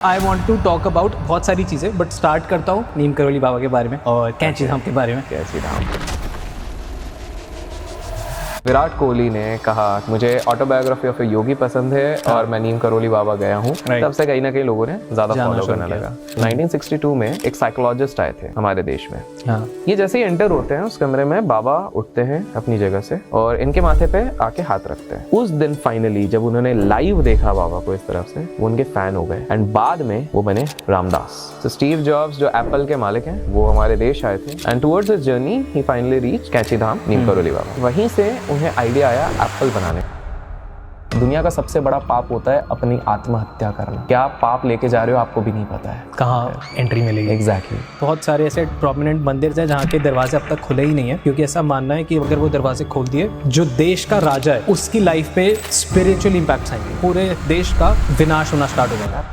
I want to talk about बहुत सारी चीज़ें, बट स्टार्ट करता हूँ नीम करौली बाबा के बारे में और कैंची धाम के बारे में। कैंची धाम। विराट कोहली ने कहा मुझे ऑटोबायोग्राफी ऑफ ए योगी पसंद है और मैं नीम करौली बाबा गया हूँ। तब से कहीं ना कहीं लोगों ने ज्यादा फॉलो करने लगा। 1962 में एक साइकोलॉजिस्ट आए थे हमारे देश में। हाँ। ये जैसे ही एंटर होते हैं उस कमरे में बाबा उठते हैं अपनी जगह से और इनके माथे पे आके हाथ रखते हैं। उस दिन फाइनली जब उन्होंने लाइव देखा बाबा को इस तरफ से, वो उनके फैन हो गए एंड बाद में वो बने रामदास। तो स्टीव जॉब्स जो एप्पल के मालिक हैं वो हमारे देश आए थे and towards his journey he finally reach कैंची धाम नीम करौली बाबा। वहीं से उन्हें आइडिया आया एप्पल बनाने का। दुनिया का सबसे बड़ा पाप होता है अपनी आत्महत्या करना। क्या आप पाप लेके जा रहे हो आपको भी नहीं पता है, कहाँ एंट्री मिलेगी। एग्जैक्टली। बहुत सारे ऐसे प्रोमिनेंट मंदिर हैं जहाँ के दरवाजे अब तक खुले ही नहीं है, क्योंकि ऐसा मानना है कि अगर वो दरवाजे खोल दिए, जो देश का राजा है उसकी लाइफ पे स्पिरिचुअल इम्पैक्ट आएंगे, पूरे देश का विनाश होना स्टार्ट हो जाएगा।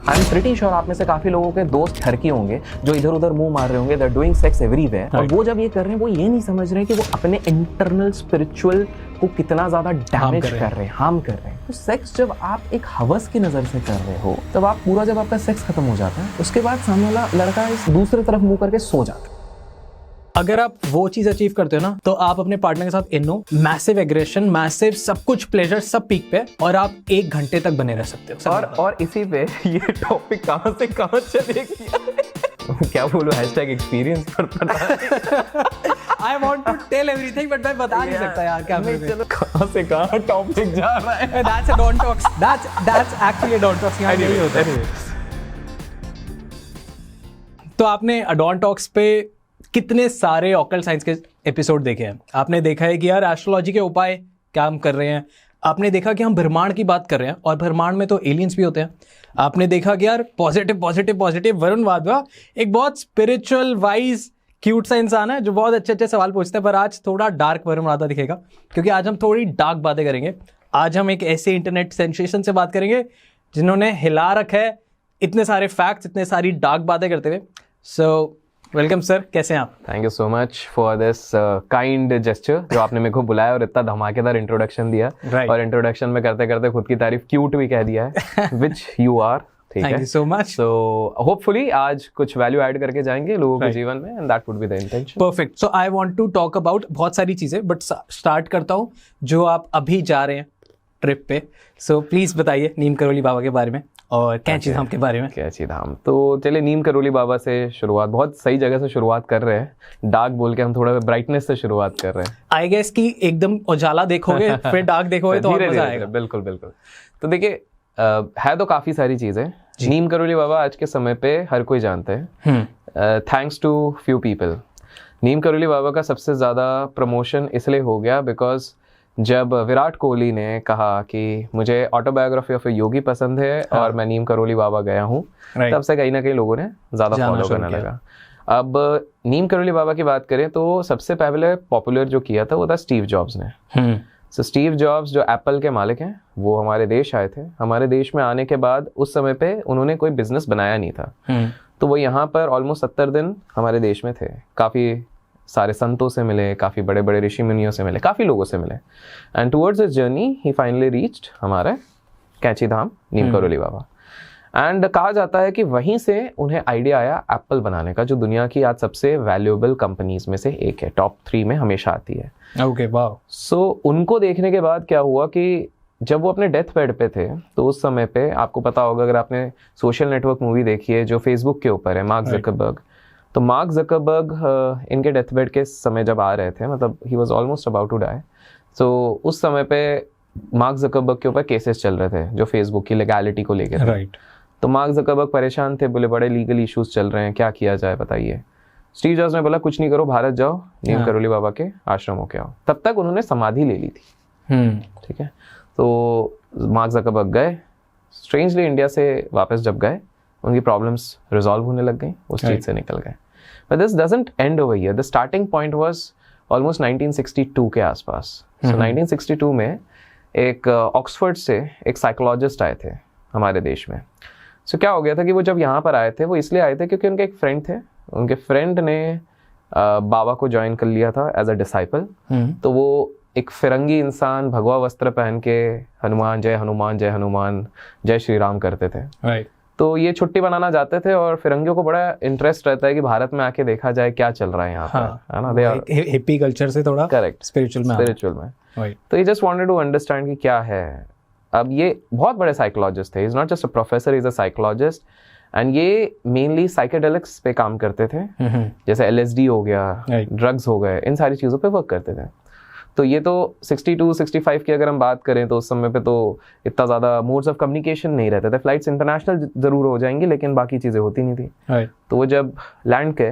आई एम प्रीटी श्योर आप में से काफी लोगों के दोस्त ठरकी होंगे जो इधर उधर मुंह मार रहे होंगे, they are doing sex everywhere. और वो जब ये कर रहे हैं वो ये नहीं समझ रहे हैं कि वो अपने इंटरनल स्पिरिचुअल को कितना ज्यादा डैमेज कर रहे हैं, हार्म कर रहे हैं। तो सेक्स जब आप एक हवस की नजर से कर रहे हो तब आप पूरा, जब आपका सेक्स खत्म हो जाता है उसके बाद सामने वाला लड़का इस दूसरी तरफ मुंह करके सो जाता है। अगर आप वो चीज अचीव करते हो ना तो आप अपने पार्टनर के साथ इन मैसिव एग्रेशन, मैसिव सब कुछ प्लेजर सब पीक पे, और आप 1 घंटे तक बने रह सकते हो। और इसी पे ये टॉपिक कहां से कहां चले गया क्या बोलूं, हैशटैग एक्सपीरियंस पर I want to tell everything but मैं बता नहीं सकता यार क्या। चलो कहां से कहां टॉपिक जा रहा है। That's a don't talks, that's actually don't talks. यहां नहीं होता है। तो आपने डोंट टॉक्स पे कितने सारे ऑकल्ट साइंस के एपिसोड देखे हैं। आपने देखा है कि यार एस्ट्रोलॉजी के उपाय काम कर रहे हैं। आपने देखा कि हम ब्रह्मांड की बात कर रहे हैं और ब्रह्मांड में तो एलियंस भी होते हैं। आपने देखा कि यार positive positive positive Varun Wadhwa एक बहुत स्पिरिचुअल वाइज क्यूट सा इंसान है जो बहुत अच्छे अच्छे सवाल पूछता है। पर आज थोड़ा डार्क वरुण वाधवा दिखेगा, क्योंकि आज हम थोड़ी डार्क बातें करेंगे। आज हम एक ऐसे इंटरनेट सेंसेशन से बात करेंगे जिन्होंने हिला रखा है इतने सारे फैक्ट्स, इतने सारी डार्क बातें करते हुए। सो वेलकम सर, कैसे हैं आप? Thank you so much for this kind gesture जो आपने मेरे को बुलाया और इतना धमाकेदार इंट्रोडक्शन दिया। और इंट्रोडक्शन में करते करते खुद की तारीफ क्यूट भी कह दिया है विच यू आर। ठीक है, thank you so much. So hopefully आज कुछ वैल्यू ऐड करके जाएंगे लोगों के जीवन में and that would be the intention. Perfect. So I want to talk about बहुत सारी चीजें, बट स्टार्ट करता हूँ जो आप अभी जा रहे हैं ट्रिप पे। सो प्लीज बताइए नीम करौली बाबा के बारे में और कैंची धाम के बारे में। कैंची धाम, तो चलिए नीम करौली बाबा से शुरुआत, बहुत सही जगह से शुरुआत कर रहे हैं। डार्क बोल के हम थोड़ा ब्राइटनेस से शुरुआत कर रहे हैं। आई गेस कि एकदम उजाला देखोगे फिर डार्क देखोगे तो और मजा आएगा। बिल्कुल बिल्कुल। तो देखिए है तो काफी सारी चीजें। नीम करौली बाबा आज के समय पे हर कोई जानते हैं, थैंक्स टू फ्यू पीपल। नीम करौली बाबा का सबसे ज्यादा प्रमोशन इसलिए हो गया बिकॉज जब विराट कोहली ने कहा कि मुझे ऑटोबायोग्राफी ऑफ ए योगी पसंद है और मैं नीम करौली बाबा गया हूँ, तब से कहीं ना कहीं लोगों ने ज्यादा फॉलो करने लगा। अब नीम करौली बाबा की बात करें तो सबसे पहले पॉपुलर जो किया था वो था स्टीव जॉब्स ने। सो स्टीव जॉब्स जो एप्पल के मालिक हैं वो हमारे देश आए थे। हमारे देश में आने के बाद उस समय पे उन्होंने कोई बिजनेस बनाया नहीं था, तो वो यहाँ पर ऑलमोस्ट 70 दिन हमारे देश में थे। काफी सारे संतों से मिले, काफ़ी बड़े बड़े ऋषि मुनियों से मिले, काफ़ी लोगों से मिले and towards his journey he finally reached हमारे कैंची धाम नीम करौली बाबा। एंड कहा जाता है कि वहीं से उन्हें आइडिया आया एप्पल बनाने का, जो दुनिया की आज सबसे वैल्यूएबल कंपनीज में से एक है, टॉप 3 में हमेशा आती है। ओके, वाह। सो उनको देखने के बाद क्या हुआ कि जब वो अपने डेथ बेड पे थे तो उस समय पे आपको पता होगा, अगर आपने सोशल नेटवर्क मूवी देखी है जो फेसबुक के ऊपर है, मार्क ज़करबर्ग, तो मार्क ज़करबर्ग इनके डेथ बेड के समय जब आ रहे थे, मतलब he was almost about to die, तो उस समय पे मार्क ज़करबर्ग के ऊपर केसेस चल रहे थे जो फेसबुक की लीगैलिटी को लेकर। राइट। तो मार्क ज़करबर्ग परेशान थे, बोले बड़े लीगल इश्यूज चल रहे हैं, क्या किया जाए बताइए। स्टीव जॉब्स ने बोला कुछ नहीं करो, भारत जाओ, नीम करौली बाबा के आश्रम होके आओ। तब तक उन्होंने समाधि ले ली थी। ठीक है, तो मार्क ज़करबर्ग गए, स्ट्रेंजली इंडिया से वापस जब गए उनकी प्रॉब्लम्स रिजॉल्व होने लग गई, उस चीज से निकल गए। But this doesn't and over here. The starting point was almost 1962 के आसपास। सो 1962 में एक ऑक्सफोर्ड से एक साइकोलॉजिस्ट आए थे हमारे देश में। सो क्या हो गया था कि वो जब यहाँ पर आए थे वो इसलिए आए थे क्योंकि उनके एक फ्रेंड थे, उनके फ्रेंड ने बाबा को ज्वाइन कर लिया था एज अ डिसाइपल। तो वो एक फिरंगी इंसान भगवा वस्त्र पहन के हनुमान जय हनुमान जय हनुमान जय श्री राम करते थे। राइट। तो ये छुट्टी बनाना जाते थे और फिरंगियों को बड़ा इंटरेस्ट रहता है कि भारत में आके देखा जाए क्या चल रहा है यहाँ पर, है ना, दे आर हिप्पी कल्चर से थोड़ा करेक्ट स्पिरिचुअल में में। तो ये जस्ट वांटेड टू अंडरस्टैंड कि क्या है। अब ये बहुत बड़े साइकोलॉजिस्ट थे, is not just a professor, is a psychologist, and ये मेनली साइकेडेलिक्स पे काम करते थे, जैसे LSD हो गया, ड्रग्स हो गए, इन सारी चीज़ों पे वर्क करते थे। तो ये तो 62-65 की अगर हम बात करें तो उस समय पे तो इतना ज़्यादा मोड्स ऑफ कम्युनिकेशन नहीं रहते थे। फ्लाइट्स इंटरनेशनल ज़रूर हो जाएंगी लेकिन बाकी चीज़ें होती नहीं थी। तो वो जब लैंड के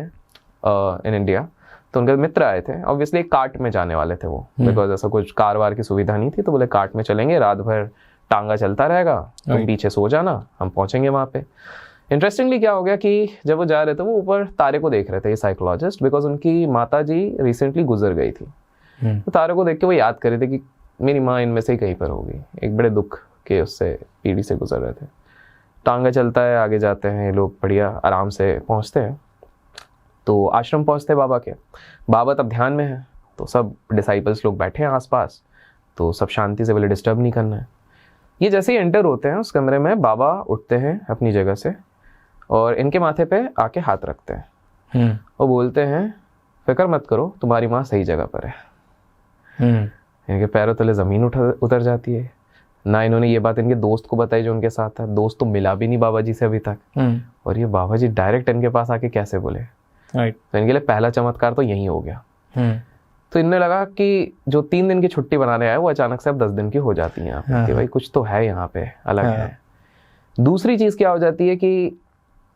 इन इंडिया तो उनके मित्र आए थे, ऑब्वियसली एक कार्ट में जाने वाले थे वो, बिकॉज ऐसा कुछ कार वार की सुविधा नहीं थी। तो बोले कार्ट में चलेंगे, रात भर टांगा चलता रहेगा, तुम पीछे सो जाना, हम पहुँचेंगे वहाँ पे। इंटरेस्टिंगली क्या हो गया कि जब वो जा रहे थे वो ऊपर तारे को देख रहे थे, ये साइकोलॉजिस्ट, बिकॉज उनकी माता जी रिसेंटली गुजर गई थी। तो तारे को देख के वो याद कर रहे थे कि मेरी माँ इनमें से ही कहीं पर होगी। एक बड़े दुख के उससे पीढ़ी से गुजर रहे थे। टांगा चलता है, आगे जाते हैं ये लोग, बढ़िया आराम से पहुँचते हैं। तो आश्रम पहुँचते हैं बाबा के। बाबा तब ध्यान में है, तो सब डिसाइपल्स लोग बैठे हैं आसपास, तो सब शांति से, बोले डिस्टर्ब नहीं करना है। ये जैसे ही एंटर होते हैं उस कमरे में, बाबा उठते हैं अपनी जगह से और इनके माथे पे आके हाथ रखते हैं और बोलते हैं फिक्र मत करो, तुम्हारी माँ सही जगह पर है। इनके पैरों तले ज़मीन उतर जाती है। ना इन्होंने ये बात इनके दोस्त को बताई जो उनके साथ था, दोस्त तो मिला भी नहीं बाबा जी से अभी तक, और ये बाबा जी डायरेक्ट इनके पास आके कैसे बोले। तो इनके लिए पहला चमत्कार तो यही हो गया। तो इनने लगा कि जो 3 दिन की छुट्टी बनाने आए वो अचानक से अब 10 दिन की हो जाती है यहाँ कि भाई कुछ तो है यहाँ पे अलग है। दूसरी चीज़ क्या हो जाती है कि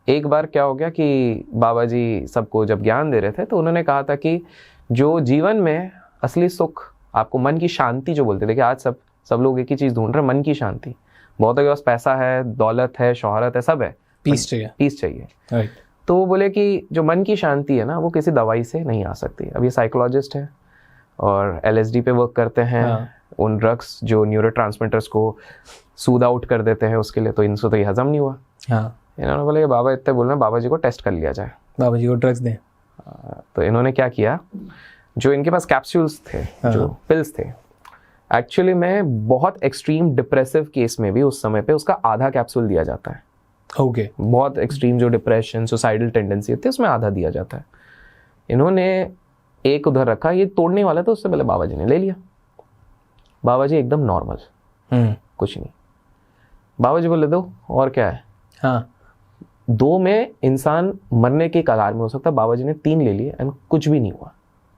एक बार क्या हो गया कि बाबा जी सबको जब ज्ञान दे रहे थे तो उन्होंने कहा था कि जो जीवन में असली सुख, आपको मन की शांति जो बोलते थे कि आज सब लोग एक ही चीज़ ढूंढ रहे हैं, मन की शांति। बहुत के पास पैसा है, दौलत है, शोहरत है, सब है, पीस चाहिए। तो वो बोले कि जो मन की शांति है ना वो किसी दवाई से नहीं आ सकती। अब ये साइकोलॉजिस्ट है और LSD पे वर्क करते हैं, उन ड्रग्स जो न्यूरोट्रांसमीटर्स को सूद आउट कर देते हैं उसके लिए, तो इनसे तो ये हजम नहीं हुआ। इन्होंने बोले बाबा इतने बोल रहे हैं, बाबा जी को टेस्ट कर लिया जाए, बाबा जी को ड्रग्स दें। तो इन्होंने क्या किया, जो इनके पास कैप्सूल्स थे, जो पिल्स थे, एक्चुअली में बहुत एक्सट्रीम डिप्रेसिव केस में भी उस समय पे उसका आधा कैप्सूल दिया जाता है। ओके। बहुत एक्सट्रीम जो डिप्रेशन, सुसाइडल टेंडेंसी होती है उसमें आधा दिया जाता है। इन्होंने एक उधर रखा, ये तोड़ने वाला था, उससे पहले बाबा जी ने ले लिया। बाबा जी एकदम नॉर्मल, कुछ नहीं। बाबा जी बोले दो, और क्या है। 2 में इंसान मरने के कगार में हो सकता है, बाबा जी ने 3 ले लिए एंड कुछ भी नहीं हुआ,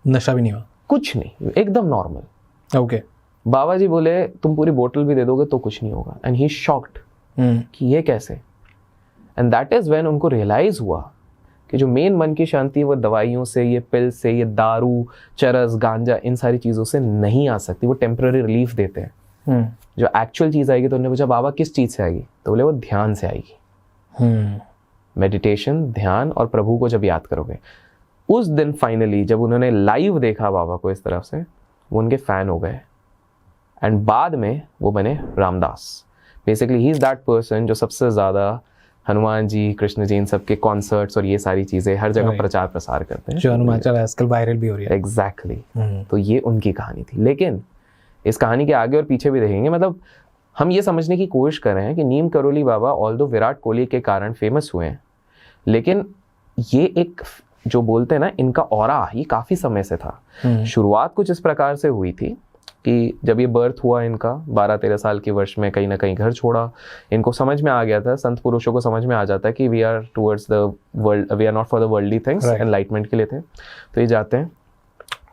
नशा भी नहीं हुआ, कुछ नहीं, एकदम नॉर्मल। ओके। बाबा जी बोले तुम पूरी बोतल भी दे दोगे तो कुछ नहीं होगा, एंड ही शॉक्ड कि ये कैसे। एंड दैट इज व्हेन उनको रियलाइज हुआ कि जो मेन मन की शांति है वो दवाइयों से, ये पिल से, ये दारू, चरस, गांजा, इन सारी चीज़ों से नहीं आ सकती। वो टेम्पररी रिलीफ देते हैं। जो एक्चुअल चीज़ आएगी, तो उन्होंने पूछा बाबा किस चीज़ से आएगी, तो बोले वो ध्यान से आएगी। मेडिटेशन, ध्यान और प्रभु को जब याद करोगे। उस दिन फाइनली जब उन्होंने लाइव देखा बाबा को इस तरफ से, वो उनके फैन हो गए एंड बाद में वो बने Ramdas. Basically he is that person जो सबसे ज़्यादा हनुमान जी, कृष्ण जी, इन सब के कॉन्सर्ट्स और ये सारी चीज़ें हर जगह प्रचार प्रसार करते हैं, जो हनुमान चालीसा आजकल वायरल भी हो रही है। एग्जैक्टली। तो ये उनकी कहानी थी। लेकिन इस कहानी के आगे और पीछे भी देखेंगे, मतलब हम ये समझने की कोशिश कर रहे हैं कि नीम करोली बाबा ऑल्दो विराट कोहली के कारण फेमस हुए हैं, लेकिन ये एक जो बोलते हैं ना, इनका ऑरा ये काफ़ी समय से था। शुरुआत कुछ इस प्रकार से हुई थी कि जब ये बर्थ हुआ इनका 12-13 साल के वर्ष में, कहीं ना कहीं घर छोड़ा, इनको समझ में आ गया था, संत पुरुषों को समझ में आ जाता है कि we are towards the world, we are not for the worldly things, enlightenment के लिए थे। तो ये जाते हैं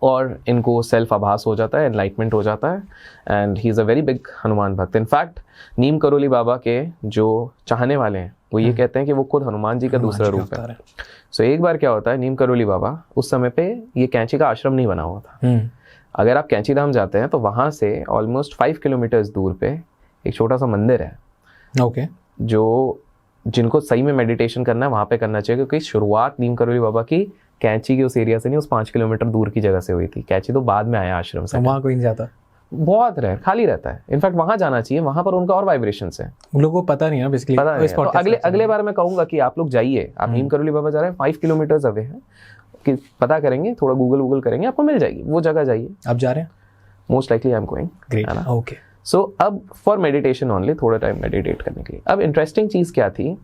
और इनको सेल्फ आभास हो जाता है, एनलाइटमेंट हो जाता है, and he is a very big Hanuman भक्त। इनफैक्ट नीम करोली बाबा के जो चाहने वाले हैं वो ये कहते हैं कि वो खुद हनुमान जी का दूसरा रूप है। सो एक बार क्या होता है, नीम करोली बाबा उस समय पे ये कैंची का आश्रम नहीं बना हुआ था। अगर आप कैंची धाम जाते हैं तो वहाँ से ऑलमोस्ट 5 किलोमीटर्स दूर पे एक छोटा सा मंदिर है। ओके। जो जिनको सही में मेडिटेशन करना है वहाँ पे करना चाहिए, क्योंकि शुरुआत नीम करोली बाबा की कैंची के उस एरिया से नहीं, उस 5 किलोमीटर दूर की जगह से हुई थी। कैंची तो बाद में आया आश्रम से। वहाँ कोई नहीं जाता, बहुत खाली रहता है। इनफैक्ट वहाँ जाना चाहिए, वहाँ पर उनका और वाइब्रेशंस है। उन लोगों को पता नहीं है बेसिकली, पता नहीं है। तो अगले बार मैं कहूँगा कि आप लोग जाइए, आप नीम करोली बाबा जा रहे हैं, 5 किलोमीटर्स अवे है, कि पता करेंगे, थोड़ा गूगल करेंगे, आपको मिल जाएगी वो जगह। जाइए। आप जा रहे हैं? Most likely I am going. Great. Okay. So अब फॉर मेडिटेशन ओनली, थोड़ा टाइम मेडिटेट करने के लिए। अब इंटरेस्टिंग चीज़ क्या थी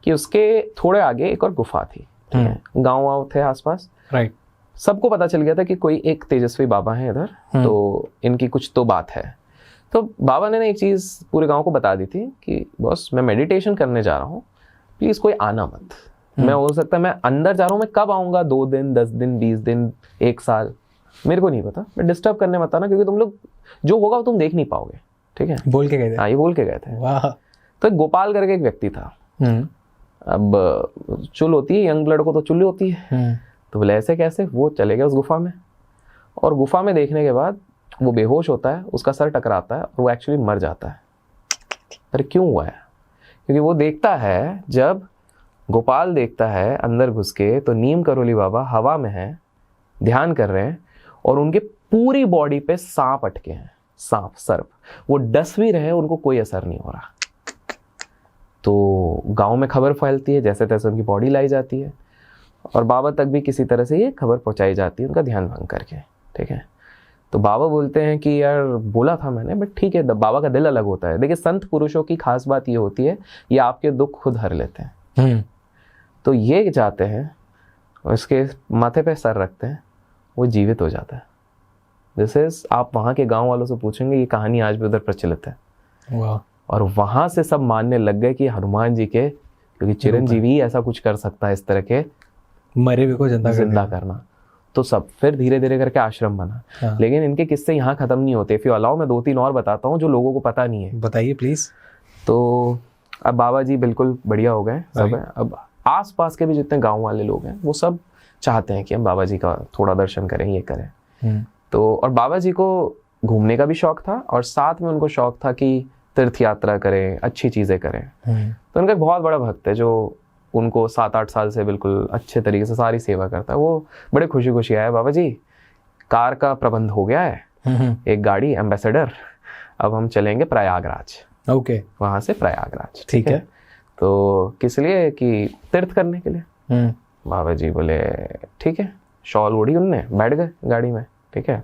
कि उसके थोड़े आगे एक और गुफा थी, ठीक है, गाँव वाँव थे आसपास, राइट। सबको पता चल गया था कि कोई एक तेजस्वी बाबा है इधर, तो इनकी कुछ तो बात है। तो बाबा ने ना एक चीज़ पूरे गांव को बता दी थी कि बॉस मैं मेडिटेशन करने जा रहा हूँ, प्लीज़ कोई आना मत। मैं हो सकता है मैं अंदर जा रहा हूँ, मैं कब आऊँगा, 2 दिन 10 दिन 20 दिन 1 साल, मेरे को नहीं पता, मैं डिस्टर्ब करने मत आना, क्योंकि तुम लोग जो होगा वो तुम देख नहीं पाओगे, ठीक है। बोल के गए थे? हाँ, ये बोल के गए थे। वाह। तो एक गोपाल करके एक व्यक्ति था। अब चुल होती है, यंग ब्लड को तो चुल होती है। तो बोले ऐसे कैसे, वो चले गए उस गुफा में, और गुफा में देखने के बाद वो बेहोश होता है, उसका सर टकराता है और वो एक्चुअली मर जाता है। अरे क्यों हुआ है? क्योंकि वो देखता है, जब गोपाल देखता है अंदर घुस के, तो नीम करोली बाबा हवा में हैं, ध्यान कर रहे हैं, और उनके पूरी बॉडी पे सांप अटके हैं, सांप सर्प, वो डस भी रहे, उनको कोई असर नहीं हो रहा। तो गांव में खबर फैलती है, जैसे तैसे उनकी बॉडी लाई जाती है, और बाबा तक भी किसी तरह से ये खबर पहुंचाई जाती है उनका ध्यान भंग करके, ठीक है। तो बाबा बोलते हैं कि यार बोला था मैंने, बट ठीक है, बाबा का दिल अलग होता है। देखिए, संत पुरुषों की खास बात ये होती है, ये आपके दुख खुद हर लेते हैं। तो ये जाते हैं, उसके माथे पे सर रखते हैं, वो जीवित हो जाता है। दिस इज, आप वहाँ के गांव वालों से पूछेंगे, ये कहानी आज भी उधर प्रचलित है। वाह। और वहाँ से सब मानने लग गए कि हनुमान जी के, क्योंकि चिरंजीवी ही ऐसा कुछ कर सकता है, इस तरह के मरे हुए को जिंदा करना। तो सब फिर धीरे धीरे करके आश्रम बना। हाँ। लेकिन इनके किस्से यहाँ खत्म नहीं होते। इफ यू अलाउ, मैं 2-3 और बताता हूँ जो लोगों को पता नहीं है। बताइए प्लीज। तो अब बाबा जी बिल्कुल बढ़िया हो गए सब है। अब आसपास के भी जितने गांव वाले लोग हैं, वो सब चाहते हैं कि हम बाबा जी का थोड़ा दर्शन करें, ये करें। तो और बाबा जी को घूमने का भी शौक था, और साथ में उनको शौक था कि तीर्थ यात्रा करें, अच्छी चीजें करें। तो उनका एक बहुत बड़ा भक्त है जो उनको 7-8 साल से बिल्कुल अच्छे तरीके से सारी सेवा करता है। वो बड़े खुशी खुशी आया, बाबा जी कार का प्रबंध हो गया है, एक गाड़ी एम्बेसडर, अब हम चलेंगे प्रयागराज। ओके। वहां से प्रयागराज, ठीक है। तो किस लिए? कि तीर्थ करने के लिए। बाबा जी बोले ठीक है, शॉल ओढ़ी उनने, बैठ गए गाड़ी में, ठीक है।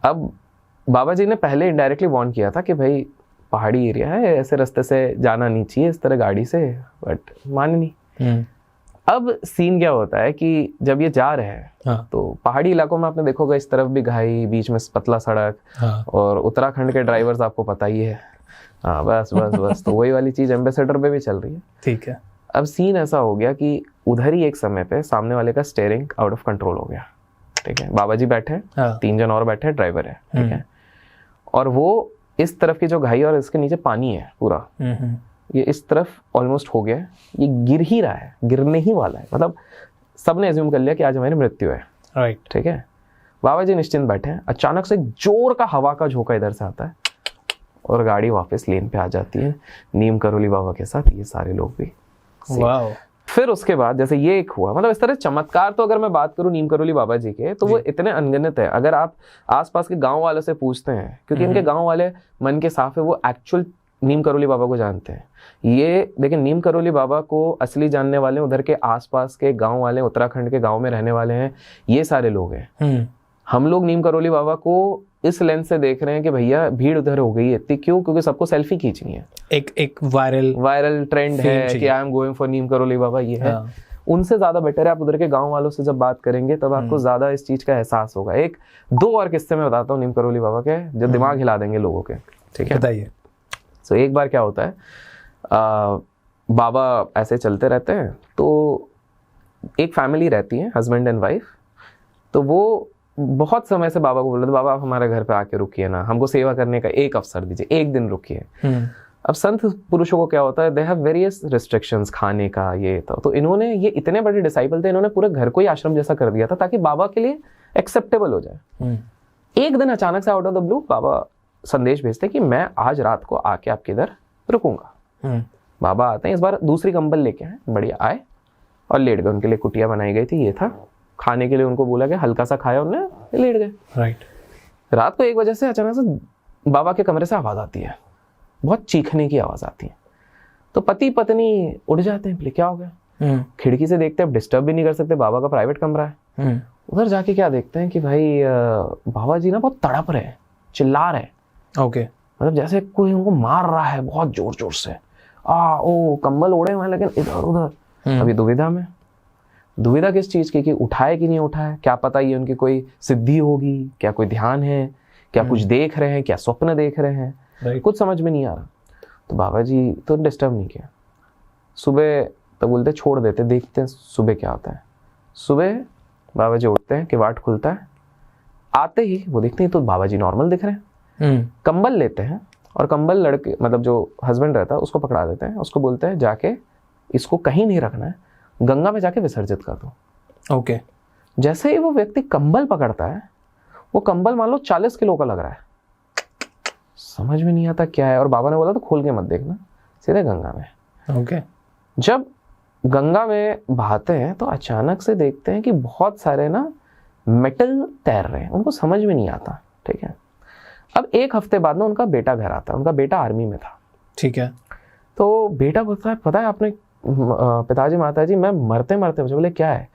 अब बाबा जी ने पहले इनडायरेक्टली वार्न किया था कि भाई पहाड़ी एरिया है, ऐसे रास्ते से जाना नहीं चाहिए इस तरह गाड़ी से, बट माने नहीं। अब सीन क्या होता है कि जब ये जा रहे हैं, हाँ। तो पहाड़ी इलाकों में आपने देखोगा इस तरफ भी घाई, बीच में पतला सड़क, हाँ। और उत्तराखंड के ड्राइवर्स आपको पता ही है। हाँ, बस बस बस तो वही वाली चीज एम्बेसडर पे भी चल रही है, ठीक है। अब सीन ऐसा हो गया कि उधर ही एक समय पे सामने वाले का स्टीयरिंग आउट ऑफ कंट्रोल हो गया, ठीक है। बाबा जी बैठे, हाँ। 3 जन और बैठे, ड्राइवर है, ठीक है। और वो इस तरफ की जो घाई और इसके नीचे पानी है पूरा, ये इस तरफ ऑलमोस्ट हो गया है, ये गिर ही रहा है, गिरने ही वाला है, मतलब सबने एज्यूम कर लिया कि आज हमारी मृत्यु है, राइट, ठीक है। बाबा जी निश्चिंत बैठे हैं, अचानक से जोर का हवा का झोंका इधर से आता है, और गाड़ी वापस लेन पे आ जाती है, नीम करोली बाबा के साथ ये सारे लोग भी। वाओ। फिर उसके बाद जैसे ये एक हुआ, मतलब इस तरह चमत्कार तो अगर मैं बात करूं नीम करोली बाबा जी के, तो वो इतने अनगिनत है। अगर आप आसपास के गांव वालों से पूछते हैं, क्योंकि इनके गांव वाले मन के साफ है, वो एक्चुअल नीम करोली बाबा को जानते हैं। ये लेकिन नीम करोली बाबा को असली जानने वाले उधर के आसपास के गांव वाले, उत्तराखंड के गांव में रहने वाले हैं, ये सारे लोग हैं। हम लोग नीम करोली बाबा को इस लेंस से देख रहे हैं कि भैया भीड़ उधर हो गई है इतनी, क्यों? क्योंकि सबको सेल्फी खींचनी है, एक वायरल ट्रेंड है कि आई am going for Neem Karoli Baba, ये है। उनसे ज्यादा बेटर है आप उधर के गांव वालों से जब बात करेंगे, तब आपको ज्यादा इस चीज का एहसास होगा। 1-2 और किस्से मैं बताता हूँ नीम करोली बाबा के, जो दिमाग हिला देंगे लोगों के, ठीक है। बताइए। तो एक बार क्या होता है, बाबा ऐसे चलते रहते हैं, तो एक फैमिली रहती है, हस्बैंड एंड वाइफ। तो वो बहुत समय से बाबा को बोल रहे थे, बाबा आप हमारे घर पे आके रुकिए ना, हमको सेवा करने का एक अवसर दीजिए, एक दिन रुकिए। अब संत पुरुषों को क्या होता है, दे हैव वेरियस रिस्ट्रिक्शंस खाने का, ये तो इन्होंने, ये इतने बड़े डिसाइपल थे, इन्होंने पूरे घर को ही आश्रम जैसा कर दिया था ताकि बाबा के लिए एक्सेप्टेबल हो जाए। एक दिन अचानक से आउट ऑफ द ब्लू बाबा संदेश भेजते कि मैं आज रात को आके आपके इधर रुकूंगा। बाबा आते हैं, इस बार दूसरी कंबल लेके आए, बढ़िया आए और लेट गए। उनके लिए कुटिया बनाई गई थी, ये था खाने के लिए, उनको बोला गया, हल्का सा खाया उन्होंने, लेट गए। राइट। रात को 1 बजे से अचानक से बाबा के कमरे से आवाज आती है, बहुत चीखने की आवाज आती है। तो पति पत्नी उठ जाते हैं, बोले क्या हो गया? खिड़की से देखते हैं, डिस्टर्ब भी नहीं कर सकते, बाबा का प्राइवेट कमरा है। उधर जाके क्या देखते हैं कि भाई बाबा जी ना बहुत तड़प रहे, चिल्ला रहे, ओके, मतलब जैसे कोई उनको मार रहा है बहुत जोर जोर से, ओ कंबल ओढ़े हुए हैं लेकिन इधर उधर, अभी दुविधा में। दुविधा किस चीज की, कि उठाए कि नहीं उठाए, क्या पता ये उनकी कोई सिद्धि होगी, क्या कोई ध्यान है, क्या कुछ देख रहे हैं, क्या स्वप्न देख रहे हैं, कुछ समझ में नहीं आ रहा। तो बाबा जी तो डिस्टर्ब नहीं किया। सुबह तो बोलते छोड़ देते, देखते हैं सुबह क्या होता है। सुबह बाबा जी उठते हैं, किवाड़ खुलता है, आते ही वो देखते हैं तो बाबा जी नॉर्मल दिख रहे हैं। कंबल लेते हैं और कंबल लड़के मतलब जो हस्बैंड रहता है उसको पकड़ा देते हैं, उसको बोलते हैं जाके इसको कहीं नहीं रखना है, गंगा में जाके विसर्जित कर दो। ओके। जैसे ही वो व्यक्ति कंबल पकड़ता है, वो कंबल मान लो 40 किलो का लग रहा है, समझ में नहीं आता क्या है। और बाबा ने बोला तो खोल के मत देखना, सीधे गंगा में। ओके। जब गंगा में बहाते हैं तो अचानक से देखते हैं कि बहुत सारे ना मेटल तैर रहे हैं, उनको समझ में नहीं आता। ठीक है। अब एक हफ्ते बाद ना उनका बेटा घर आता है, उनका बेटा आर्मी में था। ठीक है। तो बेटा बोलता है पता है आपने पिताजी माताजी मैं मरते मरते मुझे। बोले क्या है?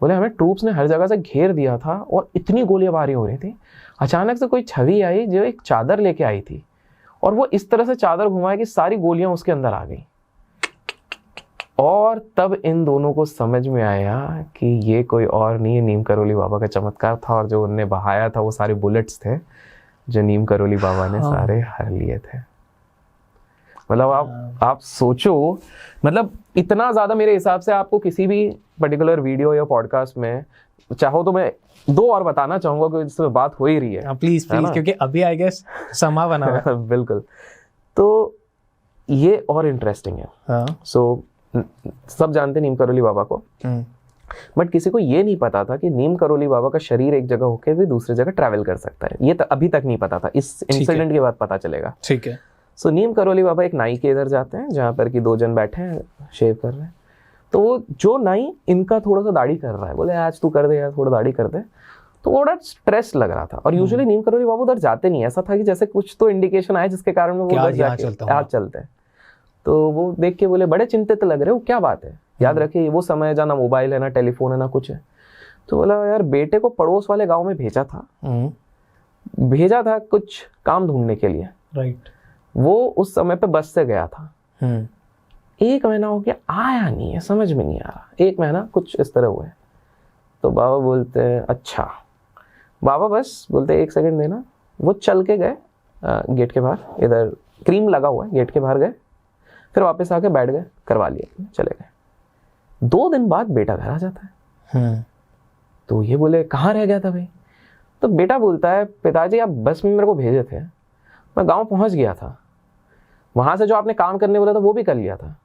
बोले हमें ट्रूप्स ने हर जगह से घेर दिया था और इतनी गोलीबारी हो रही थी, अचानक से कोई छवि आई जो एक चादर लेके आई थी और वो इस तरह से चादर घुमाई कि सारी गोलियां उसके अंदर आ गई। और तब इन दोनों को समझ में आया कि ये कोई और नहीं है, नीम करोली बाबा का चमत्कार था। और जो उनने बहाया था वो सारे बुलेट्स थे जो नीम करोली बाबा ने सारे हर लिए थे। मतलब आप सोचो, मतलब इतना ज्यादा मेरे हिसाब से आपको किसी भी पर्टिकुलर वीडियो या पॉडकास्ट में चाहो तो मैं 2 और बताना चाहूंगा कि जिसमें बात हो ही रही है। प्लीज प्लीज, क्योंकि अभी आई गेस समा बना हुआ है। बिल्कुल। तो ये और इंटरेस्टिंग है। सो सब जानते नीम करोली बाबा को, बट किसी को ये नहीं पता था कि नीम करोली बाबा का शरीर एक जगह होकर भी दूसरी जगह ट्रैवल कर सकता है। ये अभी तक नहीं पता था, इस इंसिडेंट के बाद पता चलेगा। ठीक है। सो नीम करोली बाबा एक नाई के इधर जाते हैं जहाँ पर कि 2 जन बैठे हैं, शेव कर रहे हैं। तो वो जो नाई इनका थोड़ा सा दाढ़ी कर रहा है, बोले आज तू कर दे यार, थोड़ा दाढ़ी कर दे। तो थोड़ा स्ट्रेस लग रहा था। और यूजुअली नीम करोली बाबा उधर जाते नहीं, ऐसा था कि जैसे कुछ तो इंडिकेशन आए जिसके कारण वो आज चलते हैं। तो वो देख के बोले बड़े चिंतित लग रहे हो, क्या बात है? याद रखिए वो समय है जहाँ ना मोबाइल है, ना टेलीफोन है, ना कुछ है। तो बोला यार बेटे को पड़ोस वाले गांव में भेजा था कुछ काम ढूंढने के लिए। राइट। वो उस समय पे बस से गया था। 1 महीना हो गया, आया नहीं है, समझ में नहीं आ रहा। 1 महीना कुछ इस तरह हुआ है। तो बाबा बोलते हैं अच्छा। बाबा बस बोलते 1 सेकंड देना। वो चल के गए गेट के बाहर, इधर क्रीम लगा हुआ है, गेट के बाहर गए, फिर वापस आके बैठ गए, करवा लिए, चले गए। 2 दिन बाद बेटा घर आ जाता है। तो ये बोले कहाँ रह गया था भाई? तो बेटा बोलता है पिताजी आप बस में मेरे को भेजे थे, मैं गांव पहुंच गया था, वहां से जो आपने काम करने बोला था वो भी कर लिया था,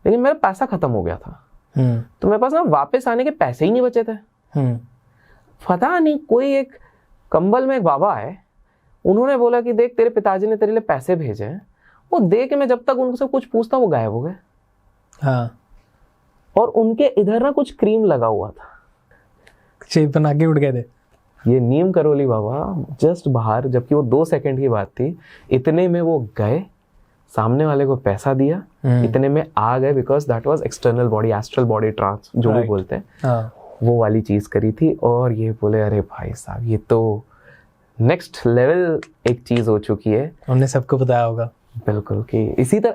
लेकिन मेरा पैसा खत्म हो गया था। तो मेरे पास ना वापस आने के पैसे ही नहीं बचे थे। पता नहीं कोई एक कंबल में एक बाबा है, उन्होंने बोला कि देख तेरे पिताजी ने तेरे लिए पैसे भेजे हैं। वो दे के मैं जब तक उनसे कुछ पूछता वो गायब हो गए। हाँ। और उनके इधर ना कुछ क्रीम लगा हुआ था, शेप बना के उड़ गए थे। ये नीम करोली बाबा जस्ट बाहर, जबकि वो 2 सेकंड की बात थी, इतने में वो गए, सामने वाले को पैसा दिया, इतने में आ गए। Because that was external body, astral body trance जो भी बोलते हैं, वो वाली चीज करी थी। और ये बोले अरे भाई साहब ये तो नेक्स्ट लेवल एक चीज हो चुकी है। उन्होंने सबको बताया होगा। बिल्कुल। कि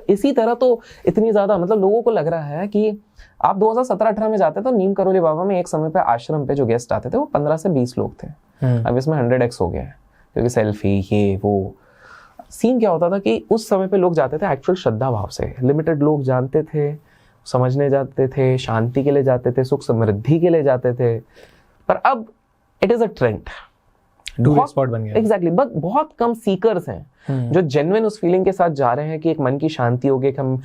इसी तरह तो इतनी ज्यादा मतलब लोगों को लग रहा है कि आप 2017-18 में जाते तो नीम करोली बाबा में एक समय पे आश्रम पे जो गेस्ट आते थे वो 15 से 20 लोग थे। अब इसमें 100x हो गया है, क्योंकि सेल्फी ये वो सीन क्या होता था कि उस समय पे लोग जाते थे एक्चुअल श्रद्धा भाव से। लिमिटेड लोग जानते थे, समझने जाते थे, शांति के लिए जाते थे, सुख समृद्धि के लिए जाते थे। पर अब it is a trend, spot बन गया। एग्जैक्टली। बट बहुत कम सीकर्स हैं जो जेन्युइन उस फीलिंग के साथ जा रहे हैं कि एक मन की शांति होगी, कि हम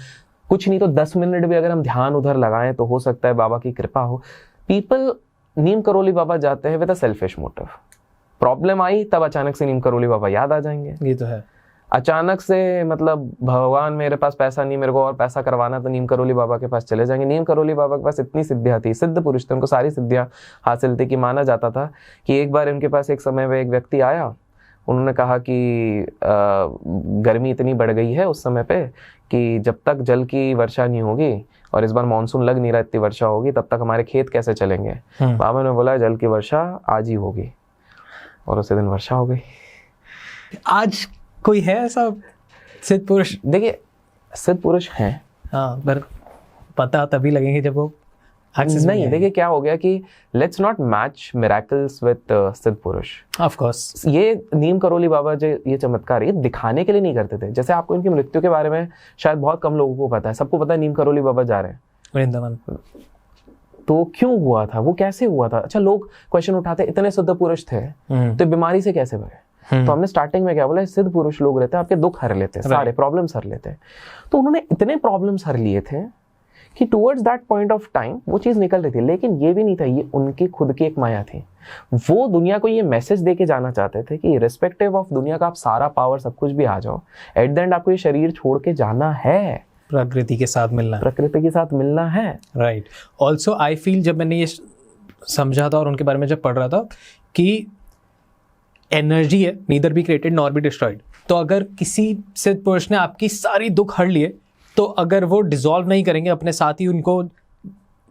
कुछ नहीं तो 10 मिनट भी अगर हम ध्यान उधर लगाएं तो हो सकता है बाबा की कृपा हो। पीपल नीम करोली बाबा जाते हैं with a selfish motive. Problem आई तब अचानक से नीम करोली बाबा याद आ जाएंगे। ये तो है। अचानक से मतलब भगवान मेरे पास पैसा नहीं, मेरे को और पैसा करवाना, तो नीम करोली बाबा के पास चले जाएंगे। नीम करोली बाबा के पास इतनी सिद्धियां थी, सिद्ध पुरुष थे, उनको सारी सिद्धियां हासिल थी कि माना जाता था कि एक बार इनके पास एक समय में एक व्यक्ति आया, उन्होंने कहा कि गर्मी इतनी बढ़ गई है उस समय पे कि जब तक जल की वर्षा नहीं होगी, और इस बार मानसून लग नहीं रहा इतनी वर्षा होगी, तब तक हमारे खेत कैसे चलेंगे। बाबा ने बोला जल की वर्षा आज ही होगी, और उसी दिन वर्षा हो गई। आज कोई है ऐसा सिद्ध पुरुष? देखिए सिद्ध पुरुष हैं, हाँ, पर पता तभी लगेंगे जब वो एक्सेस नहीं, देखिए क्या हो गया कि let's not match miracles with सिद्ध पुरुष। ऑफ कोर्स ये नीम करोली बाबा जो ये चमत्कार ये दिखाने के लिए नहीं करते थे। जैसे आपको इनकी मृत्यु के बारे में शायद बहुत कम लोगों को पता है, सबको पता है नीम करोली बाबा जा रहे हैं वृंदावन। तो क्यों हुआ था, वो कैसे हुआ था? अच्छा, लोग क्वेश्चन उठाते इतने सिद्ध पुरुष थे तो बीमारी से कैसे भरे? तो हमने स्टार्टिंग में क्या बोला, सिद्ध पुरुष लोग रहते हैं आपके दुख हर लेते हैं, सारे प्रॉब्लम्स हर लेते हैं। तो उन्होंने इतने प्रॉब्लम्स हर लिए थे कि towards that point of time वो चीज निकल रही थी। लेकिन ये भी नहीं था, ये उनकी खुद की एक माया थी। वो दुनिया को ये मैसेज देके जाना चाहते थे कि रिस्पेक्टिव ऑफ दुनिया का आप सारा पावर सब कुछ भी आ जाओ, एट द एंड आपको ये शरीर छोड़ के जाना है, प्रकृति के साथ मिलना है, प्रकृति के साथ मिलना है। राइट। ऑल्सो आई फील, जब मैंने ये समझा था और उनके बारे में जब पढ़ रहा था कि एनर्जी है, neither be created nor be destroyed. तो अगर किसी सिद्ध पुरुष ने आपकी सारी दुख हर लिए, तो अगर वो डिसॉल्व नहीं करेंगे अपने साथ ही उनको,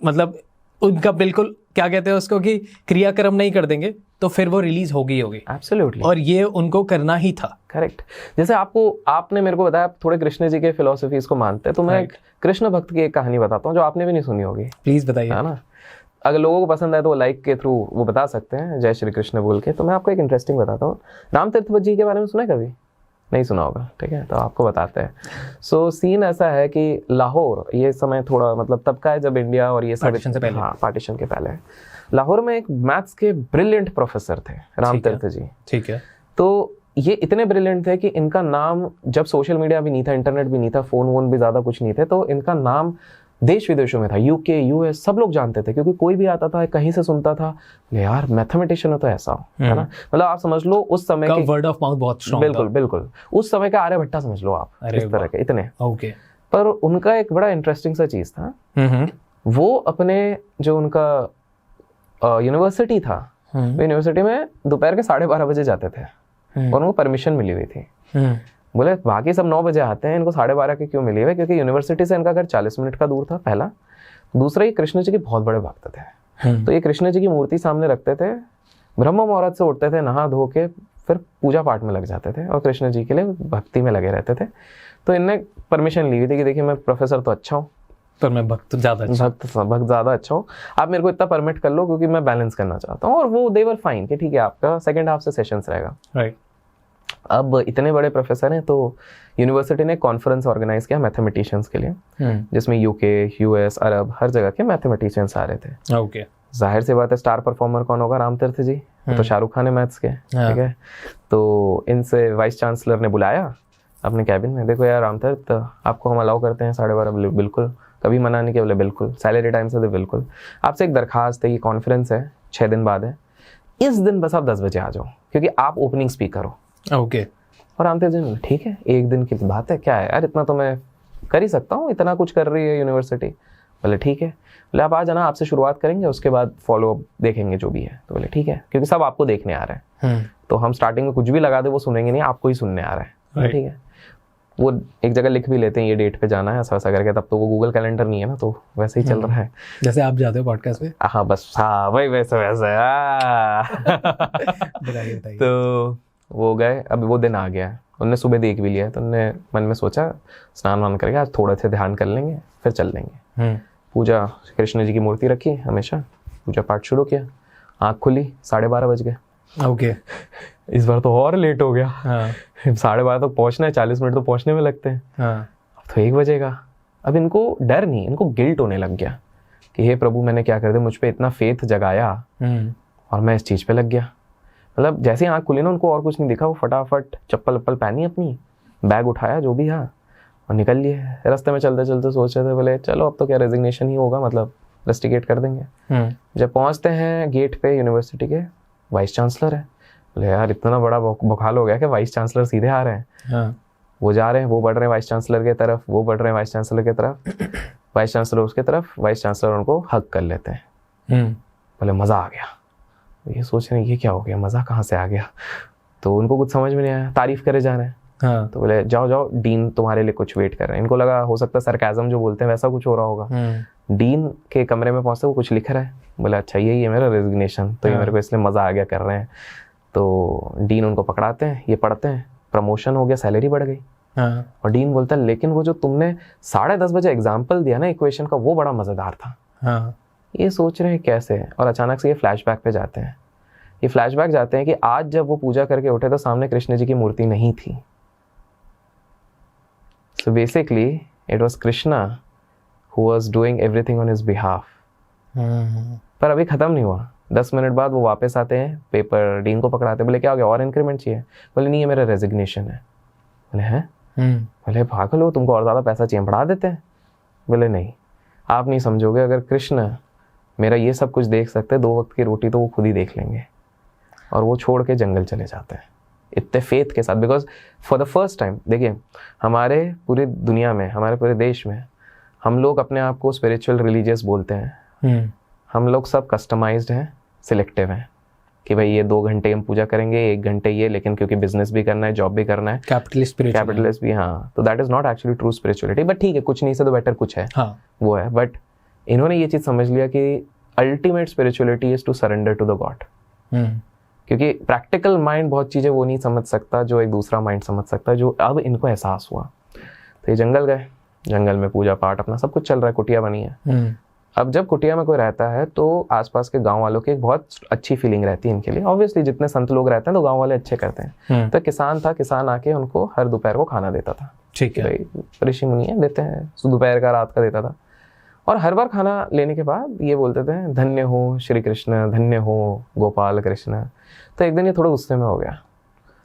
मतलब उनका बिल्कुल क्या कहते हैं उसको कि क्रियाक्रम नहीं कर देंगे, तो फिर वो रिलीज होगी होगी। एब्सोल्युटली। और ये उनको करना ही था। करेक्ट। जैसे आपने मेरे को बताया आप थोड़े कृष्ण जी के फिलोसफीज को मानते हैं, तो मैं कृष्ण भक्त की एक कहानी बताता हूँ जो आपने भी नहीं सुनी होगी। प्लीज बताइए। है ना, अगर लोगों को पसंद आए तो वो लाइक के थ्रू वो बता सकते हैं, जय श्री कृष्ण बोल के। तो मैं आपको एक इंटरेस्टिंग बताता हूँ। राम तीर्थ जी के बारे में सुना है कभी? नहीं सुना होगा, ठीक है, तो आपको बताते हैं। सो सीन ऐसा है कि लाहौर, ये समय थोड़ा मतलब तब का है जब इंडिया और ये सब पार्टीशन से पहले। हाँ, पार्टीशन के पहले। लाहौर में एक मैथ्स के ब्रिलियंट प्रोफेसर थे, राम तीर्थ जी। ठीक है। तो ये इतने ब्रिलियंट थे कि इनका नाम, जब सोशल मीडिया भी नहीं था, इंटरनेट भी नहीं था, फोन वोन भी ज्यादा कुछ नहीं थे, तो इनका नाम देश विदेशों में था, यूके यूएस सब लोग जानते थे, क्योंकि कोई भी आता था कहीं से सुनता था, यार मैथमेटिशियन है तो ऐसा हो, है ना। मतलब आप समझ लो उस समय के वर्ड ऑफ माउथ बहुत स्ट्रांग बिल्कुल बिल्कुल उस समय का आर्यभट्टा समझ लो आप, इस तरह के इतने। ओके। पर उनका एक बड़ा इंटरेस्टिंग सा चीज था, वो अपने जो उनका यूनिवर्सिटी था, यूनिवर्सिटी में दोपहर के 12:30 बजे जाते थे और उनको परमिशन मिली हुई थी। बोले बाकी सब 9 बजे आते हैं, इनको 12:30 की क्यों मिली हुई? क्योंकि यूनिवर्सिटी से इनका घर 40 मिनट का दूर था, पहला। दूसरा, ये कृष्ण जी के बहुत बड़े भक्त थे। तो ये कृष्ण जी की मूर्ति सामने रखते थे, ब्रह्म मुहूर्त से उठते थे, नहा धो के फिर पूजा पाठ में लग जाते थे और कृष्ण जी के लिए भक्ति में लगे रहते थे। तो इनने परमिशन ली हुई थी कि देखिए मैं प्रोफेसर तो अच्छा हूँ, पर मैं भक्त ज्यादा अच्छा हूँ, आप मेरे को इतना परमिट कर लो क्योंकि मैं बैलेंस करना चाहता हूँ। और वो दे वर फाइन कि ठीक है, आपका सेकंड हाफ से सेशंस रहेगा। राइट। अब इतने बड़े प्रोफेसर हैं, तो यूनिवर्सिटी ने कॉन्फ्रेंस ऑर्गेनाइज किया मैथमेटिशियंस के लिए, जिसमें यूके यूएस अरब हर जगह के मैथमेटिशियंस आ रहे थे। ओके। जाहिर सी बात है, स्टार परफॉर्मर कौन होगा? राम तीर्थ जी, तो शाहरुख खान है मैथ्स के, ठीक है। तो इनसे वाइस चांसलर ने बुलाया अपने कैबिन में, देखो यार राम तीर्थ, आपको हम अलाउ करते हैं 12:30, बिल्कुल, कभी मना नहीं किया, बोले बिल्कुल, सैलरी टाइम से दे, बिल्कुल। आपसे एक दरखास्त है, ये कॉन्फ्रेंस है 6 दिन बाद है, इस दिन बस आप 10 बजे आ जाओ क्योंकि आप ओपनिंग स्पीकर हो। ओके। और राम तीर्थ जी, ठीक है, एक दिन की बात है, क्या है यार, इतना तो मैं कर ही सकता हूँ, इतना कुछ कर रही है यूनिवर्सिटी। बोले ठीक है, बोले आप आ जाना, आपसे शुरुआत करेंगे, उसके बाद फॉलो अप देखेंगे जो भी है। तो बोले ठीक है, क्योंकि सब आपको देखने आ रहे हैं, तो हम स्टार्टिंग में कुछ भी लगा दे वो सुनेंगे नहीं, आपको ही सुनने आ रहा है। ठीक है, वो एक जगह लिख भी लेते हैं ये डेट पे जाना है, ऐसा वैसा करके। तब तो वो गूगल कैलेंडर नहीं है ना, तो वैसे ही चल रहा है जैसे आप जाते हो पॉडकास्ट पे। हाँ बस, हाँ वही वैसे वैसे। बताइए। तो वो गए, अब वो दिन आ गया, उनने सुबह देख भी लिया, तो उनने मन में सोचा स्नान वान करके आज थोड़ा से ध्यान कर लेंगे, फिर चल देंगे। पूजा, कृष्ण जी की मूर्ति रखी हमेशा, पूजा पाठ शुरू किया, आँख खुली, 12:30 बज गए। ओके। इस बार तो और लेट हो गया। 12:30 तक पहुंचना है, 40 मिनट तो पहुंचने में लगते हैं। अब तो 1 बजेगा। अब इनको डर नहीं, इनको गिल्ट होने लग गया कि हे प्रभु, मैंने क्या कर दिया, मुझ पे इतना फेथ जगाया और मैं इस चीज पे लग गया। मतलब जैसे ही आँख खुली ना, उनको और कुछ नहीं दिखा, वो फटाफट चप्पल वप्पल पहनी अपनी, बैग उठाया जो भी है और निकल लिए। रास्ते में चलते चलते सोच रहे थे, बोले चलो अब तो क्या रेजिग्नेशन ही होगा, मतलब रस्टिकेट कर देंगे। जब पहुंचते हैं गेट पे, यूनिवर्सिटी के वाइस चांसलर है। बोले यार इतना बड़ा बखाल हो गया कि वाइस चांसलर सीधे आ रहे हैं। वो जा रहे हैं, वो बढ़ रहे हैं वाइस चांसलर की तरफ, वो बढ़ रहे हैं वाइस चांसलर की तरफ, वाइस चांसलर उसके तरफ, वाइस चांसलर उनको हक कर लेते हैं। बोले मज़ा आ गया। ये सोच रहे हैं ये क्या हो गया, मज़ा कहाँ से आ गया? तो उनको कुछ समझ में नहीं आया, तारीफ करे जा रहे हैं। तो बोले जाओ जाओ, डीन तुम्हारे लिए कुछ वेट कर रहे हैं। इनको लगा हो सकता है सरकाज़म जो बोलते हैं वैसा कुछ हो रहा होगा। डीन के कमरे में पहुंचते वो कुछ लिख रहा है। बोला अच्छा यही है मेरा रेजिग्नेशन, तो ये मेरे को इसलिए मज़ा आ गया कर रहे हैं। तो डीन उनको पकड़ाते हैं, ये पढ़ते हैं, प्रमोशन हो गया, सैलरी बढ़ गई। हाँ. और डीन बोलता है लेकिन वो जो तुमने 10:30 बजे एग्जाम्पल दिया ना इक्वेशन का, वो बड़ा मजेदार था. हाँ. ये सोच रहे हैं कैसे, और अचानक से ये फ्लैशबैक पे जाते हैं. ये फ्लैशबैक जाते हैं कि आज जब वो पूजा करके उठे तो सामने कृष्ण जी की मूर्ति नहीं थी. So basically it was Krishna who was doing everything on his behalf. पर अभी खत्म नहीं हुआ. 10 मिनट बाद वो वापस आते हैं, पेपर डीन को पकड़ाते, बोले क्या हो गया, और इंक्रीमेंट चाहिए? बोले नहीं, ये मेरा रेजिग्नेशन है. बोले हैं? बोले पागल हो, तुमको और ज़्यादा पैसा चाहिए, बढ़ा देते हैं. बोले नहीं, आप नहीं समझोगे, अगर कृष्ण मेरा ये सब कुछ देख सकते हैं, 2 वक्त की रोटी तो वो खुद ही देख लेंगे. और वो छोड़ के जंगल चले जाते हैं इतने फेथ के साथ. Because for the first time, देखिए हमारे पूरी दुनिया में, हमारे पूरे देश में हम लोग अपने आप को स्पिरिचुअल रिलीजियस बोलते हैं. हम लोग सब कस्टमाइज्ड हैं, सिलेक्टिव हैं कि भाई ये 2 घंटे हम पूजा करेंगे, 1 घंटे ये, लेकिन क्योंकि बिजनेस भी करना है, जॉब भी करना है, कैपिटलिस्ट भी. हाँ, तो that is not actually true spirituality. But ठीक है, कुछ नहीं से तो बेटर कुछ है. हाँ. वो है. बट इन्होंने ये चीज समझ लिया कि ultimate spirituality is to surrender to the God. क्योंकि प्रैक्टिकल माइंड बहुत चीजें वो नहीं समझ सकता जो एक दूसरा माइंड समझ सकता है, जो अब इनको एहसास हुआ. तो ये जंगल गए, जंगल में पूजा पाठ अपना सब कुछ चल रहा है, कुटिया बनी है. अब जब कुटिया में कोई रहता है तो आसपास के गांव वालों की एक बहुत अच्छी फीलिंग रहती है इनके लिए. ऑब्वियसली जितने संत लोग रहते हैं तो गांव वाले अच्छे करते हैं. तो किसान था, किसान आके उनको हर दोपहर को खाना देता था. ठीक है भाई, ऋषि मुनि है, देते हैं, दोपहर का रात का देता था. और हर बार खाना लेने के बाद ये बोलते थे धन्य हो श्री कृष्ण, धन्य हो गोपाल कृष्ण. तो एक दिन ये थोड़ा गुस्से में हो गया.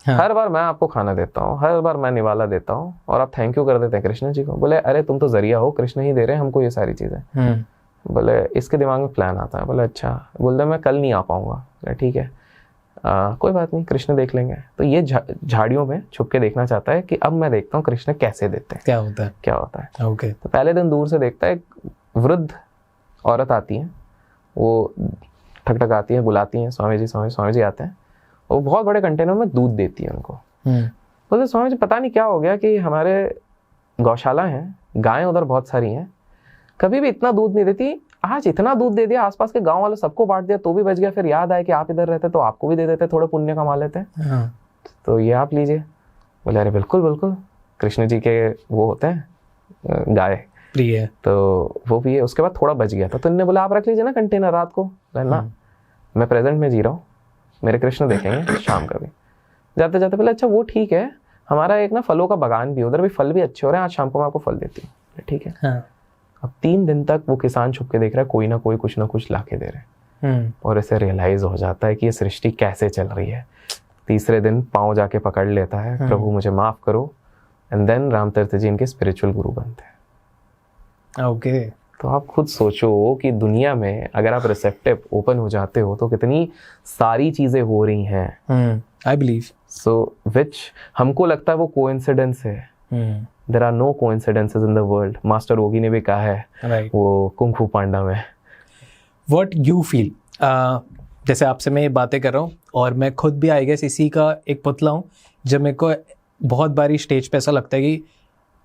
हाँ. हर बार मैं आपको खाना देता हूँ, हर बार मैं निवाला देता हूँ, और आप थैंक यू कर देते हैं कृष्ण जी को. बोले अरे तुम तो जरिया हो, कृष्ण ही दे रहे हैं हमको ये सारी चीजें. बोले इसके दिमाग में प्लान आता है. बोले अच्छा. बोलते मैं कल नहीं आ पाऊंगा. ठीक है, कोई बात नहीं, कृष्ण देख लेंगे. तो ये झाड़ियों में छुप के देखना चाहता है कि अब मैं देखता हूँ कृष्ण कैसे देते हैं, क्या होता है. ओके. तो पहले दिन दूर से देखता है, एक वृद्ध औरत आती है, वो ठक ठक आती है, बुलाती है, स्वामी जी स्वामी. स्वामी जी आते हैं, वो बहुत बड़े कंटेनर में दूध देती है उनको. बोलते स्वामी जी पता नहीं क्या हो गया कि हमारे गौशाला है, गायें उधर बहुत सारी हैं, कभी भी इतना दूध नहीं देती, आज इतना दूध दे दिया, आसपास के गांव वालों सबको बांट दिया तो भी बच गया. फिर याद आया कि आप इधर रहते तो आपको भी दे देते, थोड़ा पुण्य कमा लेते. हाँ. तो ये आप लीजिए. बोले अरे बिल्कुल बिल्कुल, कृष्ण जी के वो होते हैं गाय प्रिय, तो वो भी है. उसके बाद थोड़ा बच गया था तो इन्होंने बोला आप रख लीजिए ना कंटेनर रात को. ना, मैं प्रेजेंट में जी रहा हूँ, मेरे कृष्ण देखेंगे शाम का भी. जाते जाते बोले अच्छा वो ठीक है, हमारा एक ना फलों का बागान भी, उधर भी फल भी अच्छे हो रहे हैं, आज शाम को मैं आपको फल देती हूँ. ठीक है. हाँ. अब 3 दिन तक वो किसान छुप के देख रहा है, कोई ना कोई कुछ ना कुछ लाके दे रहे हैं. और इसे रियलाइज हो जाता है कि ये सृष्टि कैसे चल रही है. तीसरे दिन पाँव जाके पकड़ लेता है, प्रभु मुझे माफ करो. एंड देन राम तीर्थ जी इनके स्पिरिचुअल गुरु बनते हैं. ओके. तो आप खुद सोचो कि दुनिया में अगर आप रिसेप्टिव ओपन हो जाते हो तो कितनी सारी चीजें हो रही हैं. आई बिलीव सो, विच हमको लगता है वो कोइंसिडेंस है. There are no coincidences in the world. Master योगी ने भी कहा है वो कुंग फू पांडा में. What you feel? जैसे आपसे मैं ये बातें कर रहा हूँ और मैं खुद भी आई गेस इसी का एक पुतला हूँ. जब मेरे को बहुत बारी स्टेज पे ऐसा लगता है कि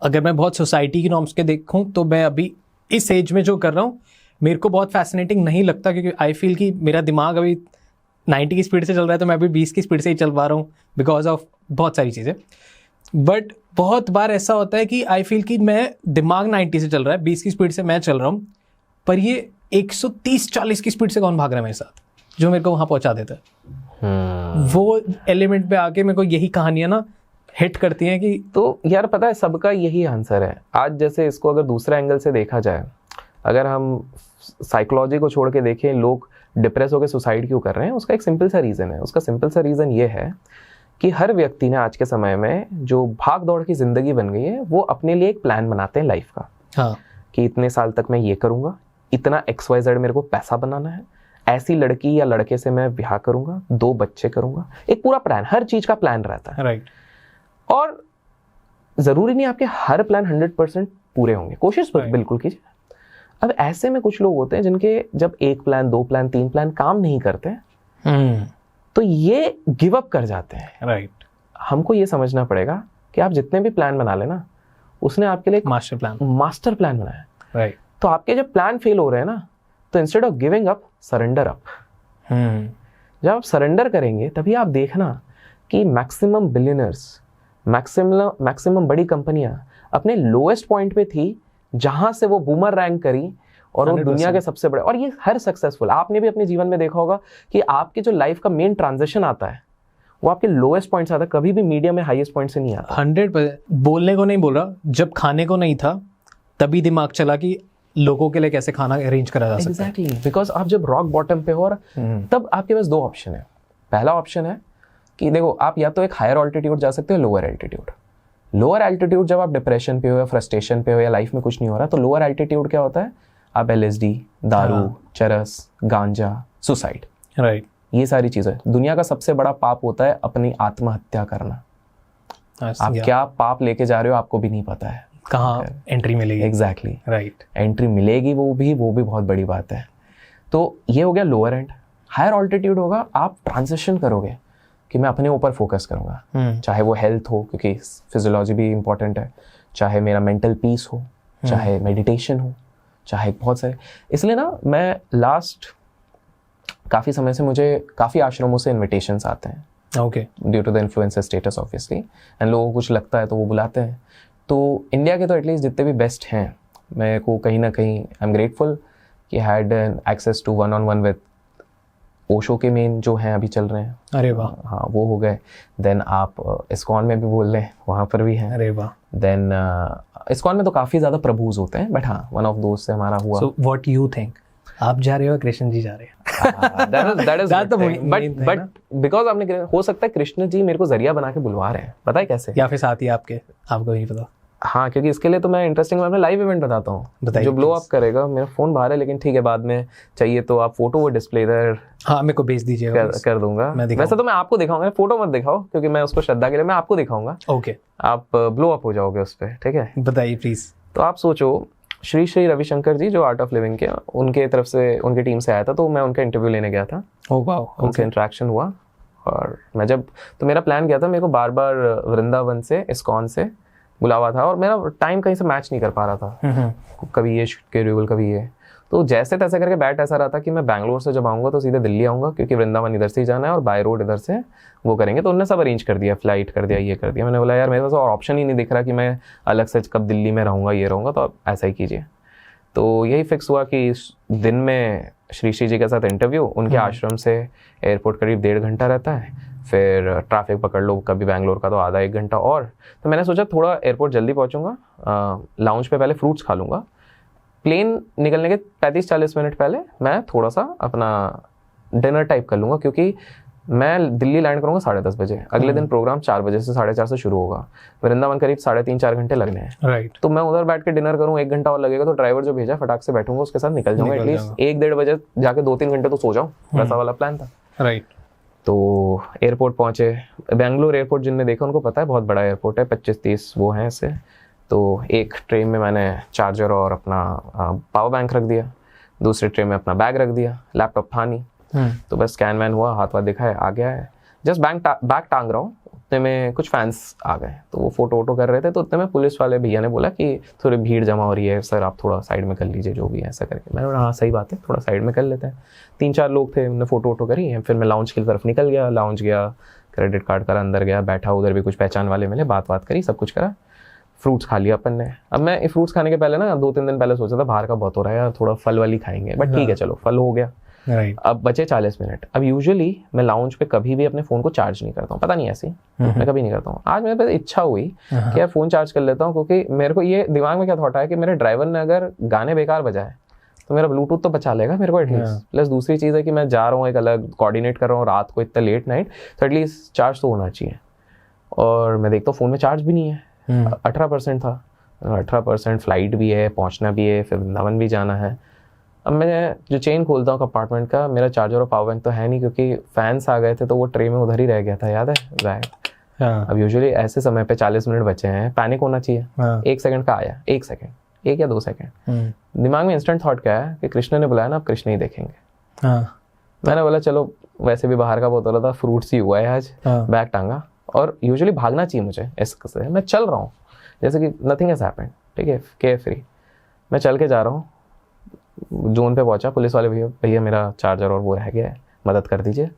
अगर मैं बहुत सोसाइटी की नॉर्म्स के देखूँ तो मैं अभी इस एज में जो कर रहा हूँ मेरे को बहुत फैसिनेटिंग नहीं लगता, क्योंकि आई फील कि मेरा दिमाग अभी 90 की स्पीड से चल रहा है तो मैं अभी 20 की स्पीड से ही चल पा रहा हूँ बिकॉज ऑफ बहुत सारी चीज़ें. बट बहुत बार ऐसा होता है कि आई फील कि मैं दिमाग 90 से चल रहा है, 20 की स्पीड से मैं चल रहा हूँ, पर ये 130-40 की स्पीड से कौन भाग रहा है मेरे साथ, जो मेरे को वहाँ पहुँचा देता है. वो एलिमेंट पे आके मेरे को यही कहानियाँ ना हिट करती हैं कि तो यार पता है सबका यही आंसर है. आज जैसे इसको अगर दूसरे एंगल से देखा जाए, अगर हम साइकोलॉजी को छोड़ के देखें, लोग डिप्रेस होकर सुसाइड क्यों कर रहे हैं, उसका एक सिंपल सा रीज़न है. उसका सिंपल सा रीज़न ये है कि हर व्यक्ति ने आज के समय में जो भाग दौड़ की जिंदगी बन गई है, वो अपने लिए एक प्लान बनाते हैं लाइफ का. हाँ. कि इतने साल तक मैं ये करूंगा, इतना XYZ मेरे को पैसा बनाना है, ऐसी लड़की या लड़के से मैं ब्याह करूंगा, 2 बच्चे करूंगा, एक पूरा प्लान, हर चीज का प्लान रहता है. राइट. और जरूरी नहीं आपके हर प्लान 100% पूरे होंगे, कोशिश बिल्कुल कीजिए. अब ऐसे में कुछ लोग होते हैं जिनके जब 1 प्लान 2 प्लान 3 प्लान काम नहीं करते तो ये गिव अप कर जाते हैं. राइट. हमको ये समझना पड़ेगा कि आप जितने भी प्लान बना लेना, उसने आपके लिए मास्टर प्लान बनाया. राइट. तो आपके जब प्लान फेल हो रहे हैं ना, तो instead of giving up, surrender up. जब आप सरेंडर करेंगे तभी आप देखना कि मैक्सिमम बिलियनर्स, मैक्सिमम बड़ी कंपनियां अपने लोएस्ट पॉइंट पे थी, जहां से वो बूमर रैंक करी और वो 100%। दुनिया के सबसे बड़े, और ये हर सक्सेसफुल, आपने भी अपने जीवन में देखा होगा कि आपकी जो लाइफ का मेन ट्रांजिशन आता है वो आपके लोएस्ट पॉइंट से आता है, कभी भी मीडियम में हाईएस्ट पॉइंट से नहीं आता। 100%। बोलने को नहीं बोल रहा, जब खाने को नहीं था तभी दिमाग चला कि लोगों के लिए कैसे खाना अरेंज करा जा सकता है। एग्जैक्टली, बिकॉज आप जब रॉक बॉटम पे हो और तब आपके पास दो ऑप्शन है। पहला ऑप्शन है कि देखो आप या तो एक हायर ऑल्टीट्यूड जा सकते हो, लोअर एल्टीट्यूड। लोअर एल्टीट्यूड जब आप डिप्रेशन पे हो या फ्रस्ट्रेशन पे हो या लाइफ में कुछ नहीं हो रहा, तो लोअर एल्टीट्यूड क्या होता है, आप LSD, दारू, चरस, गांजा, सुसाइड, राइट। ये सारी चीजें। दुनिया का सबसे बड़ा पाप होता है अपनी आत्महत्या करना। आप क्या पाप लेके जा रहे हो आपको भी नहीं पता है, कहाँ एंट्री मिलेगी। Exactly, right. एंट्री मिलेगी वो भी बहुत बड़ी बात है। तो ये हो गया लोअर एंड। हायर ऑल्टीट्यूड होगा, आप ट्रांजिशन करोगे कि मैं अपने ऊपर फोकस करूंगा, चाहे वो हेल्थ हो क्योंकि फिजियोलॉजी भी इंपॉर्टेंट है, चाहे मेरा मेंटल पीस हो, चाहे मेडिटेशन हो, चाहे बहुत सारे। इसलिए ना मैं लास्ट काफ़ी समय से मुझे काफ़ी आश्रमों से इन्विटेशंस आते हैं, okay, due to the influencer status obviously, and लोगों को कुछ लगता है तो वो बुलाते हैं। तो इंडिया के तो एटलीस्ट जितने भी बेस्ट हैं, मेरे को कहीं ना कहीं आई एम ग्रेटफुल कि had access to 1-on-1 with Osho के मेन जो हैं अभी चल रहे हैं। अरे वाह। हाँ, वो हो गए। देन आप इस्कॉन में भी बोल रहे हैं, वहाँ पर भी हैं। अरे वाह। देन इस्कॉन में तो काफ़ी ज़्यादा प्रभुज होते हैं, बट हाँ वन ऑफ दोस्त से हमारा हुआ। सो व्हाट यू थिंक, आप जा रहे हो कृष्ण जी जा रहे हैं? that is That's the good thing. main thing, but because आपने हो सकता है कृष्ण जी मेरे को जरिया बना के बुलवा रहे हैं, पता है कैसे? या फिर साथ ही आपके, आपको नहीं पता? हाँ, क्योंकि इसके लिए तो मैं इंटरेस्टिंग, मैं अपना लाइव इवेंट बताता हूँ जो ब्लो अप करेगा। मेरा फोन बाहर है, लेकिन ठीक है, बाद में चाहिए तो आप फोटो वो डिस्प्ले इधर हाँ मेरे को भेज दीजिएगा, कर दूंगा। वैसे तो मैं आपको दिखाऊंगा, फोटो मत दिखाओ क्योंकि मैं उसको श्रद्धा के लिए मैं आपको दिखाऊंगा। ओके, आप ब्लो अप हो जाओगे उस पर, ठीक है? बताइए प्लीज। तो आप सोचो, श्री रविशंकर जी जो आर्ट ऑफ लिविंग के, उनके तरफ से, उनकी टीम से आया था, तो मैं उनका इंटरव्यू लेने गया था। Oh wow. उनसे इंटरेक्शन हुआ और मैं जब, तो मेरा प्लान क्या था, मेरे को बार बार वृंदावन से, इस्कॉन से बुलावा था और मेरा टाइम कहीं से मैच नहीं कर पा रहा था, कभी ये शेड्यूल कभी ये। तो जैसे तैसे करके बैठ ऐसा रहा था कि मैं बैंगलोर से जब आऊँगा तो सीधे दिल्ली आऊँगा, क्योंकि वृंदावन इधर से ही जाना है और बाय रोड इधर से वो करेंगे। तो उन्होंने सब अरेंज कर दिया, फ्लाइट कर दिया, ये कर दिया। मैंने बोला यार मेरे पास और ऑप्शन ही नहीं दिख रहा कि मैं अलग से कब दिल्ली में रहूँगा, ये रहूँगा, तो आप ऐसा ही कीजिए। तो यही फिक्स हुआ कि दिन में श्री जी के साथ इंटरव्यू, उनके आश्रम से एयरपोर्ट करीब 1.5 घंटा रहता है, फिर ट्रैफिक पकड़ लो कभी बैंगलोर का तो आधा 1 घंटा और। तो मैंने सोचा थोड़ा एयरपोर्ट जल्दी पहुंचूंगा, लाउंज पे पहले फ्रूट्स खा लूँगा, प्लेन निकलने के 35-40 मिनट पहले मैं थोड़ा सा अपना डिनर टाइप कर लूँगा, क्योंकि मैं दिल्ली लैंड करूँगा 10:30 बजे। अगले दिन प्रोग्राम 4 बजे से 4:30 से शुरू होगा, वृंदावन करीब 3.5-4 घंटे लगने हैं। राइट। तो मैं उधर बैठ के डिनर करूँ, 1 घंटा और लगेगा, तो ड्राइवर जो भेजा फटाक से बैठूंगा, उसके साथ निकल जाऊंगा। एटलीस्ट 1-1.5 बजे जाके 2-3 घंटे तो सो जाऊँ, वैसा वाला प्लान था। राइट। तो एयरपोर्ट पहुंचे, बेंगलुरु एयरपोर्ट जिनने देखा उनको पता है बहुत बड़ा एयरपोर्ट है, 25-30 वो हैं इससे। तो एक ट्रे में मैंने चार्जर और अपना पावर बैंक रख दिया, दूसरे ट्रे में अपना बैग रख दिया, लैपटॉप था नहीं। तो बस स्कैन वैन हुआ, हाथ वाथ दिखाया, आ गया है। जस्ट बैग टांग रहा हूँ, उतने में कुछ फैंस आ गए, तो वो फोटो वोटो कर रहे थे। तो उतने में पुलिस वाले भैया ने बोला कि थोड़ी भीड़ जमा हो रही है सर, आप थोड़ा साइड में कर लीजिए जो भी है, ऐसा करके। मैंने बोला हाँ सही बात है, थोड़ा साइड में कर लेते हैं। 3-4 लोग थे, उन्होंने फोटो वोटो करी। फिर मैं लाउंज की तरफ निकल गया, लाउंज गया, क्रेडिट कार्ड करा, अंदर गया, बैठा, उधर भी कुछ पहचान वाले मिले, बात करी, सब कुछ करा, फ्रूट्स खा लिया अपन ने। अब मैं ये फ्रूट्स खाने के पहले ना 2-3 दिन पहले सोचा था बाहर का बहुत हो रहा है यार, थोड़ा फल वाली खाएंगे, बट ठीक है चलो फल हो गया। राइट। अब बचे 40 मिनट। अब यूजुअली मैं लाउंज पे कभी भी अपने फ़ोन को चार्ज नहीं करता हूँ, पता नहीं ऐसी मैं कभी नहीं करता हूँ। आज मेरे पास इच्छा हुई कि यार फ़ोन चार्ज कर लेता हूँ, क्योंकि मेरे को ये दिमाग में क्या थॉट है कि मेरे ड्राइवर ने अगर गाने बेकार बजाए तो मेरा ब्लूटूथ तो बचा लेगा मेरे को एटलीस्ट। प्लस दूसरी चीज़ है कि मैं जा रहा हूँ एक अलग कोऑर्डिनेट कर रहा हूँ रात को इतना लेट नाइट, तो एटलीस्ट चार्ज तो होना चाहिए। और मैं देखता हूँ फ़ोन में चार्ज भी नहीं है, 18% था। 18%, फ्लाइट भी है, पहुँचना भी है, फिर वृंदावन भी जाना है। अब मैं जो चेन खोलता हूँ कंपार्टमेंट का, मेरा चार्जर और पावर बैंक तो है नहीं, क्योंकि फैंस आ गए थे तो वो ट्रे में उधर ही रह गया था, याद है बैग। अब यूजुअली ऐसे समय पे 40 मिनट बचे हैं, पैनिक होना चाहिए। 1 सेकंड का आया, 1 सेकंड, 1 या 2 सेकंड। दिमाग में इंस्टेंट थॉट क्या है कि कृष्ण ने बुलाया ना, अब कृष्ण ही देखेंगे। मैंने बोला चलो, वैसे भी बाहर का बहुत हो रहा था, फ्रूट्स ही हुआ है आज, बैग टांगा। और यूजुअली भागना चाहिए मुझे इससे, मैं चल रहा हूँ जैसे कि नथिंग हैज हैपेंड, ठीक है, केयर फ्री। मैं चल के जा रहा हूँ, जोन पे पहुंचा, पुलिस वाले भैया मेरा चार्जर और वो रह गया है, मदद कर दीजिए।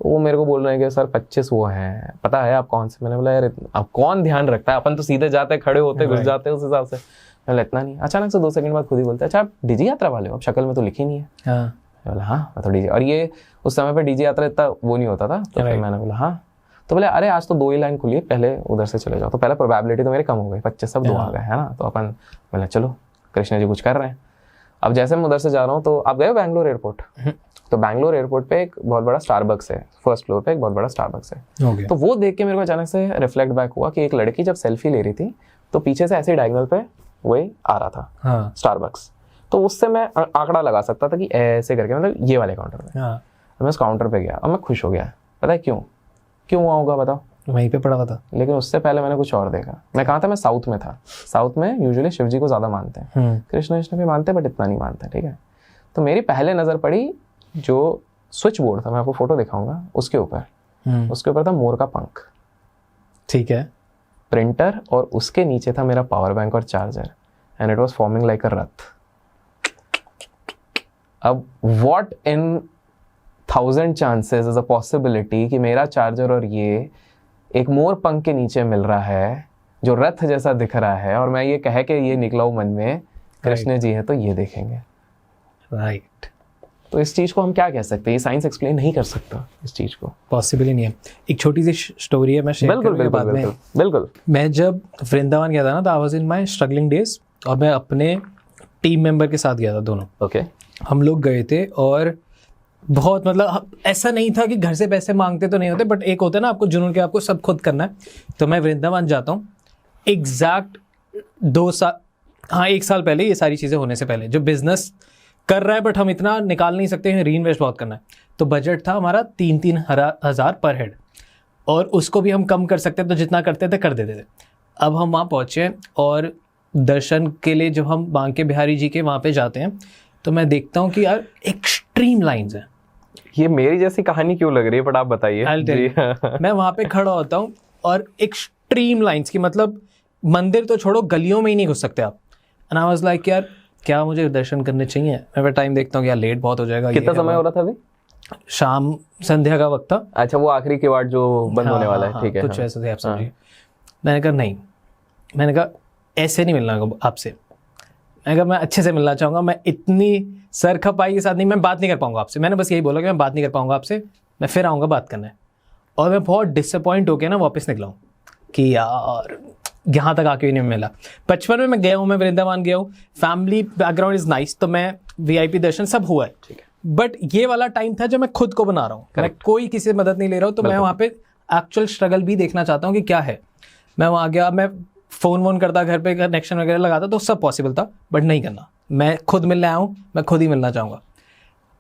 वो मेरे को बोल रहे हैं कि सर 25 वो हैं, पता है आप कौन से? मैंने बोला यार अब कौन ध्यान रखता है, अपन तो सीधे जाते खड़े होते घुस जाते हैं उस हिसाब से। मैं बोला इतना नहीं। अचानक से 2 सेकंड बाद खुद ही बोलते हैं अच्छा आप डीजे यात्रा वाले हो? अब शक्ल में तो लिखी नहीं है। मैं बोला हाँ मैं तो डीजे, और ये उस समय पे डीजे यात्रा इतना वो नहीं होता था, तो फिर मैंने बोला हाँ। तो बोले अरे आज तो 2 ही लाइन खुली है, पहले उधर से चले जाओ। तो पहले प्रोबेबिलिटी तो मेरी कम हो गई, 25 सब 2 आ गए है ना। तो अपन बोला चलो कृष्ण जी कुछ कर रहे हैं। अब जैसे मैं उधर से जा रहा हूँ तो आप गए हो बैंगलोर एयरपोर्ट? तो बैंगलोर एयरपोर्ट पे एक बहुत बड़ा स्टारबक्स है, फर्स्ट फ्लोर पे एक बहुत बड़ा स्टारबक्स है। तो वो देख के मेरे को अचानक से रिफ्लेक्ट बैक हुआ कि एक लड़की जब सेल्फी ले रही थी तो पीछे से ऐसे डायगोनल पे वही आ रहा था स्टारबक्स। तो उससे मैं आंकड़ा लगा सकता था कि ऐसे करके मतलब ये वाले काउंटर में। मैं उस काउंटर पे गया और मैं खुश हो गया। पता है क्यों हुआ होगा बताओ? वहीं पे पड़ा हुआ था। लेकिन उससे पहले मैंने कुछ और देखा। मैं कहाँ था? मैं साउथ में था। साउथ में यूजुअली शिव जी को ज्यादा मानते हैं, कृष्ण भी मानते हैं बट इतना नहीं मानते, ठीक है। तो मेरी पहले नजर पड़ी जो स्विच बोर्ड था, मैं आपको फोटो दिखाऊंगा, उसके ऊपर था मोर का पंख, ठीक है, प्रिंटर, और उसके नीचे था मेरा पावर बैंक और charger, and it was forming like अ रथ। अब what in 1000 chances is a possibility कि मेरा चार्जर और ये एक मोर पंख के नीचे मिल रहा है जो रथ जैसा दिख रहा है, और मैं ये कह के ये निकला हूं मन में कृष्ण जी है तो ये देखेंगे, राइट। तो इस चीज को हम क्या कह सकते हैं? ये साइंस एक्सप्लेन नहीं कर सकता इस चीज को, पॉसिबल ही नहीं है। एक छोटी सी स्टोरी है, मैं शेयर करूंगा बाद में। बिल्कुल। मैं जब वृंदावन गया था ना, तो I was in my struggling days, और मैं अपने टीम मेंबर के साथ गया था, दोनों। ओके। हम लोग गए थे और बहुत मतलब ऐसा नहीं था कि घर से पैसे मांगते तो नहीं होते, बट एक होता है ना आपको जुनून के आपको सब खुद करना है। तो मैं वृंदावन जाता हूँ एग्जैक्ट 2 साल, हाँ 1 साल पहले, ये सारी चीज़ें होने से पहले, जो बिजनेस कर रहा है बट हम इतना निकाल नहीं सकते हैं, री इन्वेस्ट बहुत करना है। तो बजट था हमारा 3-3 हज़ार पर हेड, और उसको भी हम कम कर सकते, तो जितना करते थे कर देते थे। अब हम वहाँ पहुँचे और दर्शन के लिए जब हम बांके बिहारी जी के वहाँ पे जाते हैं, तो मैं देखता हूँ कि यार एक्सट्रीम लाइन्स हैं। ये मेरी जैसी कहानी क्यों लग रही है, बट आप बताइए। मैं वहाँ पे खड़ा होता हूँ और एक्सट्रीम लाइन्स की, मतलब मंदिर तो छोड़ो, गलियों में ही नहीं घुस सकते आप। एंड आई वाज लाइक यार क्या मुझे दर्शन करने चाहिए? मैं टाइम देखता हूँ यार लेट बहुत हो जाएगा। कितना समय हो रहा था अभी? शाम संध्या का वक्त था। अच्छा, वो आखिरी किवाड़ जो बंद होने वाला है, ठीक है। कुछ ऐसा थे, आप समझिए। मैंने कहा नहीं, मैंने कहा ऐसे नहीं मिलना आपसे। मैंने कहा मैं अच्छे से मिलना चाहूँगा, मैं इतनी सर खपाई के साथ नहीं, मैं बात नहीं कर पाऊंगा आपसे। मैंने बस यही बोला कि मैं बात नहीं कर पाऊंगा आपसे, मैं फिर आऊँगा बात करने। और मैं बहुत डिसअपॉइंट होकर ना वापस निकला हूँ कि यार यहाँ तक आके भी नहीं मिला। 55 में मैं गया हूँ, मैं वृंदावन गया हूँ, फैमिली बैकग्राउंड इज नाइस, तो मैं VIP दर्शन सब हुआ है, ठीक है। बट ये वाला टाइम था जब मैं खुद को बना रहा हूँ, मैं कोई किसी से मदद नहीं ले रहा हूँ। तो मैं वहाँ पे एक्चुअल स्ट्रगल भी देखना चाहता हूँ कि क्या है। मैं वहाँ गया, मैं फ़ोन वोन करता, घर पे कनेक्शन वगैरह लगाता, तो सब पॉसिबल था, बट नहीं करना। मैं खुद मिलने आया हूँ, मैं खुद ही मिलना चाहूँगा।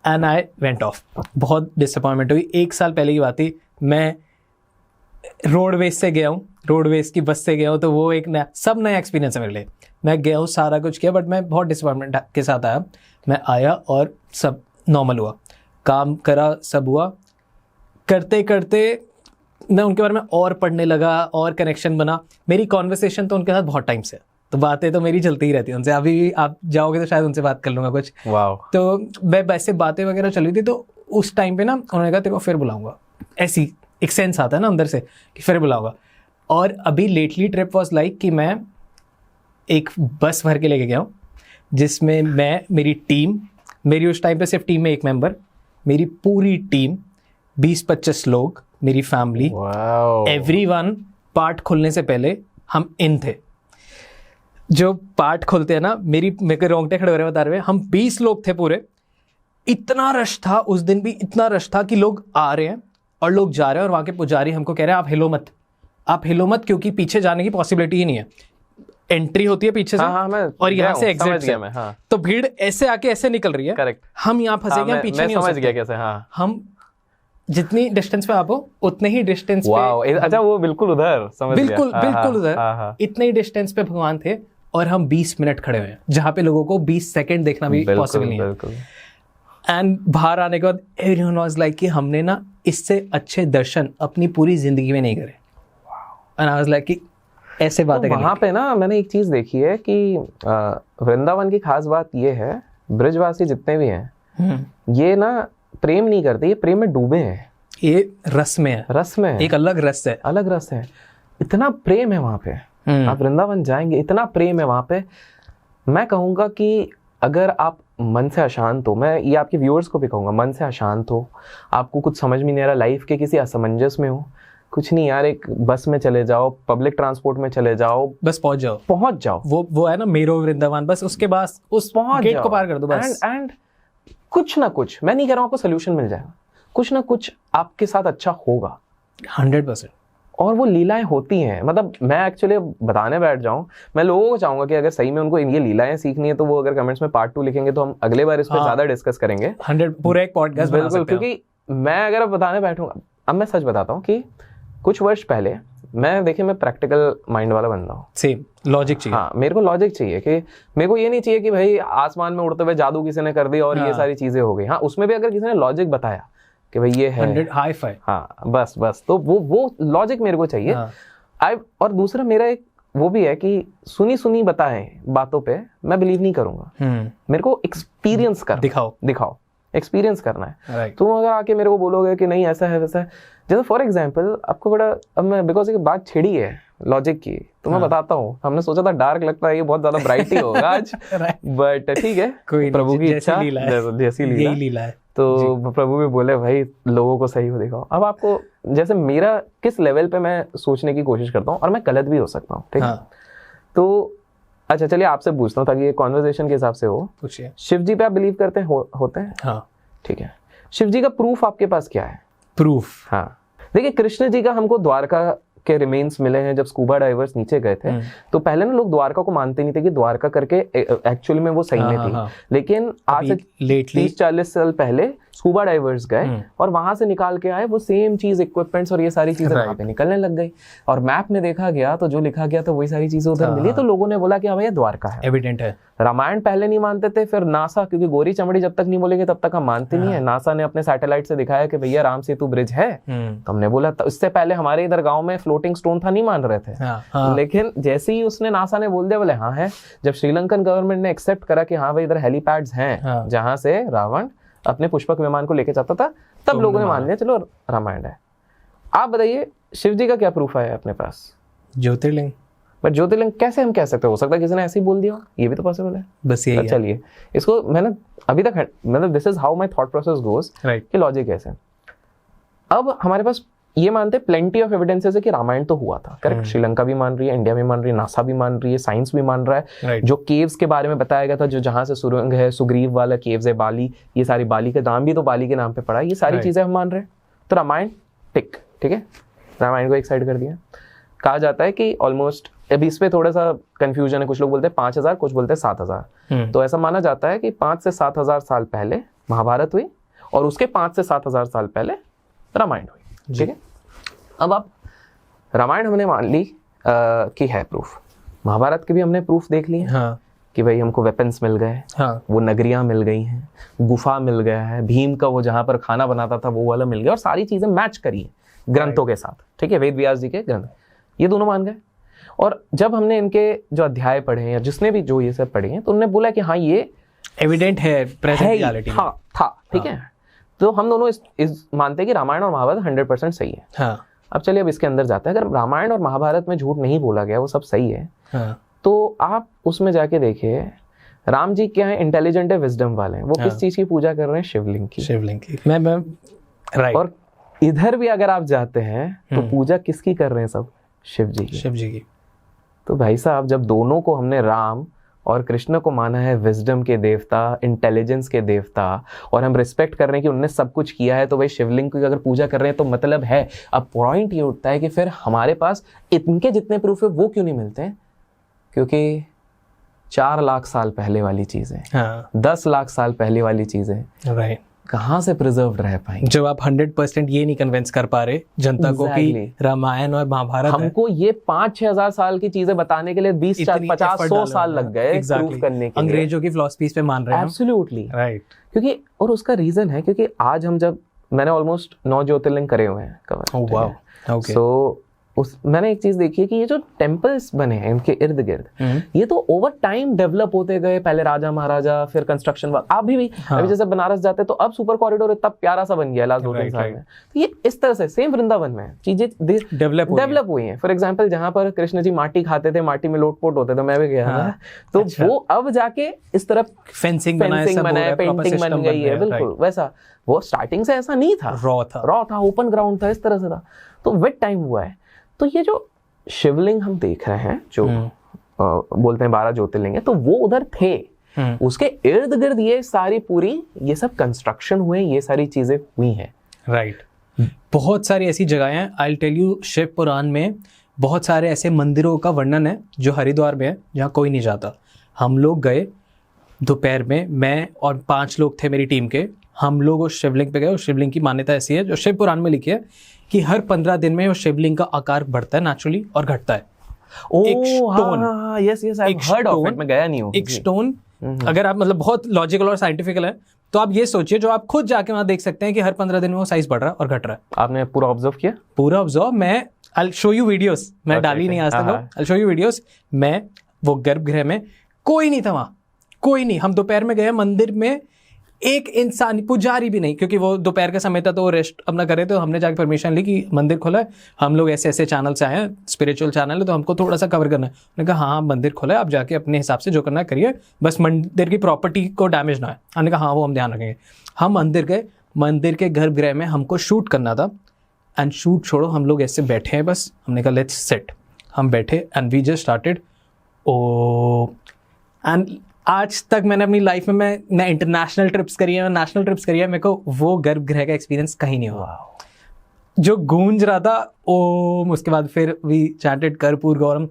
And I went of. बहुत डिसअपॉइंटमेंट हुई। 1 साल पहले की बात थी, मैं रोडवेज से गया हूँ, रोडवेज की बस से गया हूँ, तो वो एक नया एक्सपीरियंस है मेरे लिए। मैं गया हूँ, सारा कुछ किया, बट मैं बहुत डिसअपॉइंटमेंट के साथ आया। मैं आया और सब नॉर्मल हुआ, काम करा, सब हुआ। करते करते मैं उनके बारे में और पढ़ने लगा, और कनेक्शन बना। मेरी कॉन्वर्सेशन तो उनके साथ बहुत टाइम से, तो बातें तो मेरी चलती ही रहती है उनसे। अभी भी आप जाओगे तो शायद उनसे बात कर लूँगा कुछ। वाह। तो मैं वैसे बातें वगैरह चली थी, तो उस टाइम पे ना उन्होंने कहा तेरे को फिर बुलाऊंगा। ऐसी एक सेंस आता है ना अंदर से कि फिर बुलाऊंगा। और अभी लेटली ट्रिप वॉज लाइक कि मैं एक बस भर के लेके गया हूँ, जिसमें मैं, मेरी टीम, मेरी उस टाइम पे सिर्फ टीम में 1 मेंबर, मेरी पूरी टीम 20-25 लोग, मेरी फैमिली, एवरीवन। पार्ट खुलने से पहले हम इन थे। जो पार्ट खुलते हैं ना, मेरे को रोंगटे खड़े हो रहे बता रहे, हम 20 लोग थे पूरे। इतना रश था उस दिन भी, इतना रश था कि लोग आ रहे हैं और लोग जा रहे हैं, और वहाँ के पुजारी हमको कह रहे हैं आप हिलो मत, आप हिलो मत, क्योंकि पीछे जाने की पॉसिबिलिटी ही नहीं है। एंट्री होती है पीछे से, और यहाँ से एग्जिट से। तो भीड़ ऐसे आके ऐसे निकल रही है। करेक्ट। हम यहाँ फंसेंगे, हम पीछे नहीं हो सकते। कैसे? हम जितनी डिस्टेंस पे आप हो उतने ही डिस्टेंस पे। अच्छा, वो बिल्कुल उधर, समझ गया। बिल्कुल उधर, इतने ही डिस्टेंस पे भगवान थे, और हम 20 मिनट खड़े हुए हैं, जहाँ पे लोगों को 20 सेकंड देखना भी पॉसिबल नहीं है। एंड बाहर आने के बाद एवरीवन वाज लाइक कि हमने ना इससे अच्छे दर्शन अपनी पूरी जिंदगी में नहीं करे। एंड आई वाज लाइक कि ऐसे बातें तो वहाँ पे ना मैंने एक चीज देखी है कि वृंदावन की खास बात ये है, ब्रजवासी जितने भी हैं ये ना प्रेम नहीं करते, ये प्रेम में डूबे हैं। ये रस में है, रस में है, एक अलग रस है, अलग रस है। इतना प्रेम है वहां पे, आप वृंदावन जाएंगे इतना प्रेम है वहां पे। मैं कहूंगा कि अगर आप मन से अशांत हो, मैं ये आपके व्यूअर्स को भी कहूंगा, मन से अशांत हो, आपको कुछ समझ में नहीं आ रहा, लाइफ के किसी असमंजस में हो, कुछ नहीं यार, एक बस में चले जाओ, पब्लिक ट्रांसपोर्ट में चले जाओ, बस पहुंच जाओ। वो है ना मेरो वृंदावन, बस उसके बाद उस गेट को पार कर दो बस। एंड कुछ ना कुछ, मैं नहीं कह रहा हूं आपको सोल्यूशन मिल जाएगा, कुछ ना कुछ आपके साथ अच्छा होगा 100%। और वो लीलाएं होती हैं। मतलब मैं एक्चुअली बताने बैठ जाऊं, मैं लोगों को चाहूंगा कि अगर सही में उनको ये लीलाएं सीखनी है तो वो अगर कमेंट्स में पार्ट 2 लिखेंगे तो हम अगले बार इस पर ज्यादा डिस्कस करेंगे। 100 पूरा एक पॉडकास्ट बना सकते हैं। क्योंकि मैं अगर अब बताने बैठूंगा, अब मैं सच बताता हूँ कि कुछ वर्ष पहले मैं प्रैक्टिकल माइंड वाला बंदा हूँ। सेम लॉजिक चाहिए। हाँ, मेरे को लॉजिक चाहिए कि मेरे को ये नहीं चाहिए कि भाई आसमान में उड़ते हुए जादू किसी ने कर दिया और ये सारी चीजें हो गई। हाँ, उसमें भी अगर किसी ने लॉजिक बताया कि भाई ये है 100 हाई फाई, हाँ बस तो वो लॉजिक मेरे को चाहिए। और दूसरा मेरा एक वो भी है कि सुनी बताएं बातों पे मैं बिलीव नहीं करूंगा, मेरे को एक्सपीरियंस कर दिखाओ, एक्सपीरियंस करना है। तुम अगर आके मेरे को बोलोगे कि नहीं ऐसा है वैसा है, जैसे फॉर एग्जांपल आपको बड़ा, अब मैं बिकॉज एक बात छिड़ी है लॉजिक की तो मैं बताता हूँ। हमने सोचा था डार्क लगता है, ये बहुत ज्यादा ब्राइट ही होगा आज, बट ठीक है, प्रभु की इच्छा जैसी लीला है। तो प्रभु भी बोले भाई लोगों को सही हो दिखाओ। अब आपको जैसे मेरा किस लेवल पे मैं सोचने की कोशिश करता हूँ और मैं गलत भी हो सकता हूँ, ठीक है। तो अच्छा चलिए आपसे पूछता हूँ ताकि ये कॉन्वर्सेशन के हिसाब से हो। पूछिए। शिव जी पे आप बिलीव करते हैं होते हैं? हाँ ठीक है। शिव जी का प्रूफ आपके पास क्या है? प्रूफ, हाँ देखिए, कृष्ण जी का हमको द्वारका के रिमेन्स मिले हैं। जब स्कूबा डाइवर्स नीचे गए थे तो पहले ना लोग द्वारका को मानते नहीं थे कि द्वारका करके एक्चुअली में वो सही में थी। लेकिन आज से 30-40 साल पहले स्कूबा डाइवर्स गए और वहां से निकाल के आए वो सेम चीज, इक्विपमेंट्स और ये सारी चीजें वहां पे निकलने लग गई और मैप में देखा गया तो जो लिखा गया था वही सारी चीजें उधर मिली। तो लोगों ने बोला कि हाँ भैया द्वारका है, एविडेंट है। रामायण पहले नहीं मानते थे, फिर नासा, क्योंकि गोरी चमड़ी जब तक नहीं बोलेंगे तब तक हम मानते नहीं है। नासा ने अपने सैटेलाइट से दिखाया कि भैया राम सेतु ब्रिज है, तो हमने बोला। इससे पहले हमारे इधर गांव में फ्लोटिंग स्टोन था, नहीं मान रहे थे। लेकिन जैसे ही उसने नासा ने बोल दिया बोले हाँ है, जब श्रीलंकन गवर्नमेंट ने एक्सेप्ट करा कि हाँ भाई इधर हेलीपैड्स हैं जहां से रावण अपने पुष्पक विमान को लेके जाता था, तब लोगों ने मान लिया चलो रामायण है। आप बताइए शिव जी का क्या प्रूफ है अपने पास? ज्योतिर्लिंग। बट ज्योतिर्लिंग कैसे हम कह सकते हो सकता है किसी ने ऐसे ही बोल दिया, ये भी तो पॉसिबल है। बस यही चलिए इसको मैंने अभी तक मतलब this is how my thought process goes, कि लॉजिक कैसे। अब हमारे पास ये मानते प्लेंटी ऑफ एविडेंसेस है कि रामायण तो हुआ था, करेक्ट। श्रीलंका भी मान रही है, इंडिया भी मान रही है, नासा भी मान रही है, साइंस भी मान रहा है। जो केव्स के बारे में बताया गया था, जो जहां से सुरंग है, सुग्रीव वाला केव्स है, बाली, ये सारी, बाली का नाम भी तो बाली के नाम पे पड़ा है, ये सारी चीजें हम मान रहे हैं। तो रामायण टिक, ठीक है, रामायण को एक साइड कर दिया। कहा जाता है कि ऑलमोस्ट, अभी इस पे थोड़ा सा कंफ्यूजन है, कुछ लोग बोलते हैं 5000, कुछ बोलते हैं 7000। तो ऐसा माना जाता है कि 5 से 7000 साल पहले महाभारत हुई और उसके 5 से 7000 साल पहले रामायण हुई, ठीक है। अब आप रामायण हमने मान ली कि है प्रूफ, महाभारत के भी हमने प्रूफ देख लिए कि भाई हमको वेपन्स मिल गए, वो नगरियां मिल गई हैं, गुफा मिल गया है, भीम का वो जहां पर खाना बनाता था वो वाला मिल गया, और सारी चीजें मैच करी है ग्रंथों के साथ, ठीक है, वेद व्यास जी के ग्रंथ, ये दोनों मान गए। और जब हमने इनके जो अध्याय पढ़े हैं या जिसने भी जो ये सब पढ़े हैं तो उन्होंने बोला कि हाँ ये एविडेंट है, प्रेजेंट रियलिटी था, ठीक है। तो हम दोनों इस मानते हैं कि रामायण और महाभारत 100% सही है। अब चलिए अब इसके अंदर जाते हैं। अगर रामायण और महाभारत में झूठ नहीं बोला गया, वो सब सही है, तो आप उसमें जाके देखिए राम जी क्या है, इंटेलिजेंट है, विजडम वाले हैं, वो किस चीज की पूजा कर रहे हैं? शिवलिंग की। मैं राइट। और इधर भी अगर आप जाते हैं तो पूजा किसकी कर रहे हैं? सब शिव जी की। तो भाई साहब जब दोनों को हमने, राम और कृष्ण को माना है विजडम के देवता, इंटेलिजेंस के देवता, और हम रिस्पेक्ट कर रहे हैं कि उनने सब कुछ किया है, तो भाई शिवलिंग की अगर पूजा कर रहे हैं तो मतलब है। अब पॉइंट ये उठता है कि फिर हमारे पास इनके जितने प्रूफ है वो क्यों नहीं मिलते हैं? क्योंकि 4 लाख साल पहले वाली चीजें, 10 लाख साल पहले वाली चीजें, राइट, कहाँ से प्रिजर्व्ड रह पाएंगे? जब आप 100% ये नहीं कन्विंस कर पा रहे जनता को कि रामायण और महाभारत हमको ये 5-6 हजार साल की चीजें बताने के लिए 20-50-100 साल लग गए प्रूफ करने के लिए। अंग्रेजों की फिलॉसफीज पे मान रहे हैं। Absolutely right. क्योंकि और उसका रीजन है क्योंकि आज हम जब मैंने ऑलमोस्ट 9 ज्योतिर्लिंग करे हुए हैं कवर। सो मैंने एक चीज देखी है कि ये जो टेम्पल्स बने हैं इनके इर्द गिर्द, ये तो ओवर टाइम डेवलप होते गए, पहले राजा महाराजा, फिर कंस्ट्रक्शन वर्क। अभी जैसे बनारस जाते तो अब सुपर कॉरिडोर इतना प्यारा सा बन गया लास्ट 2-3 साल में। तो ये इस तरह से सेम वृंदावन में चीजें डेवलप हुई हैं। फॉर एग्जाम्पल जहां पर कृष्ण जी माटी खाते थे, माटी में लोटपोट होते थे, मैं भी गया था, तो वो अब जाके इस तरफ फेंसिंग बनाया, पेंटिंग बन गई है, बिल्कुल वैसा। वो स्टार्टिंग से ऐसा नहीं था, रॉ था, ओपन ग्राउंड था, इस तरह से था। तो विद टाइम हुआ है। तो ये जो शिवलिंग हम देख रहे हैं, जो बोलते हैं 12 ज्योतिर्लिंग है, तो वो उधर थे, उसके इर्द गिर्द ये सारी पूरी ये सब कंस्ट्रक्शन हुए, ये सारी चीजें हुई हैं। राइट। बहुत सारी ऐसी जगहें हैं, आई टेल यू, शिव पुराण में बहुत सारे ऐसे मंदिरों का वर्णन है जो हरिद्वार में है, जहाँ कोई नहीं जाता। हम लोग गए दोपहर में, मैं और 5 लोग थे मेरी टीम के, हम लोग उस शिवलिंग पे गए। उस शिवलिंग की मान्यता ऐसी है, जो शिव पुराण में लिखी है, कि हर 15 दिन में उस शिवलिंग का आकार बढ़ता है नेचुरली और घटता है। एक स्टोन, मैं गया नहीं हूँ। एक स्टोन, अगर आप मतलब बहुत लॉजिकल और साइंटिफिकल है, तो आप ये सोचिए, जो आप खुद जाके वहां देख सकते हैं कि हर 15 दिन में वो साइज बढ़ रहा है और घट रहा है। आपने पूरा ऑब्जर्व किया? पूरा ऑब्जर्व। मैं I'll show you videos, मैं डाली नहीं आज तक, I'll show you videos। मैं वो गर्भगृह में, कोई नहीं था वहां, कोई नहीं। हम दोपहर में गए मंदिर में, एक इंसान, पुजारी भी नहीं, क्योंकि वो दोपहर का समय था तो वो रेस्ट अपना करे। तो हमने जाके परमिशन ली कि मंदिर खुला है, हम लोग ऐसे ऐसे चैनल से आए हैं, स्पिरिचुअल चैनल है, तो हमको थोड़ा सा कवर करना है। उन्होंने कहा हाँ मंदिर खुला है, आप जाके अपने हिसाब से जो करना है करिए, बस मंदिर की प्रॉपर्टी को डैमेज ना है। हमने कहा हाँ वो हम ध्यान रखेंगे। हम मंदिर गए, मंदिर के गर्भगृह में हमको शूट करना था, एंड शूट छोड़ो, हम लोग ऐसे बैठे हैं बस। हमने कहा लेट्स सेट, हम बैठे एंड वी जस्ट स्टार्टेड ओ। एंड आज तक मैंने अपनी लाइफ में मैं इंटरनेशनल ट्रिप्स करी है, नेशनल ट्रिप्स करी है, मेरे को वो गर्भगृह का एक्सपीरियंस कहीं नहीं हुआ। जो गूंज रहा था ओम, उसके बाद फिर वी चैंटेड कर्पूर गौरम,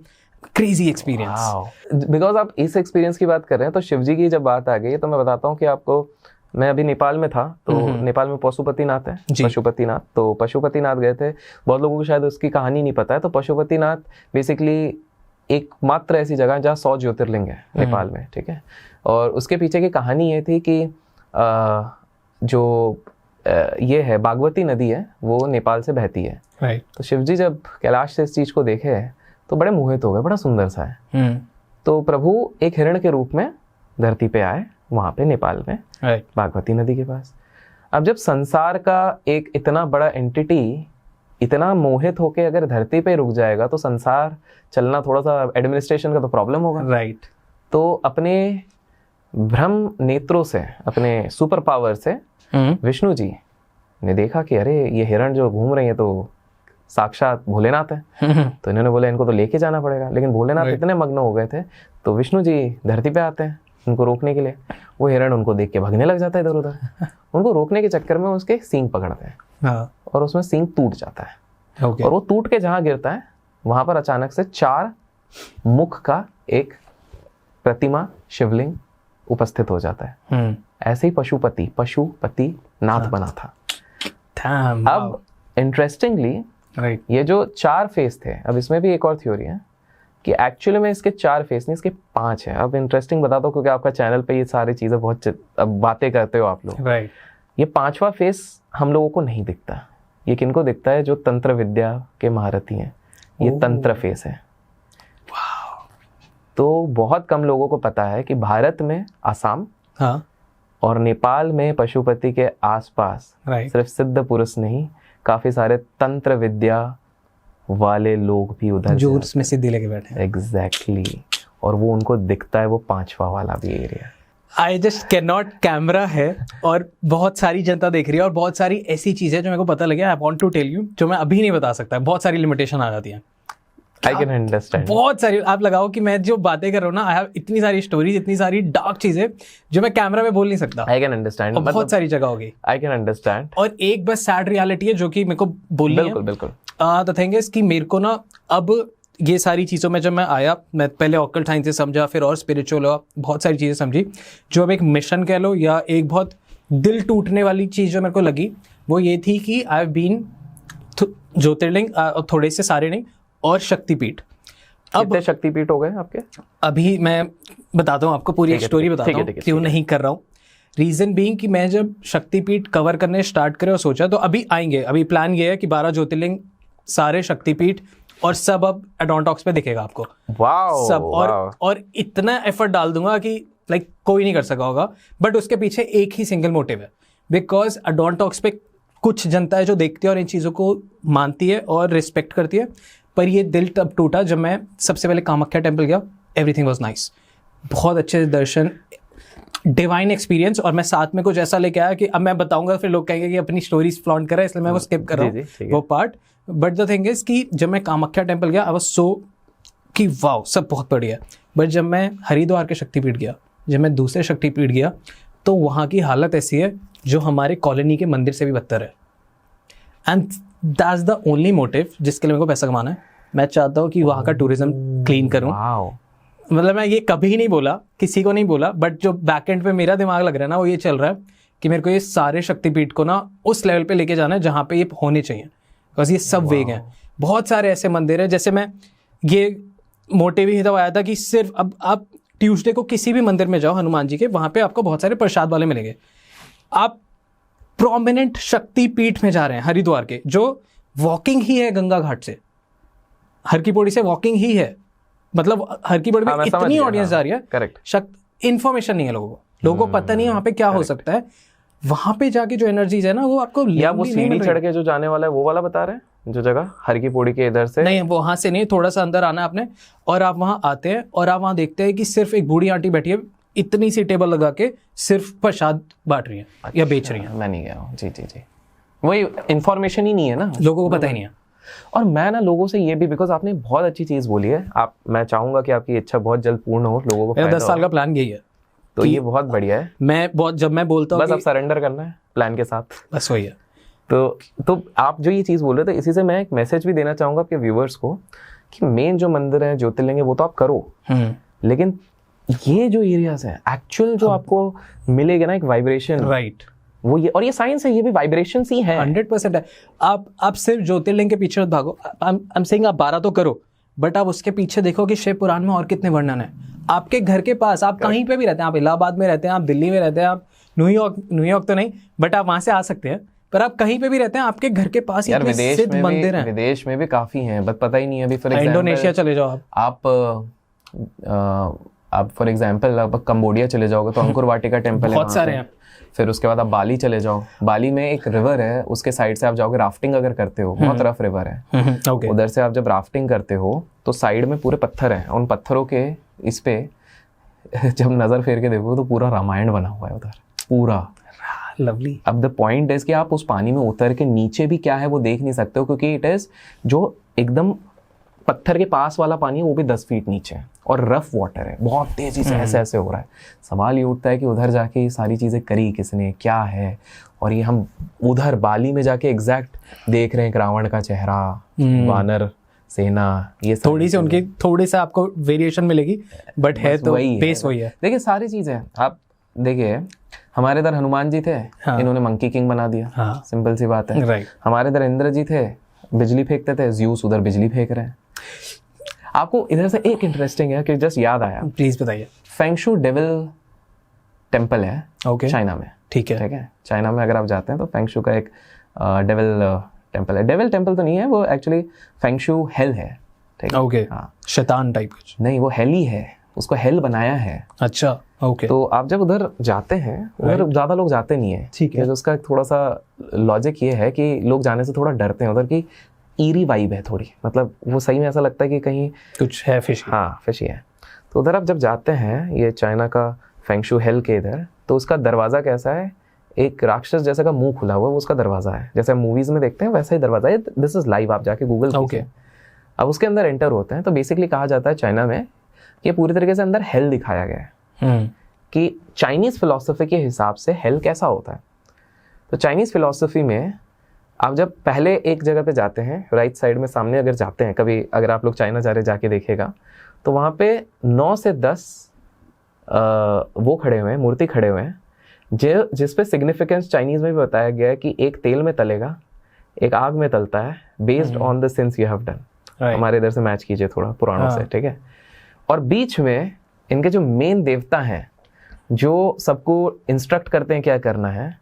क्रेजी एक्सपीरियंस। बिकॉज आप इस एक्सपीरियंस की बात कर रहे हैं, तो शिवजी की जब बात आ गई तो मैं बताता हूँ कि आपको, मैं अभी नेपाल में था, तो नेपाल में पशुपतिनाथ है, पशुपतिनाथ। तो पशुपतिनाथ गए थे, बहुत लोगों को शायद उसकी कहानी नहीं पता है। तो पशुपतिनाथ बेसिकली एक मात्र ऐसी जगह है जहाँ 100 ज्योतिर्लिंग है नेपाल में, ठीक है। और उसके पीछे की कहानी ये थी कि ये है बागमती नदी है, वो नेपाल से बहती है। राइट। तो शिवजी जब कैलाश से इस चीज को देखे तो बड़े मोहित हो गए, बड़ा सुंदर सा है। तो प्रभु एक हिरण के रूप में धरती पे आए, वहां पे नेपाल में, बागमती नदी के पास। अब जब संसार का एक इतना बड़ा एंटिटी इतना मोहित होके अगर धरती पे रुक जाएगा, तो संसार चलना, थोड़ा सा एडमिनिस्ट्रेशन का तो प्रॉब्लम होगा। राइट। तो अपने ब्रह्म नेत्रों से, अपने सुपर पावर से विष्णु जी ने देखा कि अरे ये हिरण जो घूम रही है तो साक्षात भोलेनाथ है। तो इन्होंने बोला इनको तो लेके जाना पड़ेगा। लेकिन भोलेनाथ इतने मग्न हो गए थे, तो विष्णु जी धरती पे आते हैं उनको रोकने के लिए। वो हिरण उनको देख के भागने लग जाता है इधर उधर। उनको रोकने के चक्कर में उसके सींग पकड़ते हैं और उसमें सींग टूट जाता है। और वो टूट के जहां गिरता है, वहां पर अचानक से 4 मुख का एक प्रतिमा, शिवलिंग उपस्थित हो जाता है। ऐसे ही पशुपति नाथ बना था। अब इंटरेस्टिंगली ये जो 4 फेस थे, अब इसमें भी एक और थ्योरी है कि एक्चुअली में इसके 4 फेस नहीं, इसके 5 है। अब इंटरेस्टिंग बता दो, क्योंकि आपका चैनल पे ये सारी चीजें बहुत अब बातें करते हो आप लोग। ये 5वां फेस हम लोगों को नहीं दिखता। ये किनको दिखता है? जो तंत्र विद्या के महारथी हैं, ये तंत्र फेस है। तो बहुत कम लोगों को पता है कि भारत में असम और नेपाल में पशुपति के आसपास सिर्फ सिद्ध पुरुष नहीं, काफी सारे तंत्र विद्या वाले लोग भी उधर जो उसमें सिद्धि लेके बैठे हैं। एग्जैक्टली। और वो उनको दिखता है, वो 5वां वाला भी area. I just can not, camera है और बहुत सारी जनता देख रही है और बहुत सारी ऐसी चीजें जो मेरे को पता लगे, I want to tell you, जो मैं अभी नहीं बता सकता। बहुत सारी लिमिटेशन आ जाती हैं। I can understand. बहुत सारी, आप लगाओ कि मैं जो बातें कर रहा हूँ ना, आई हैव इतनी सारी स्टोरीज, इतनी सारी डार्क चीजें जो मैं कैमरा में बोल नहीं सकता। I can understand. बहुत सारी जगह होगी। I can understand. और एक बस सैड रियलिटी है जो कि मेरे को बोलनी है। बिल्कुल बिल्कुल। द थिंग इज कि मेरे को ना, अब ये सारी चीज़ों में जब मैं आया, मैं पहले ऑकल्ट साइंस से समझा, फिर और स्पिरिचुअल हुआ, बहुत सारी चीज़ें समझी। जो अब एक मिशन कह लो या एक बहुत दिल टूटने वाली चीज़ जो मेरे को लगी, वो ये थी कि आई हैव बीन ज्योतिर्लिंग, थोड़े से सारे नहीं, और शक्तिपीठ। अब शक्तिपीठ हो गए आपके? अभी मैं बताता हूँ आपको, पूरी एक स्टोरी बताता हूँ क्यों नहीं कर रहा हूँ। रीजन बीइंग कि मैं जब शक्तिपीठ कवर करने स्टार्ट करे और सोचा, तो अभी आएंगे, अभी प्लान ये है कि 12 ज्योतिर्लिंग, सारे शक्तिपीठ और सब अब एडोनटॉक्स पे दिखेगा आपको वाओ सब। और इतना एफर्ट डाल दूंगा कि लाइक कोई नहीं कर सका होगा, बट उसके पीछे एक ही सिंगल मोटिव है, बिकॉज एडोनटॉक्स पे कुछ जनता है जो देखती है और इन चीज़ों को मानती है और रिस्पेक्ट करती है, पर ये दिल तब टूटा जब मैं सबसे पहले कामाख्या टेम्पल गया। एवरीथिंग वाज नाइस, बहुत अच्छे दर्शन, डिवाइन एक्सपीरियंस। और मैं साथ में कुछ ऐसा लेके आया कि अब मैं बताऊंगा फिर लोग कहेंगे कि अपनी स्टोरीज फ्लॉन्ट कर रहा है, इसलिए मैं वो स्किप कर रहा हूँ वो part. But the thing is कि जब मैं कामाख्या टेम्पल गया आई वाज सो कि वाओ सब बहुत बढ़िया है। बट जब मैं हरिद्वार के शक्तिपीठ गया, जब मैं दूसरे शक्तिपीठ गया, तो वहाँ की हालत ऐसी है जो हमारे कॉलोनी के मंदिर से भी बदतर है। And that's the only motive जिसके लिए मेरे को पैसा कमाना है। मैं चाहता हूँ कि वहाँ का टूरिज्म क्लीन करूँ। मतलब मैं ये कभी नहीं बोला, किसी को नहीं बोला, बट जो बैक एंड पे मेरा दिमाग लग रहा है ना, वो ये चल रहा है कि मेरे को ये सारे शक्तिपीठ को ना उस लेवल पे लेके जाना है जहाँ पे ये होने चाहिए, बिकॉज ये सब वेग हैं। बहुत सारे ऐसे मंदिर हैं, जैसे मैं ये मोटिव ही तब आया था कि सिर्फ अब आप ट्यूसडे को किसी भी मंदिर में जाओ हनुमान जी के, वहाँ पे आपको बहुत सारे प्रसाद वाले मिलेंगे। आप प्रोमिनेंट शक्तिपीठ में जा रहे हैं हरिद्वार के, जो वॉकिंग ही है गंगा घाट से, हर की पौड़ी से वॉकिंग ही है। मतलब हर की पौड़ी में इतनी ऑडियंस जा रही है, करेक्ट, इन्फॉर्मेशन नहीं है लोगों को पता नहीं है वहाँ पे क्या हो सकता है। वहाँ पे जाके जो एनर्जीज है ना, वो आपको या वो सीढ़ी चढ़ के जो जाने वाला है वो वाला बता रहे हैं जो जगह हर की पौड़ी के इधर से नहीं, वो वहाँ से नहीं, थोड़ा सा अंदर आना है आपने, और आप वहाँ आते हैं और आप वहाँ देखते हैं कि सिर्फ एक बूढ़ी आंटी बैठी है, इतनी सी टेबल लगा के सिर्फ प्रसाद बांट रही है या बेच रही है। मैं नहीं गया हूँ। जी जी जी, वही इन्फॉर्मेशन ही नहीं है ना, लोगों को पता ही नहीं है। और मैं ना लोगों से ये भी, बिकॉज आपने बहुत अच्छी चीज बोली है, आप, मैं चाहूंगा कि आपकी इच्छा बहुत जल्द पूर्ण हो, लोगों को मेरा 10 साल का प्लान यही है, तो ये बहुत बढ़िया है। जब मैं बोलता हूँ बस अब सरेंडर करना है प्लान के साथ, बस वही है। तो आप जो ये चीज बोल रहे थे, इसी से मैं एक मैसेज भी देना चाहूंगा आपके व्यूअर्स को कि मेन जो मंदिर है ज्योतिर्लिंग है वो तो आप करो, लेकिन ये जो एरियाज है एक्चुअल जो आपको मिलेगा ना एक वाइब्रेशन, राइट, वो ये, और ये साइंस है, ये भी वाइब्रेशन ही है, 100% है। आप सिर्फ ज्योतिर्लिंग के पीछे मत भागो। आई एम सेइंग आप 12 तो करो, बट आप उसके पीछे देखो कि शिव पुराण में और कितने वर्णन है। आपके घर के पास, आप कहीं पे भी रहते हैं, आप इलाहाबाद में रहते हैं, आप दिल्ली में रहते हैं, आप न्यूयॉर्क तो नहीं, बट आप वहां से आ सकते हैं, पर आप कहीं पे भी रहते हैं, आपके घर के पास यार सिद्ध मंदिर हैं, विदेश में भी काफी हैं, बट पता ही नहीं है। अभी फॉर एग्जांपल इंडोनेशिया चले जाओ आप फॉर एग्जांपल आप कंबोडिया चले जाओगे तो अंकुर वाटिका टेम्पल है, बहुत सारे हैं। फिर उसके बाद आप बाली चले जाओ, बाली में एक रिवर है, उसके साइड से आप जाओगे, राफ्टिंग अगर करते हो, बहुत रफ रिवर है, उधर से आप जब राफ्टिंग करते हो तो साइड में पूरे पत्थर हैं, उन पत्थरों के इस पे जब नजर फेर के देखो तो पूरा रामायण बना हुआ है उधर, पूरा लवली। अब द पॉइंट इज कि आप उस पानी में उतर के नीचे भी क्या है वो देख नहीं सकते हो, क्योंकि इट इज जो एकदम पत्थर के पास वाला पानी है वो भी 10 फीट नीचे है और रफ वाटर है, बहुत तेजी से ऐसे हो रहा है। सवाल ये उठता है कि उधर जाके ये सारी चीजें करी किसने, क्या है, और ये हम उधर बाली में जाके एग्जैक्ट देख रहे हैं रावण का चेहरा, वानर सेना, ये थोड़ी सा आपको वेरिएशन मिलेगी, बट है तो बेस वही है। देखिए सारी चीजें आप देखिए, हमारे इधर हनुमान जी थे, इन्होंने मंकी किंग बना दिया, सिंपल सी बात है। हमारे इधर इंद्र जी थे, बिजली फेंकते थे, ज़्यूस उधर बिजली फेंक रहे हैं। आपको इधर से एक इंटरेस्टिंग है कि जस्ट याद आया, प्लीज बताइए। फेंगशू डेविल टेम्पल है, चाइना में, ठीक है, चाइना में अगर आप जाते हैं तो फेंगशू का एक डेविल टेम्पल है। डेविल टेम्पल तो नहीं है वो, एक्चुअली फेंगशू हेल है, ठीक है, ओके, शैतान टाइप कुछ नहीं, वो हेल ही है, उसको हेल बनाया है। अच्छा, ओके। तो आप जब उधर जाते हैं, उधर ज्यादा लोग जाते नहीं है, ठीक है, उसका थोड़ा सा लॉजिक ये है कि लोग जाने से थोड़ा डरते हैं, उधर की ईरी वाइब है थोड़ी, मतलब वो सही में ऐसा लगता है कि कहीं कुछ है, फिशी, हाँ फिशी है। तो उधर आप जब जाते हैं ये चाइना का फेंगशू हेल के इधर, तो उसका दरवाजा कैसा है, एक राक्षस जैसा का मुंह खुला हुआ है, वो उसका दरवाजा है, जैसे हम मूवीज में देखते हैं वैसा ही दरवाजा है। दिस इज लाइव, आप जाके गूगल कीजिए। अब उसके अंदर एंटर होते हैं तो बेसिकली कहा जाता है चाइना में कि पूरी तरीके से अंदर हेल दिखाया गया है कि चाइनीज फिलॉसफी के हिसाब से हेल कैसा होता है। तो चाइनीज फिलॉसफी में आप जब पहले एक जगह पे जाते हैं, राइट साइड में सामने अगर जाते हैं कभी, अगर आप लोग चाइना जा रहे जाके देखेगा तो वहाँ पे 9 से 10 वो खड़े हुए हैं, मूर्ति खड़े हुए हैं, जिस पे सिग्निफिकेंस चाइनीज में भी बताया गया है कि एक तेल में तलेगा, एक आग में तलता है, based on the sins you have done. हमारे इधर से मैच कीजिए थोड़ा पुरानों से, ठीक है। और बीच में इनके जो मेन देवता हैं जो सबको इंस्ट्रक्ट करते हैं क्या करना है,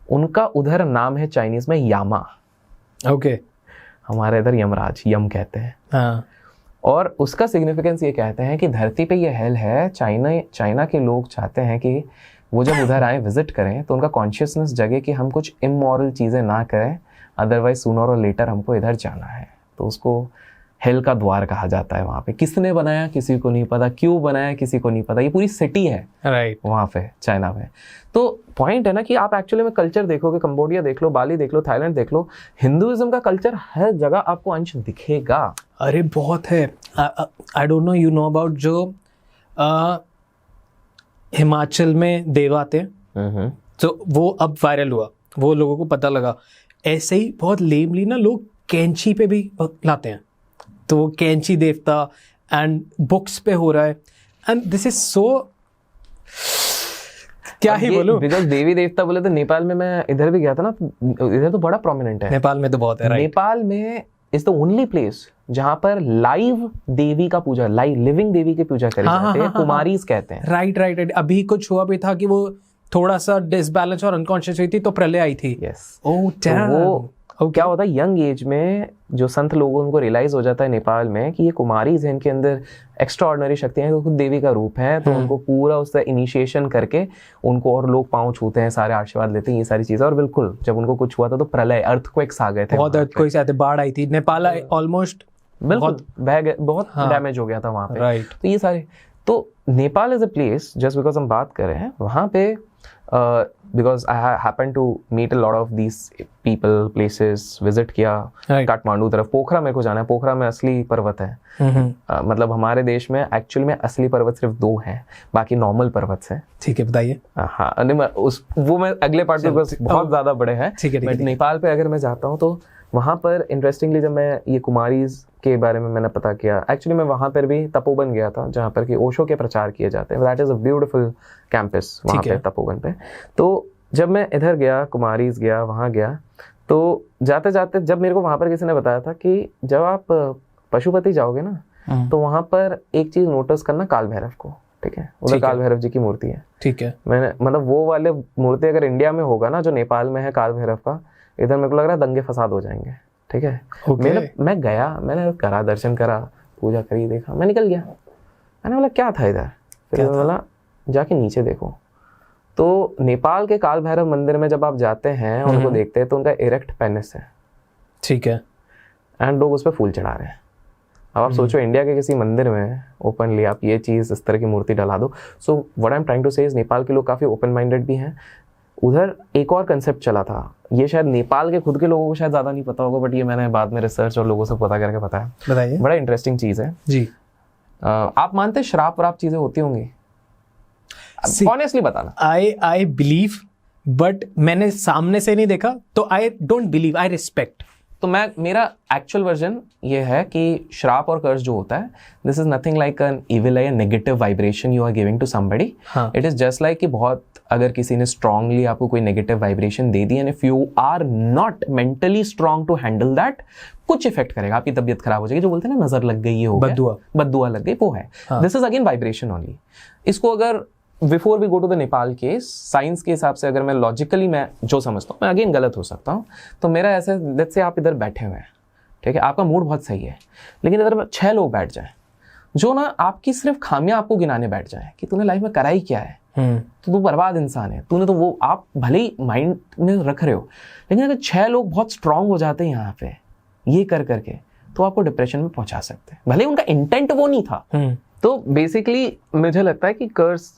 उनका उधर नाम है चाइनीज में यामा, ओके। हमारे इधर यमराज, यम कहते हैं। हाँ और उसका सिग्निफिकेंस ये कहते हैं कि धरती पे ये हेल है, चाइना के लोग चाहते हैं कि वो जब उधर आए विजिट करें तो उनका कॉन्शियसनेस जगे कि हम कुछ इमोरल चीज़ें ना करें, अदरवाइज सूनर और लेटर हमको इधर जाना है। तो उसको हेल का द्वार कहा जाता है वहाँ पे। किसने बनाया किसी को नहीं पता, क्यों बनाया किसी को नहीं पता, ये पूरी सिटी है राइट वहाँ पे चाइना में। तो पॉइंट है ना कि आप एक्चुअली में कल्चर देखोगे, कंबोडिया देख लो, बाली देख लो, थाईलैंड देख लो, हिंदुइज्म का कल्चर हर जगह आपको अंश दिखेगा। अरे बहुत है। I don't know you know about जो हिमाचल में देव आते हैं, तो वो अब वायरल हुआ, वो लोगों को पता लगा। ऐसे ही बहुत लेमली ना लोग कैंची पे भी लाते हैं, तो वो कैंची देवता एंड बुक्स पे हो रहा है, एंड दिस इज सो, क्या ही बोलूं। बिकॉज देवी देवता बोले तो नेपाल में, मैं इधर भी गया था ना, इधर तो बड़ा प्रोमिनेंट है। नेपाल में तो बहुत है राइट। नेपाल में इज द ओनली प्लेस जहां पर लाइव देवी का पूजा, लाइव लिविंग देवी की पूजा करी जाती है, कुमारीज कहते हैं। Right right right. अभी कुछ हुआ भी था कि वो थोड़ा सा डिसबैलेंस और अनकॉन्शियस हुई थी तो प्रलय आई थी। यस। ओह वो क्या होता है, यंग एज में जो संत लोगों उनको रियलाइज हो जाता है नेपाल में कि ये कुमारीज हैं, इनके अंदर एक्स्ट्रा ऑर्डिनरी शक्तियां हैं, खुद देवी का रूप है, तो उनको पूरा उससे इनिशिएशन करके उनको, और लोग पांव छूते हैं, सारे आशीर्वाद लेते हैं, ये सारी चीजें। और बिल्कुल जब उनको कुछ हुआ था तो प्रलय, अर्थक्वेक्स आ गए थे, बहुत अर्थक्वेक्स आते, बाढ़ आई थी, नेपाल ऑलमोस्ट बिल्कुल बह गए, बहुत डैमेज हो गया था वहां पे। राइट। तो ये सारे, तो Nepal is a place, just because हम बात कर रहे हैं वहां पे, because I happen to meet a lot of these people, places, visit किया काठमांडू तरफ। पोखरा मेरे को जाना है, पोखरा में असली पर्वत है। मतलब हमारे देश में एक्चुअली में असली पर्वत सिर्फ 2 हैं, बाकी नॉर्मल पर्वत है। ठीक है बताइए। हाँ, वो मैं अगले पार्ट में, बहुत ज्यादा बड़े हैं। बट नेपाल पे अगर मैं जाता हूँ तो वहाँ पर इंटरेस्टिंगली, जब मैं ये कुमारीज के बारे में मैंने पता किया, एक्चुअली मैं वहाँ पर भी तपोवन गया था जहाँ पर कि ओशो के प्रचार किए जाते हैं। That is a beautiful campus वहाँ पे तपोवन पे। तो जब मैं इधर गया, कुमारीज गया, वहाँ गया, तो जाते जाते जब मेरे को वहाँ पर किसी ने बताया था कि जब आप पशुपति जाओगे ना तो वहाँ पर एक चीज नोटिस करना, काल भैरव को। ठीक है, उधर काल भैरव जी की मूर्ति है। ठीक है। मैंने, मतलब वो वाले मूर्ति अगर इंडिया में होगा ना, जो नेपाल में है काल भैरव का, इधर मेरे को लग रहा है दंगे फसाद हो जाएंगे। ठीक है। मैं गया, मैंने करा, दर्शन करा, पूजा करी, देखा, मैं निकल गया। मैंने बोला क्या था इधर, फिर मैंने बोला जाके नीचे देखो। तो नेपाल के काल भैरव मंदिर में जब आप जाते हैं, उनको देखते हैं, तो उनका इरेक्ट पेनिस है। ठीक है। एंड लोग उस पर फूल चढ़ा रहे हैं। अब आप सोचो, इंडिया के किसी मंदिर में ओपनली आप ये चीज, इस तरह की मूर्ति डला दो। So what I am trying to say is, Nepal के लोग काफी ओपन माइंडेड भी हैं। उधर एक और कंसेप्ट चला था, ये शायद नेपाल के खुद के लोगों को शायद ज्यादा नहीं पता होगा, बट ये मैंने बाद में रिसर्च और लोगों से पता करके पता है। बताइए। बड़ा इंटरेस्टिंग चीज है जी। आप मानते हैं श्राप व्राप चीजें होती होंगी? ऑनेस्टली बताना। आई बिलीव, बट मैंने सामने से नहीं देखा, तो I don't believe, I respect. तो मेरा एक्चुअल वर्जन ये है कि श्राप और कर्ज जो होता है, this is nothing like an evil, या negative vibration you are giving to somebody. It is just like कि बहुत, अगर किसी ने स्ट्रांगली आपको कोई नेगेटिव वाइब्रेशन दे दी, and if you are not mentally strong to handle that, कुछ इफेक्ट करेगा, आपकी तबीयत खराब हो जाएगी। जो बोलते हैं ना, नजर लग गई, ये हो गया, बद्दुआ लग गई, वो है। This is again vibration only. इसको अगर before we go to the Nepal case, science के हिसाब से अगर मैं लॉजिकली मैं जो समझता हूँ, मैं अगेन गलत हो सकता हूँ, तो मेरा ऐसे, लेट्स से आप इधर बैठे हुए हैं, ठीक है, आपका मूड बहुत सही है, लेकिन अगर 6 लोग बैठ जाएं जो ना आपकी सिर्फ खामियां आपको गिनाने बैठ जाएं कि तूने लाइफ में करा ही क्या है, तो तू बर्बाद इंसान है, तूने तो वो, आप भले ही माइंड में रख रहे हो, लेकिन अगर 6 लोग बहुत स्ट्रांग हो जाते हैं यहाँ पे ये कर करके, तो आपको डिप्रेशन में पहुंचा सकते हैं, भले उनका इंटेंट वो नहीं था। तो बेसिकली मुझे लगता है कि कर्स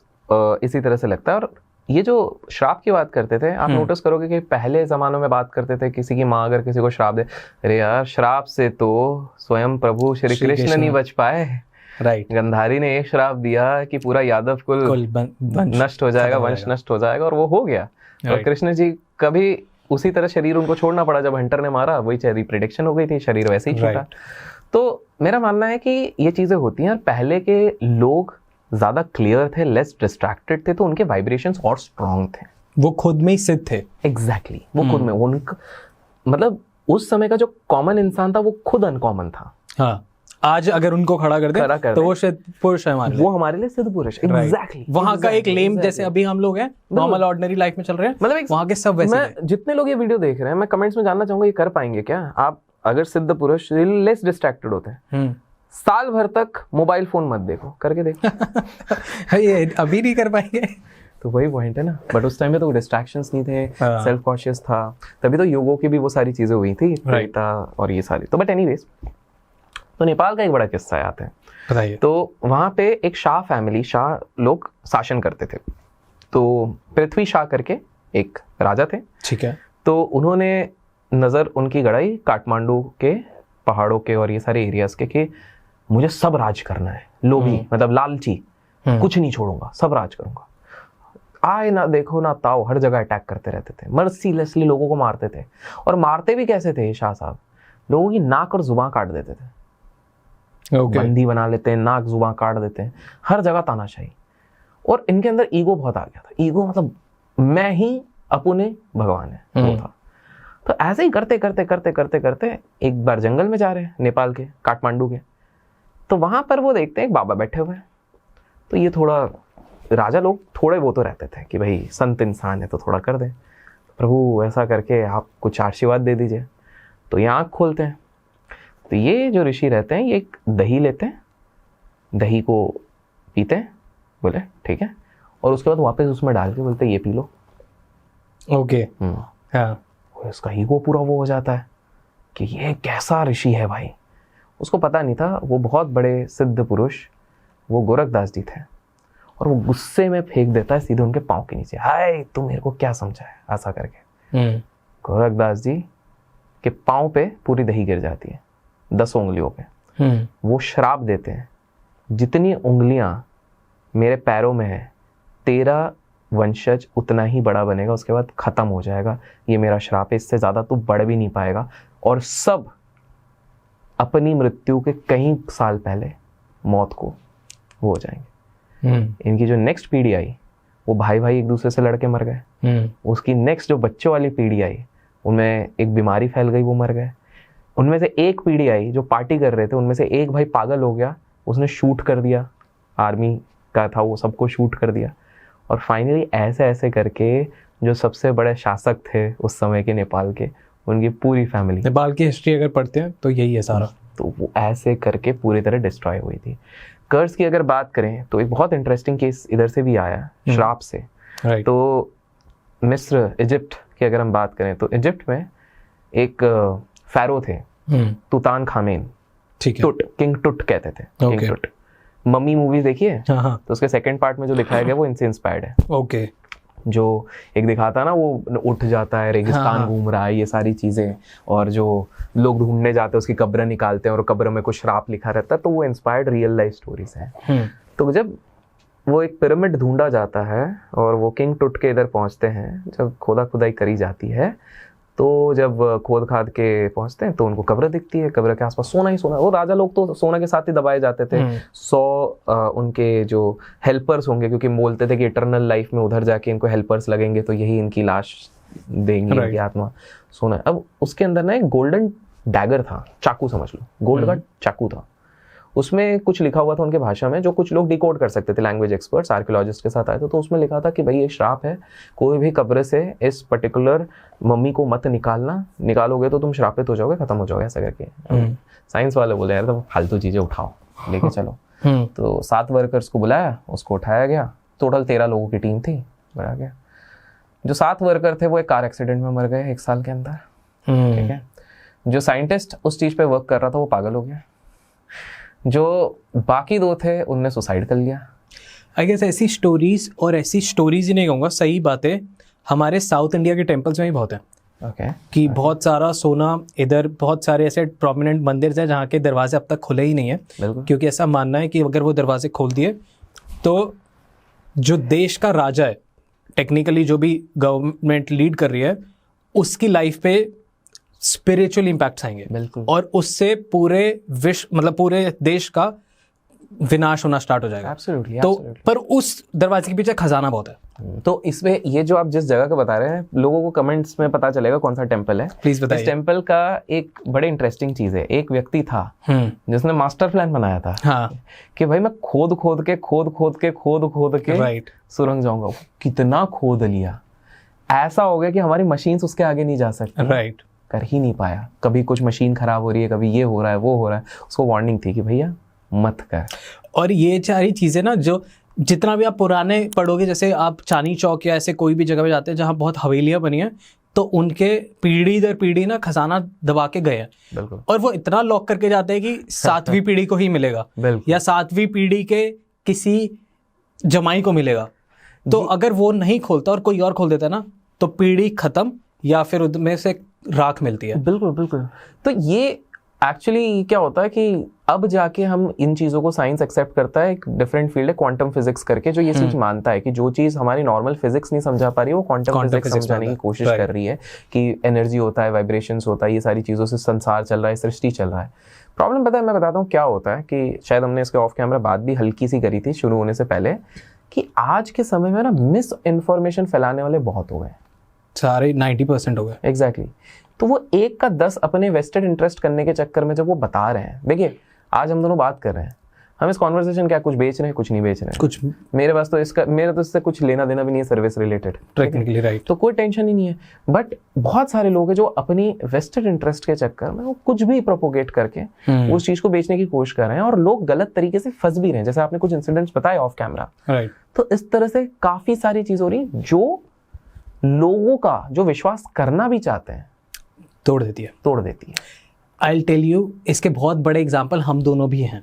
इसी तरह से लगता है। और ये जो श्राप की बात करते थे, आप नोटिस करोगे कि पहले जमानों में बात करते थे, किसी की माँ अगर किसी को श्राप दे, अरे यार श्राप से तो स्वयं प्रभु श्री कृष्ण नहीं बच पाए। राइट। गंधारी ने एक श्राप दिया कि पूरा यादव कुल नष्ट हो जाएगा, वंश नष्ट हो जाएगा, और वो हो गया। और कृष्ण जी कभी उसी तरह शरीर उनको छोड़ना पड़ा, जब हंटर ने मारा, वही चेरी प्रेडिक्शन हो गई थी, शरीर वैसे ही छूटा। तो मेरा मानना है कि ये चीजें होती हैं, और पहले के लोग ज्यादा क्लियर थे, लेस डिस्ट्रैक्टेड थे, तो उनके वाइब्रेशंस और स्ट्रांग थे, वो खुद में ही सिद्ध थे। एग्जैक्टली वो खुद में, उनका मतलब उस समय का जो कॉमन इंसान था वो खुद अनकॉमन था। हाँ, आज अगर उनको खड़ा कर दे तो वो सिद्ध पुरुष है हमारे लिए, वो हमारे लिए सिद्ध पुरुष। एग्जैक्टली वहाँ का एक लेम, जैसे अभी हम लोग हैं नॉर्मल ऑर्डिनरी लाइफ में चल रहे हैं, मतलब वहाँ के सब वैसे। मैं जितने लोग ये वीडियो देख रहे हैं, मैं कमेंट्स में जानना चाहूंगा ये कर पाएंगे क्या? आप अगर सिद्ध पुरुष लेस डिस्ट्रैक्टेड होते हैं, साल भर तक मोबाइल फोन मत देखो, करके देखो। ये अभी नहीं कर पाएंगे। तो वही पॉइंट है ना। बट उस टाइम में तो डिस्ट्रैक्शंस नहीं थे, सेल्फ कॉन्शियस था, तभी तो योगों की भी वो सारी चीजें हुई थी, त्रेता और ये सारी। तो बट एनीवेज, तो नेपाल का एक बड़ा किस्सा याद है, बताइए। तो वहाँ पे एक शाह फैमिली, शाह लोग शासन करते थे। तो पृथ्वी शाह करके एक राजा थे, ठीक है। तो उन्होंने नज़र उनकी गड़ाई काठमांडू के पहाड़ों के और ये सारे एरियाज के कि मुझे सब राज करना है, लोभी मतलब लालची, कुछ नहीं छोड़ूंगा, सब राज करूंगा। आए ना देखो ना ताओ, हर जगह अटैक करते रहते थे, मर्सीलेसली लोगों को मारते थे। और मारते भी कैसे थे शाह साहब, लोगों की नाक और जुबान काट देते थे, बंदी बना लेते हैं, नाक जुबान काट देते हैं, हर जगह तानाशाही। और इनके अंदर ईगो बहुत आ गया था। ईगो मतलब मैं ही अपने भगवान है वो था। तो ऐसे ही करते करते करते करते करते एक बार जंगल में जा रहे हैं, नेपाल के काठमांडू के। तो वहां पर वो देखते हैं एक बाबा बैठे हुए हैं। तो ये थोड़ा राजा लोग थोड़े वो तो रहते थे कि भाई संत इंसान है तो थोड़ा कर दें, प्रभु ऐसा करके आप कुछ आशीर्वाद दे दीजिए। तो ये आँख खोलते हैं, तो ये जो ऋषि रहते हैं ये एक दही लेते हैं, दही को पीते हैं, बोले ठीक है, और उसके बाद वापस उसमें डाल के बोलते ये पी लो। ओके। हाँ। उसका ईगो पूरा वो हो जाता है कि ये कैसा ऋषि है भाई। उसको पता नहीं था वो बहुत बड़े सिद्ध पुरुष वो गोरखदास जी थे, और वो गुस्से में फेंक देता है सीधे उनके पाँव के नीचे, हाय तुम मेरे को क्या समझा है, ऐसा करके। गोरखदास जी के पाँव पे पूरी दही गिर जाती है, 10 उंगलियों पे। वो श्राप देते हैं, जितनी उंगलियां मेरे पैरों में है, तेरा वंशज उतना ही बड़ा बनेगा, उसके बाद खत्म हो जाएगा, ये मेरा श्राप है, इससे ज्यादा तू बढ़ भी नहीं पाएगा। और सब अपनी मृत्यु के कई साल पहले मौत को वो हो जाएंगे। इनकी जो नेक्स्ट पीढ़ी आई वो भाई भाई एक दूसरे से लड़के मर गए। उसकी नेक्स्ट जो बच्चों वाली पीढ़ी आई उनमें एक बीमारी फैल गई, वो मर गए। उनमें से एक पीढ़ी आई जो पार्टी कर रहे थे, उनमें से एक भाई पागल हो गया, उसने शूट कर दिया, आर्मी का था वो, सबको शूट कर दिया। और फाइनली ऐसे ऐसे करके जो सबसे बड़े शासक थे उस समय के नेपाल के, उनकी पूरी फैमिली, नेपाल की हिस्ट्री अगर पढ़ते हैं तो यही है सारा, तो वो ऐसे करके पूरी तरह डिस्ट्रॉय हुई थी। कर्ज की अगर बात करें तो एक बहुत इंटरेस्टिंग केस इधर से भी आया, श्राप से। तो मिस्र, इजिप्ट की अगर हम बात करें तो इजिप्ट में एक फैरो थे, तुतान खामेन, टुट, किंग टुट कहते थे, किंग टुट। मम्मी मूवी देखिए, तो उसके सेकंड पार्ट में जो दिखाया गया वो इनसे इंस्पायर्ड है। ओके। जो एक दिखाता है ना, वो उठ जाता है, रेगिस्तान घूम रहा है, ये सारी चीजें, और जो लोग ढूंढने जाते हैं उसकी कब्र निकालते हैं और कब्र में कुछ श्राप लिखा रहता है, तो वो इंस्पायर्ड रियल लाइफ स्टोरीज हैं। तो जब वो एक पिरामिड ढूंढा जाता है और वो किंग टुट के इधर पहुंचते हैं, जब खोदा खुदाई करी जाती है, तो जब खोद खाद के पहुंचते हैं तो उनको कब्र दिखती है, कब्र के आसपास सोना ही सोना। वो राजा लोग तो सोना के साथ ही दबाए जाते थे। 100 उनके जो हेल्पर्स होंगे, क्योंकि बोलते थे कि इटर्नल लाइफ में उधर जाके इनको हेल्पर्स लगेंगे तो यही इनकी लाश देंगी, इनकी आत्मा सोना। अब उसके अंदर ना एक गोल्डन डैगर था, चाकू समझ लो, गोल्ड का चाकू था। उसमें कुछ लिखा हुआ था उनके भाषा में, जो कुछ लोग डिकोड कर सकते थे, लैंग्वेज एक्सपर्ट्स आर्कियोलॉजिस्ट के साथ आए थे। तो उसमें लिखा था कि भाई ये श्राप है, कोई भी कब्र से इस पर्टिकुलर मम्मी को मत निकालना, निकालोगे तो तुम श्रापित हो जाओगे, खत्म हो जाओगे, ऐसा करके। साइंस वाले बोले यार तो फालतू चीजें उठाओ, लेके चलो। तो 7 वर्कर्स को बुलाया, उसको उठाया गया। टोटल 13 लोगों की टीम थी, बढ़ा गया। जो 7 वर्कर थे वो एक कार एक्सीडेंट में मर गए 1 साल के अंदर, ठीक है। जो साइंटिस्ट उस चीज पे वर्क कर रहा था वो पागल हो गया। जो बाकी 2 थे उनने सुसाइड कर लिया। आई गेस ऐसी स्टोरीज, और ऐसी स्टोरीज ही नहीं कहूँगा, सही बातें हमारे साउथ इंडिया के टेम्पल्स में भी बहुत है। कि बहुत सारा सोना, इधर बहुत सारे ऐसे प्रोमिनेंट मंदिर हैं जहाँ के दरवाजे अब तक खुले ही नहीं है, क्योंकि ऐसा मानना है कि अगर वो दरवाजे खोल दिए तो जो देश का राजा है, टेक्निकली जो भी गवर्नमेंट लीड कर रही है, उसकी लाइफ पे स्पिरिचुअल इम्पैक्ट्स आएंगे, और उससे पूरे विश्व, मतलब पूरे देश का विनाश होना स्टार्ट हो जाएगा। Absolutely, तो पर उस दरवाजे के पीछे खजाना बहुत है। तो इसमें ये जो आप जिस जगह का बता रहे हैं, लोगों को कमेंट्स में पता चलेगा कौन सा टेम्पल है, प्लीज बताइए। इस टेम्पल का एक बड़े इंटरेस्टिंग चीज है, एक व्यक्ति था जिसने मास्टर प्लान बनाया था। कि भाई मैं खोद खोद के सुरंग जाऊंगा। कितना खोद लिया, ऐसा हो गया कि हमारी मशीन्स उसके आगे नहीं जा सकती। कर ही नहीं पाया। कभी कुछ मशीन खराब हो रही है, कभी ये हो रहा है, वो हो रहा है, उसको वार्निंग थी कि भैया मत कर। और ये सारी चीज़ें ना, जो जितना भी आप पुराने पढ़ोगे, जैसे आप चांदनी चौक या ऐसे कोई भी जगह पे जाते हैं जहाँ बहुत हवेलियाँ बनी हैं, तो उनके पीढ़ी दर पीढ़ी ना खजाना दबा के गए हैं, बिल्कुल। और वो इतना लॉक करके जाते हैं कि 7वीं पीढ़ी को ही मिलेगा बिल्कुल। या 7वीं पीढ़ी के किसी जमाई को मिलेगा। तो अगर वो नहीं खोलता और कोई और खोल देता है ना, तो पीढ़ी खत्म या फिर उनमें से राख मिलती है। बिल्कुल बिल्कुल। तो ये एक्चुअली क्या होता है कि अब जाके हम इन चीज़ों को साइंस एक्सेप्ट करता है, एक डिफरेंट फील्ड है क्वांटम फिजिक्स करके, जो ये चीज़ मानता है कि जो चीज़ हमारी नॉर्मल फिजिक्स नहीं समझा पा रही है, वो क्वांटम फिजिक्स समझाने की कोशिश कर रही है कि एनर्जी होता है, वाइब्रेशंस होता है, ये सारी चीज़ों से संसार चल रहा है, सृष्टि चल रहा है। प्रॉब्लम पता है, मैं बताता हूँ क्या होता है कि शायद हमने इसके ऑफ कैमरा बात भी हल्की सी करी थी शुरू होने से पहले, कि आज के समय में ना मिस इन्फॉर्मेशन फैलाने वाले बहुत हो गए, सारे 90% हो गए। एग्जैक्टली। तो वो 1 का 10 अपने वेस्टेड इंटरेस्ट करने के चक्कर में जब वो बता रहे हैं, देखिए आज हम दोनों बात कर रहे हैं, हम इस कॉन्वर्सेशन क्या कुछ बेच रहे हैं? कुछ नहीं बेच रहे हैं। कुछ मेरे पास तो इससे कुछ लेना देना भी नहीं है, सर्विस रिलेटेड, टेक्निकली राइट, तो कोई टेंशन ही नहीं है। बट बहुत सारे लोग हैं जो अपनी वेस्टेड इंटरेस्ट के चक्कर में वो कुछ भी प्रोपोगेट करके उस चीज को बेचने की कोशिश कर रहे हैं, और लोग गलत तरीके से फंस भी रहे हैं, जैसे आपने कुछ इंसिडेंट्स बताए ऑफ कैमरा। राइट। तो इस तरह से काफी सारी चीज हो रही है जो लोगों का जो विश्वास करना भी चाहते हैं तोड़ देती है। आई विल टेल यू, इसके बहुत बड़े एग्जाम्पल हम दोनों भी हैं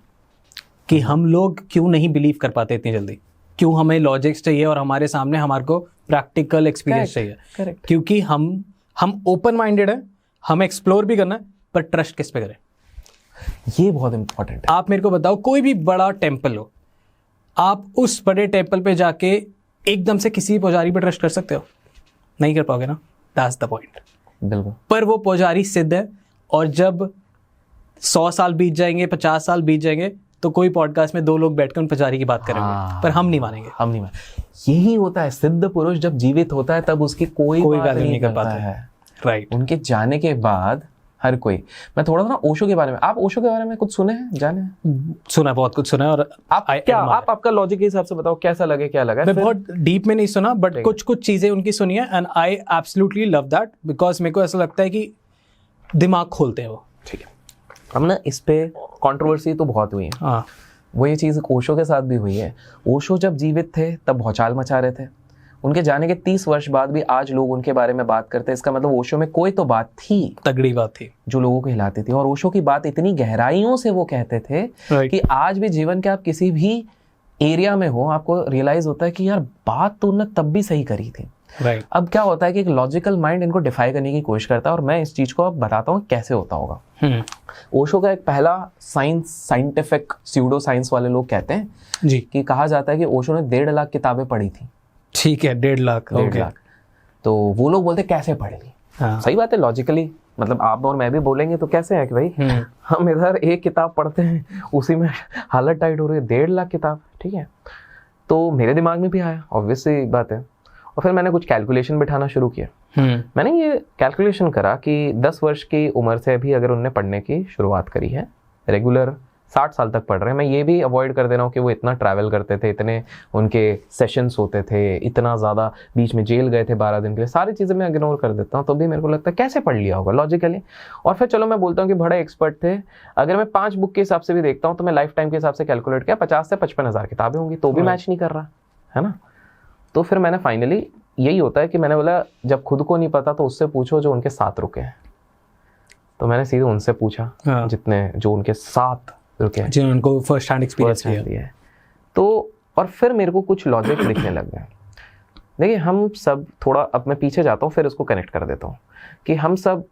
कि हम लोग क्यों नहीं बिलीव कर पाते इतनी जल्दी, क्यों हमें लॉजिक्स चाहिए और हमारे सामने हमारे को प्रैक्टिकल एक्सपीरियंस चाहिए। करेक्ट। क्योंकि हम ओपन माइंडेड है, हमें एक्सप्लोर भी करना है, पर ट्रस्ट किस पे करें? ये बहुत इंपॉर्टेंट है। आप मेरे को बताओ, कोई भी बड़ा टेम्पल हो, आप उस बड़े टेम्पल पे जाके एकदम से किसी पुजारी पे ट्रस्ट कर सकते हो? नहीं कर पाओगे ना, दैट्स द पॉइंट। बिल्कुल। पर वो पुजारी सिद्ध है, और जब 100 साल बीत जाएंगे, 50 साल बीत जाएंगे, तो कोई पॉडकास्ट में 2 लोग बैठकर उन पुजारी की बात करेंगे, पर हम नहीं मानेंगे। हम नहीं मानेंगे। यही होता है, सिद्ध पुरुष जब जीवित होता है तब उसकी कोई वैल्यू नहीं कर पाता है। राइट। उनके जाने के बाद हर कोई। मैं थोड़ा सा ना ओशो के बारे में, आप ओशो के बारे में कुछ सुने हैं, जाने हैं? सुना, बहुत कुछ सुना है। और आपका लॉजिक के हिसाब से बताओ कैसा लगे, क्या लगा? मैं बहुत डीप में नहीं सुना, बट कुछ चीजें उनकी सुनी है, and I absolutely love that, because मेरे को ऐसा लगता है कि दिमाग खोलते हैं वो। ठीक है। अब ना इस पे कंट्रोवर्सी तो बहुत हुई है। हाँ, वो ये चीज़ ओशो के साथ भी हुई है। ओशो जब जीवित थे तब भौचाल मचा रहे थे, उनके जाने के 30 वर्ष बाद भी आज लोग उनके बारे में बात करते हैं। इसका मतलब ओशो में कोई तो बात थी, तगड़ी बात थी, जो लोगों को हिलाती थी। और ओशो की बात इतनी गहराइयों से वो कहते थे कि आज भी जीवन के आप किसी भी एरिया में हो, आपको रियलाइज होता है कि यार बात तो उन्होंने तब भी सही करी थी। राइट। अब क्या होता है कि एक लॉजिकल माइंड इनको डिफाई करने की कोशिश करता है, और मैं इस चीज को अब बताता हूँ कैसे होता होगा। ओशो का एक पहला साइंटिफिक स्यूडो साइंस वाले लोग कहते हैं जी कि कहा जाता है कि ओशो ने 1.5 लाख किताबें पढ़ी थी। ठीक है, 1.5 लाख। 1.5 लाख। तो वो लोग बोलते कैसे पढ़ ली? हाँ। सही बात है, लॉजिकली मतलब आप और मैं भी बोलेंगे तो कैसे है कि भाई हम इधर एक किताब पढ़ते हैं, उसी में हालत टाइट हो रही है, 1.5 लाख किताब। ठीक है, तो मेरे दिमाग में भी आया, ऑब्वियस सी बात है। और फिर मैंने कुछ कैलकुलेशन बिठाना शुरू किया। मैंने ये कैलकुलेशन करा कि 10 वर्ष की उम्र से भी अगर उनने पढ़ने की शुरुआत करी है, रेगुलर 60 साल तक पढ़ रहे हैं। मैं ये भी अवॉइड कर दे रहा हूँ कि वो इतना ट्रैवल करते थे, इतने उनके सेशंस होते थे, इतना ज़्यादा बीच में जेल गए थे 12 दिन के लिए, सारी चीज़ें मैं इग्नोर कर देता हूँ। तो भी मेरे को लगता है कैसे पढ़ लिया होगा लॉजिकली। और फिर चलो मैं बोलता हूँ कि बड़े एक्सपर्ट थे, अगर मैं 5 बुक के हिसाब से भी देखता हूँ तो मैं लाइफ टाइम के हिसाब से कैलकुलेट किया 50 से 55 हज़ार किताबें होंगी, तो भी मैच नहीं कर रहा है ना। तो फिर मैंने फाइनली, यही होता है कि मैंने बोला जब खुद को नहीं पता तो उससे पूछो जो उनके साथ रुके हैं। तो मैंने सीधे उनसे पूछा, जितने जो उनके साथ रुके हैं, जिन्होंने उनको फर्स्ट हैंड एक्सपीरियंस किया है। तो और फिर मेरे को कुछ लॉजिक दिखने लग गया। देखिए हम सब, थोड़ा अब मैं पीछे जाता हूँ फिर उसको कनेक्ट कर देता हूँ कि हम सब,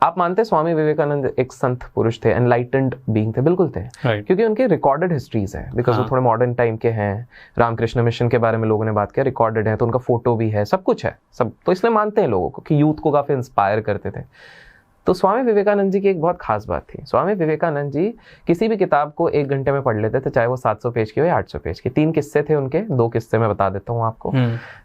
आप मानते हैं स्वामी विवेकानंद एक संत पुरुष थे, एनलाइटेंड बीइंग थे? बिल्कुल थे, क्योंकि उनके रिकॉर्डेड हिस्ट्रीज है, बिकॉज वो थोड़े मॉडर्न टाइम के हैं। रामकृष्ण मिशन के बारे में लोगों ने बात किया, रिकॉर्डेड है, तो उनका फोटो भी है, सब कुछ है, सब तो इसलिए मानते हैं लोगों को कि यूथ को काफी इंस्पायर करते थे। तो स्वामी विवेकानंद जी की एक बहुत खास बात थी। स्वामी विवेकानंद जी किसी भी किताब को 1 घंटे में पढ़ लेते थे, चाहे वो 700 पेज की हो या 800 पेज की। 3 किस्से थे उनके, 2 किस्से मैं बता देता हूँ आपको।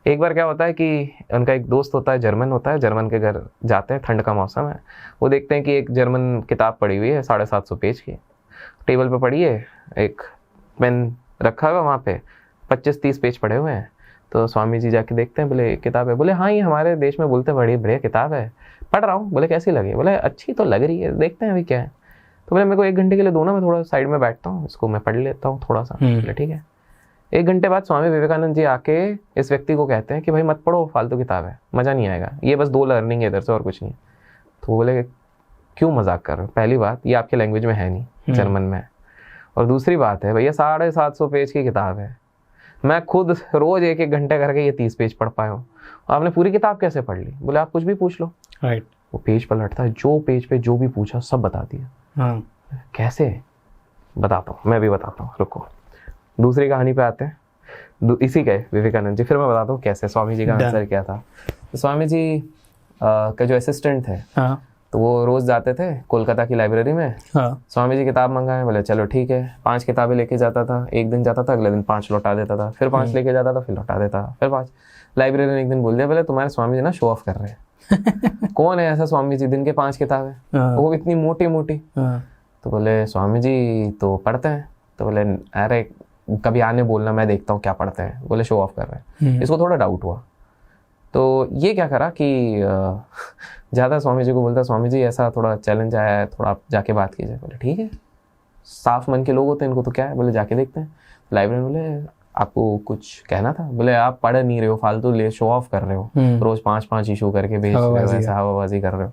एक बार क्या होता है कि उनका एक दोस्त होता है, जर्मन होता है, जर्मन के घर जाते हैं, ठंड का मौसम है, वो देखते हैं कि एक जर्मन किताब पड़ी हुई है 750 पेज की, टेबल पर पड़ी है, एक पेन रखा हुआ वहाँ पे, 25-30 पेज पड़े हुए हैं। तो स्वामी जी जाके देखते हैं, बोले किताब है? बोले हाँ ये हमारे देश में बोलते बड़ी बढ़िया किताब है, पढ़ रहा हूँ। बोले कैसी लगी? बोले अच्छी तो लग रही है, देखते हैं अभी क्या है। तो बोले मेरे को 1 घंटे के लिए दो ना, मैं थोड़ा साइड में बैठता हूँ, इसको मैं पढ़ लेता हूँ थोड़ा सा। बोले ठीक है। 1 घंटे बाद स्वामी विवेकानंद जी आके इस व्यक्ति को कहते हैं कि भाई मत पढ़ो, फालतू किताब है, मज़ा नहीं आएगा, ये बस 2 लर्निंग है इधर से और कुछ नहीं है। तो बोले क्यों मजाक कर रहे हो? पहली बात ये आपके लैंग्वेज में है नहीं, जर्मन में है, और दूसरी बात है भैया 750 पेज की किताब है, मैं खुद रोज 1-1 घंटे करके ये 30 पेज पढ़ पाया हूँ, आपने पूरी किताब कैसे पढ़ ली? बोले आप कुछ भी पूछ लो। राइट। वो पेज पलटता है, जो पेज पे जो भी पूछा सब बता दिया। कैसे? बताता हूँ, मैं भी बताता हूँ, रुको। दूसरी कहानी पे आते हैं, इसी के विवेकानंद जी, फिर मैं बताता हूँ कैसे स्वामी जी का आंसर क्या था। तो स्वामी जी का जो असिस्टेंट थे, तो वो रोज जाते थे कोलकाता की लाइब्रेरी में। स्वामी जी किताब मंगाए, बोले चलो ठीक है। 5 किताबें लेके जाता था, एक दिन जाता था, अगले दिन 5 लौटा देता था, फिर 5 लेके जाता था, फिर लौटा देता, फिर 5। लाइब्रेरी ने एक दिन बोल दिया, बोले तुम्हारे स्वामी जी ना शो ऑफ कर रहे हैं। कौन है ऐसा स्वामी जी, दिन के 5 किताबें, वो इतनी मोटी मोटी। तो बोले स्वामी जी तो पढ़ते हैं। तो बोले अरे कभी आने बोलना, मैं देखता हूँ क्या पढ़ते हैं। बोले शो ऑफ कर रहे हैं। इसको थोड़ा डाउट हुआ, तो ये क्या करा कि ज़्यादा स्वामी जी को बोलता, स्वामी जी ऐसा थोड़ा चैलेंज आया है, थोड़ा आप जाके बात कीजिए। बोले ठीक है, साफ मन के लोग होते हैं, इनको तो क्या है। बोले जाके देखते हैं। लाइब्रेरी बोले आपको कुछ कहना था? बोले आप पढ़ नहीं रहे हो, फालतू ले शो ऑफ कर रहे हो, रोज 5-5 इशू करके भेज रहे हो, ऐसा हवाबाजी कर रहे हो।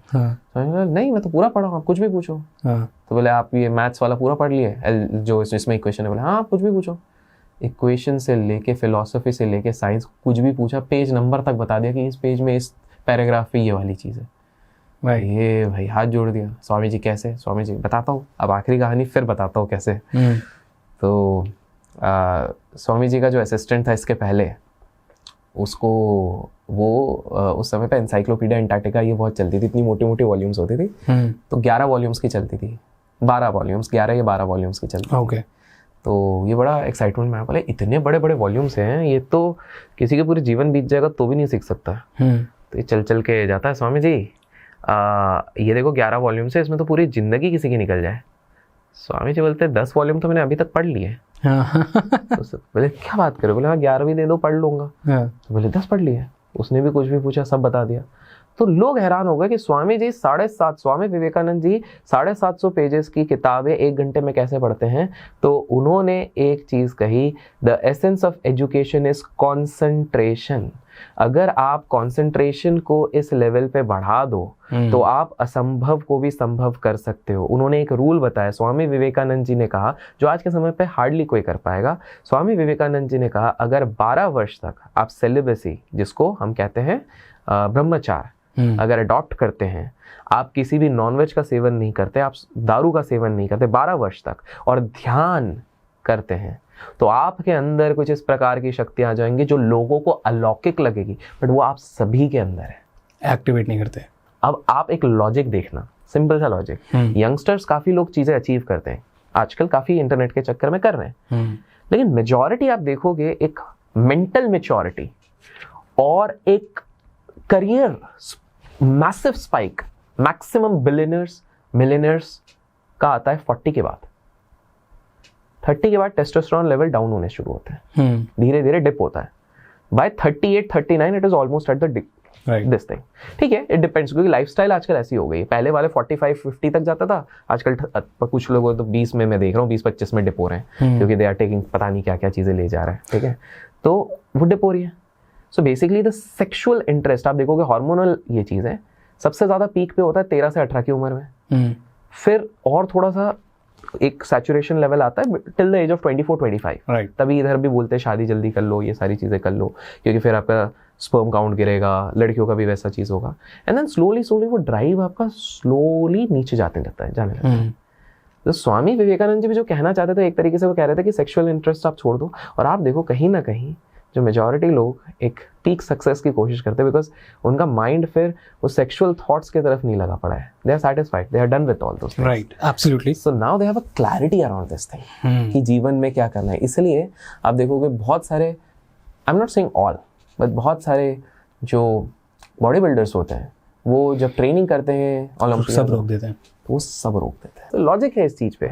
तो नहीं मैं तो पूरा पढ़ा हूँ, आप कुछ भी पूछो। तो बोले आप ये मैथ्स वाला पूरा पढ़ लिए जो इसमें इक्वेशन है? बोले हाँ आप कुछ भी पूछो। इक्वेशन से लेके फिलोसफी से लेके साइंस, कुछ भी पूछा, पेज नंबर तक बता दिया कि इस पेज में इस पैराग्राफ पे ये वाली चीज़ है। ये भाई हाथ जोड़ दिया। स्वामी जी कैसे? स्वामी जी बताता हूँ, अब आखिरी कहानी फिर बताता हूँ कैसे। तो स्वामी जी का जो असिस्टेंट था इसके पहले, उसको वो उस समय पे एनसाइक्लोपीडिया एंटार्क्टिका ये बहुत चलती थी, इतनी मोटी मोटी वॉल्यूम्स होती थी। तो 11 वॉल्यूम्स की चलती थी, 12 वॉल्यूम्स, 11 या 12 वॉल्यूम्स की चलती थी। तो ये बड़ा एक्साइटमेंट में बोले इतने बड़े बड़े वॉल्यूम्स हैं, ये तो किसी के पूरे जीवन बीत जाएगा तो भी नहीं सीख सकता। तो ये चल चल के जाता है, स्वामी जी ये देखो 11 वॉल्यूम्स है, इसमें तो पूरी जिंदगी किसी की निकल जाए। स्वामी जी बोलते 10 वॉल्यूम तो मैंने अभी तक पढ़ लिए। तो बोले क्या बात करो? बोले हाँ 11 भी दे दो, पढ़ लूंगा। तो बोले 10 पढ़ लिए। उसने भी कुछ भी पूछा, सब बता दिया। तो लोग हैरान हो गए कि स्वामी जी 7.5 स्वामी विवेकानंद जी 750 पेजेस की किताबें 1 घंटे में कैसे पढ़ते हैं। तो उन्होंने एक चीज कही, the essence of education is concentration. अगर आप कॉन्सेंट्रेशन को इस लेवल पे बढ़ा दो तो आप असंभव को भी संभव कर सकते हो। उन्होंने एक रूल बताया, स्वामी विवेकानंद जी ने कहा, जो आज के समय पे हार्डली कोई कर पाएगा। स्वामी विवेकानंद जी ने कहा अगर 12 वर्ष तक आप सेलिबसी, जिसको हम कहते हैं ब्रह्मचार, अगर अडॉप्ट करते हैं, आप किसी भी नॉनवेज का सेवन नहीं करते, आप दारू का सेवन नहीं करते 12 वर्ष तक, और ध्यान करते हैं, तो आपके अंदर कुछ इस प्रकार की शक्तियां आ जाएंगी जो लोगों को अलौकिक लगेगी, बट वो आप सभी के अंदर है, एक्टिवेट नहीं करते। अब आप एक लॉजिक देखना, सिंपल सा लॉजिक। यंगस्टर्स काफी लोग चीजें अचीव करते हैं आजकल, काफी इंटरनेट के चक्कर में कर रहे हैं, लेकिन मेजॉरिटी आप देखोगे एक मेंटल मैच्योरिटी और एक career massive spike, maximum billionaires millionaires का आता है 40 के बाद। 30 के बाद टेस्टोस्टेरोन लेवल डाउन होने शुरू होते हैं, धीरे धीरे डिप होता है। By 38 39 it is almost at the this thing. ठीक है, इट डिपेंड्स, क्योंकि लाइफस्टाइल आजकल ऐसी हो गई है। पहले वाले 45 50 तक जाता था, आजकल कुछ लोग तो 20 में मैं देख रहा हूँ 20-25 में डिप हो रहे हैं, क्योंकि दे आर टेकिंग पता नहीं क्या क्या चीजें ले जा रहे हैं। ठीक है, तो वो डिप हो रही है। So basically the sexual interest, आप देखोगे हार्मोनल ये चीज है, सबसे ज्यादा पीक पे होता है 13 से 18 की उम्र में, फिर और थोड़ा सा एक सैचुरेशन लेवल आता है till the age of 24-25। Right, तभी इधर भी बोलते हैं शादी जल्दी कर लो, ये सारी चीजें कर लो, क्योंकि फिर आपका स्पर्म काउंट गिरेगा, लड़कियों का भी वैसा चीज होगा। एंड देन स्लोली वो ड्राइव आपका स्लोली नीचे जाने लगता है। तो स्वामी विवेकानंद जी भी जो कहना चाहते थे, एक तरीके से वो कह रहे थे कि सेक्सुअल इंटरेस्ट आप छोड़ दो। और आप देखो कहीं ना कहीं जो मेजॉरिटी लोग एक पीक सक्सेस की कोशिश करते हैं, बिकॉज उनका माइंड फिर वो सेक्सुअल थॉट्स की तरफ नहीं लगा पड़ा है। They are satisfied, they are done with all those things. Right, absolutely. So now they have a clarity around this thing कि जीवन में क्या करना है। इसलिए आप देखोगे बहुत सारे, I am not saying all, but बहुत सारे जो बॉडी बिल्डर्स होते हैं, वो जब ट्रेनिंग करते हैं ओलंपिक, सब रोक देते हैं, तो वो सब रोक देते हैं। तो लॉजिक है इस चीज पे,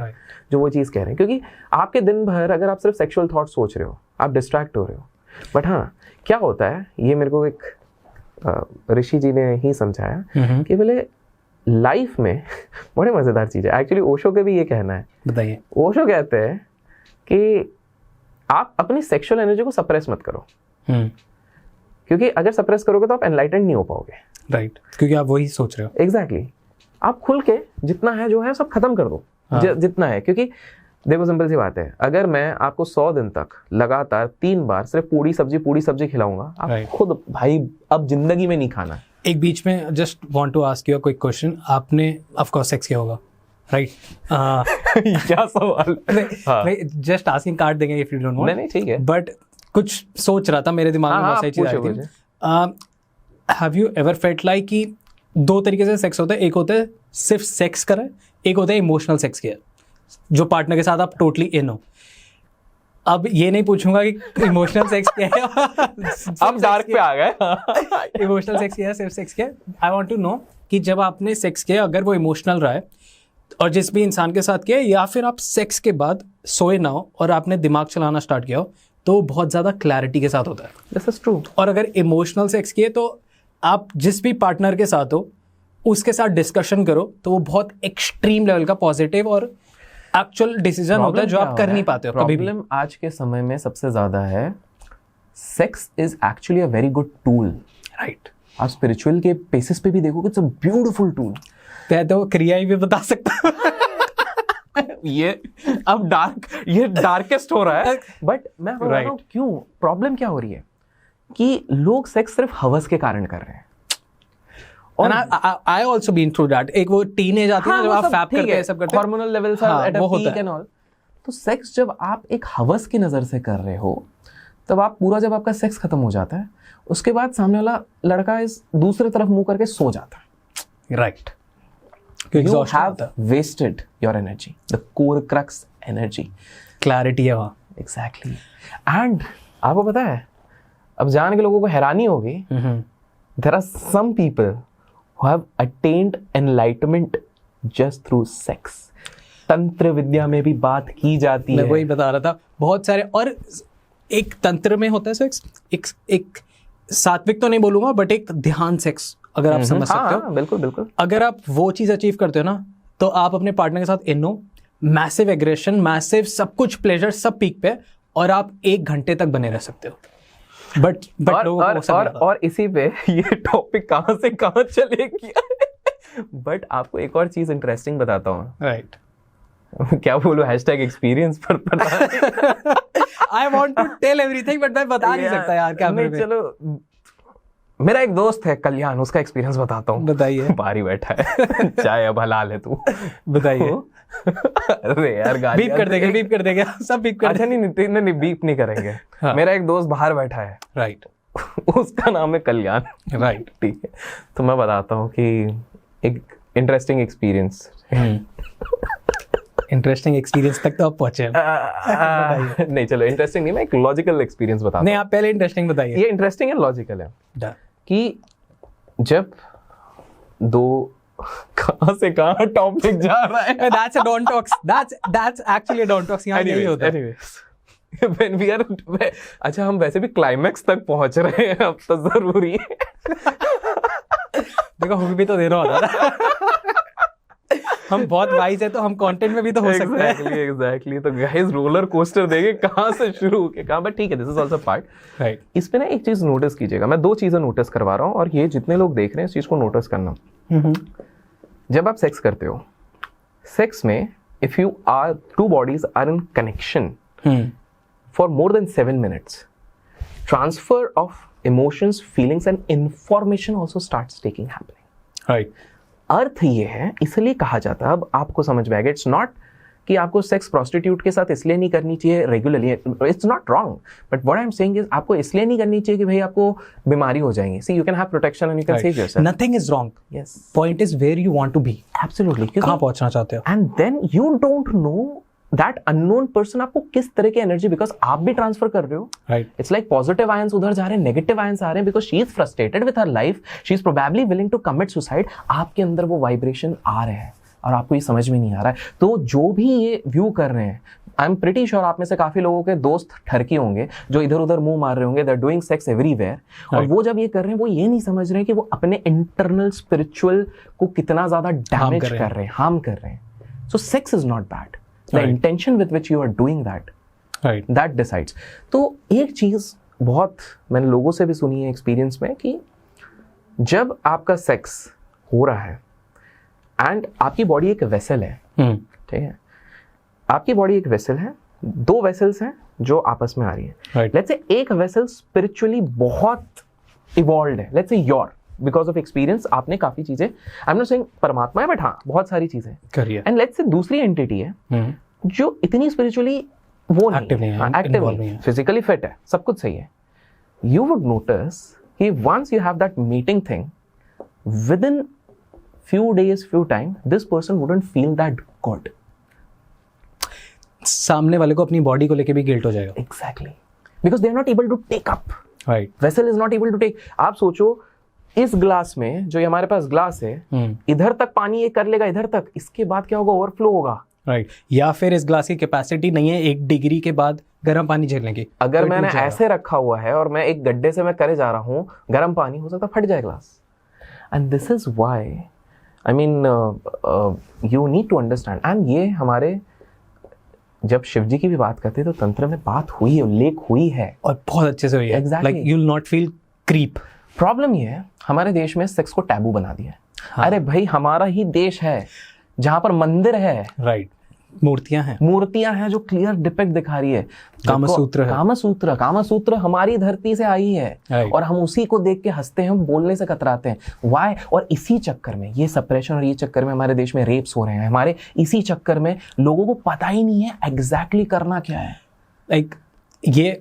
जो वो चीज कह रहे हैं, क्योंकि आपके दिन भर अगर आप सिर्फ सेक्सुअल थॉट सोच रहे हो, आप डिस्ट्रैक्ट हो रहे हो, बट हाँ, क्या होता है, ये मेरे को एक ऋषि जी ने ही समझाया कि बोले लाइफ में बड़े मजेदार चीज है। एक्चुअली ओशो का भी ये कहना है। बताइए। ओशो कहते हैं कि आप अपनी सेक्सुअल एनर्जी को सप्रेस मत करो, क्योंकि अगर सप्रेस करोगे तो आप एनलाइटेंड नहीं हो पाओगे। राइट, क्योंकि आप वही सोच रहे हो। एग्जैक्टली आप खुल के जितना है जो है सब खत्म कर दो। जितना है, क्योंकि देखो सिंपल सी बात है, अगर मैं आपको 100 दिन तक लगातार 3 बार सिर्फ पूरी सब्जी खिलाऊंगा, आप खुद भाई अब जिंदगी में नहीं खाना। एक बीच में just want to ask you a quick question, आपने ऑफ कोर्स सेक्स किया होगा, राइट? क्या सवाल? नहीं, जस्ट आस्किंग, काट देंगे इफ यू डोंट वांट। नहीं ठीक है, बट कुछ सोच रहा था मेरे दिमाग में, बहुत सारी चीजें आ रही थी। Have you ever felt like कि 2 तरीके से सेक्स होता है, एक होता है सिर्फ सेक्स करा, एक होता है इमोशनल सेक्स किया, जो पार्टनर के साथ आप टोटली इन हो। अब ये नहीं पूछूंगा कि इमोशनल सेक्स क्या है, अब डार्क पे आ गए। इमोशनल सेक्स किया है, सिर्फ सेक्स किया है। आई वांट टू नो कि जब आपने सेक्स किया, अगर वो इमोशनल रहा है और जिस भी इंसान के साथ किया, या फिर आप सेक्स के बाद सोए ना हो और आपने दिमाग चलाना स्टार्ट किया हो, तो बहुत ज़्यादा क्लैरिटी के साथ होता है। This is true. और अगर इमोशनल सेक्स किए तो आप जिस भी पार्टनर के साथ हो उसके साथ डिस्कशन करो, तो वो बहुत एक्सट्रीम लेवल का पॉजिटिव और एक्चुअल डिसीजन होता है जो आप कर नहीं पाते हो कभी भी। प्रॉब्लम आज के समय में सबसे ज्यादा है, sex is actually a very good tool, right? आप स्पिरिचुअल के बेसिस पे भी देखोगे, इट्स अ ब्यूटीफुल टूल। मैं तो क्रियाएं भी बता सकता हूँ। ये अब डार्केस्ट हो रहा है, बट मैं बोल रहा हूँ क्यों, प्रॉब्लम क्या हो रही है कि लोग सेक्स सिर्फ हवस के कारण कर रहे हैं। और I also been through that। एक वो टीनेज आती है ना, जब आप फैप करते हैं, सब करते हैं, hormonal levels are at a peak and all. तो सेक्स जब आप एक हवस की नजर से कर रहे हो, तब आप पूरा, जब आपका सेक्स खत्म हो जाता है, उसके बाद सामने वाला लड़का इस दूसरे तरफ मुंह करके सो जाता है, right? You have wasted your energy, the core crux energy. Clarity है वहाँ। Exactly. And आपको पता है, अब जान के लोगों को हैरानी होगी, there are some people who have attained enlightenment just through sex. तंत्र विद्या में भी बात की जाती है। मैं वही बता रहा था, बहुत सारे। और एक तंत्र में होता है सेक्स, एक सात्विक तो नहीं बोलूंगा, बट एक ध्यान सेक्स, अगर आप समझ सकते हो। बिल्कुल बिल्कुल। अगर आप वो चीज अचीव करते हो ना, तो आप अपने पार्टनर के साथ इन हो, मैसिव एग्रेशन, मैसिव सब कुछ, प्लेजर सब पीक पे, और आप 1 घंटे तक बने रह सकते हो। बट और इसी पे ये टॉपिक कहाँ से कहाँ चले गया। बट आपको एक और चीज इंटरेस्टिंग बताता हूँ, राइट? क्या बोलूं, #experience पर पता। I want to tell everything, but मैं बता नहीं सकता यार कैमरे में। चलो, मेरा एक दोस्त है कल्याण, उसका एक्सपीरियंस बताता हूँ। बताइए। बाहर ही बैठा है, चाहे अब हलाल है तू। बताइए। अरे यार, बीप कर देंगे सब बीप कर। अच्छा नहीं बीप नहीं करेंगे। हाँ। मेरा एक दोस्त बाहर बैठा है, राइट? उसका नाम है कल्याण, राइट? ठीक है, तो मैं बताता हूँ कि एक इंटरेस्टिंग एक्सपीरियंस। इंटरेस्टिंग एक्सपीरियंस तक तो आप पहुंचे। नहीं चलो, इंटरेस्टिंग नहीं, मैं एक लॉजिकल एक्सपीरियंस बताता हूँ। नहीं, आप पहले इंटरेस्टिंग बताइए। ये इंटरेस्टिंग है, लॉजिकल है कि जब दो कहाँ से कहाँ टॉपिक जा रहा है। That's a don't talks. That's actually a don't talks। यहाँ यही होता है। When we are, अच्छा हम वैसे भी क्लाइमैक्स तक पहुंच रहे हैं, अब तो जरूरी है। देखो, हम भी तो दे रहा होता। हम बहुत वाइज है, तो हम कंटेंट में भी तो हो सकते हैं। एग्जैक्टली। तो गाइस, रोलर कोस्टर देखे कहाँ से शुरू होके कहाँ, बट ठीक है, this is also part, right? इस पे ना एक चीज नोटिस कीजिएगा, मैं 2 चीजें नोटिस करवा रहा हूँ, और ये जितने लोग देख रहे हैं इस चीज को नोटिस करना। जब आप सेक्स करते हो, सेक्स में if you are, 2 bodies are in connection for more than 7 minutes, transfer of emotions, feelings and information also starts taking happening, right? अर्थ ये है, इसलिए कहा जाता है, अब आपको समझ में आएगा, इट्स नॉट कि आपको सेक्स प्रोस्टिट्यूट के साथ इसलिए नहीं करनी चाहिए regularly, it's not wrong, but what I am saying is आपको इसलिए नहीं करनी चाहिए कि भाई आपको बीमारी हो जाएगी। See, you can have protection and you can save yourself, nothing is wrong. Yes, point is where you want to be. Absolutely, कहां पहुंचना चाहते हो, and then you don't know that unknown person आपको किस तरह की एनर्जी, बिकॉज आप भी ट्रांसफर कर रहे हो, right? It's like positive ions उधर जा रहे हैं, नेगेटिव आयंस आ रहे हैं, because she is frustrated with her life, she is probably willing to commit suicide. आपके अंदर वो वाइब्रेशन आ रहे हैं, और आपको ये समझ में नहीं आ रहा है। तो जो भी ये व्यू कर रहे हैं, आई एम प्रिटी श्योर आप में से काफी लोगों के दोस्त ठरकी होंगे जो इधर उधर मुंह मार रहे होंगे, they are doing sex everywhere, और वो जब ये कर रहे हैं वो ये नहीं समझ रहे हैं कि वो अपने इंटरनल स्पिरिचुअल को कितना ज्यादा डैमेज कर रहे हैं, हार्म कर रहे हैं। So sex is not bad, the intention with which you are doing that, that decides. तो एक चीज बहुत मैंने लोगों से भी सुनी है एक्सपीरियंस में कि जब आपका सेक्स हो रहा है एंड आपकी बॉडी एक वेसल है, ठीक है, आपकी बॉडी एक वेसल है, दो वेसल्स हैं जो आपस में आ रही है। लेट्स से एक वेसल स्पिरिचुअली बहुत इवॉल्व्ड है, let's say your because of experience आपने काफी चीजें, आई एम नॉट सेइंग परमात्मा है, बट हाँ बहुत सारी चीजें करिए, एंड लेट्स से दूसरी एंटिटी है जो इतनी स्पिरिचुअली वो एक्टिव नहीं है, फिजिकली फिट है, सब कुछ सही है। यू वुड नोटिस कि once you have that meeting thing, within few days, few time, this person wouldn't feel that good. सामने वाले को अपनी बॉडी को लेके भी गिल्ट हो जाएगा। Exactly. Because they are not able to take up. Right. Vessel is not able to take. आप सोचो इस ग्लास में, जो हमारे पास ग्लास है, इधर तक पानी ये कर लेगा, इधर तक, इसके बाद क्या होगा, ओवरफ्लो होगा। राइट या फिर इस ग्लास की कैपेसिटी नहीं है 1 डिग्री के बाद गर्म पानी झेलने की। अगर तो मैंने ऐसे रखा हुआ है और मैं एक गड्ढे से मैं करे जा रहा हूँ, गर्म पानी हो सकता फट जाए glass. And this is why, I mean, you need to understand. And ये हमारे जब शिव जी की भी बात करते हैं तो तंत्र में बात हुई है, उल्लेख हुई है, और बहुत अच्छे से हुई है। Exactly. Like you'll not feel creep. Problem ये है हमारे देश में सेक्स को टैबू बना दिया है। हाँ. अरे भाई हमारा ही देश है जहाँ पर मंदिर है, राइट, मूर्तियां हैं जो क्लियर डिपिक्ट दिखा रही है। कामसूत्र हमारी धरती से आई है, और हम उसी को देख के हंसते हैं, बोलने से कतराते हैं। व्हाई? और इसी चक्कर में ये सप्रेशन और ये चक्कर में हमारे देश में रेप्स हो रहे हैं, हमारे इसी चक्कर में लोगों को पता ही नहीं है एग्जैक्टली करना क्या है। लाइक ये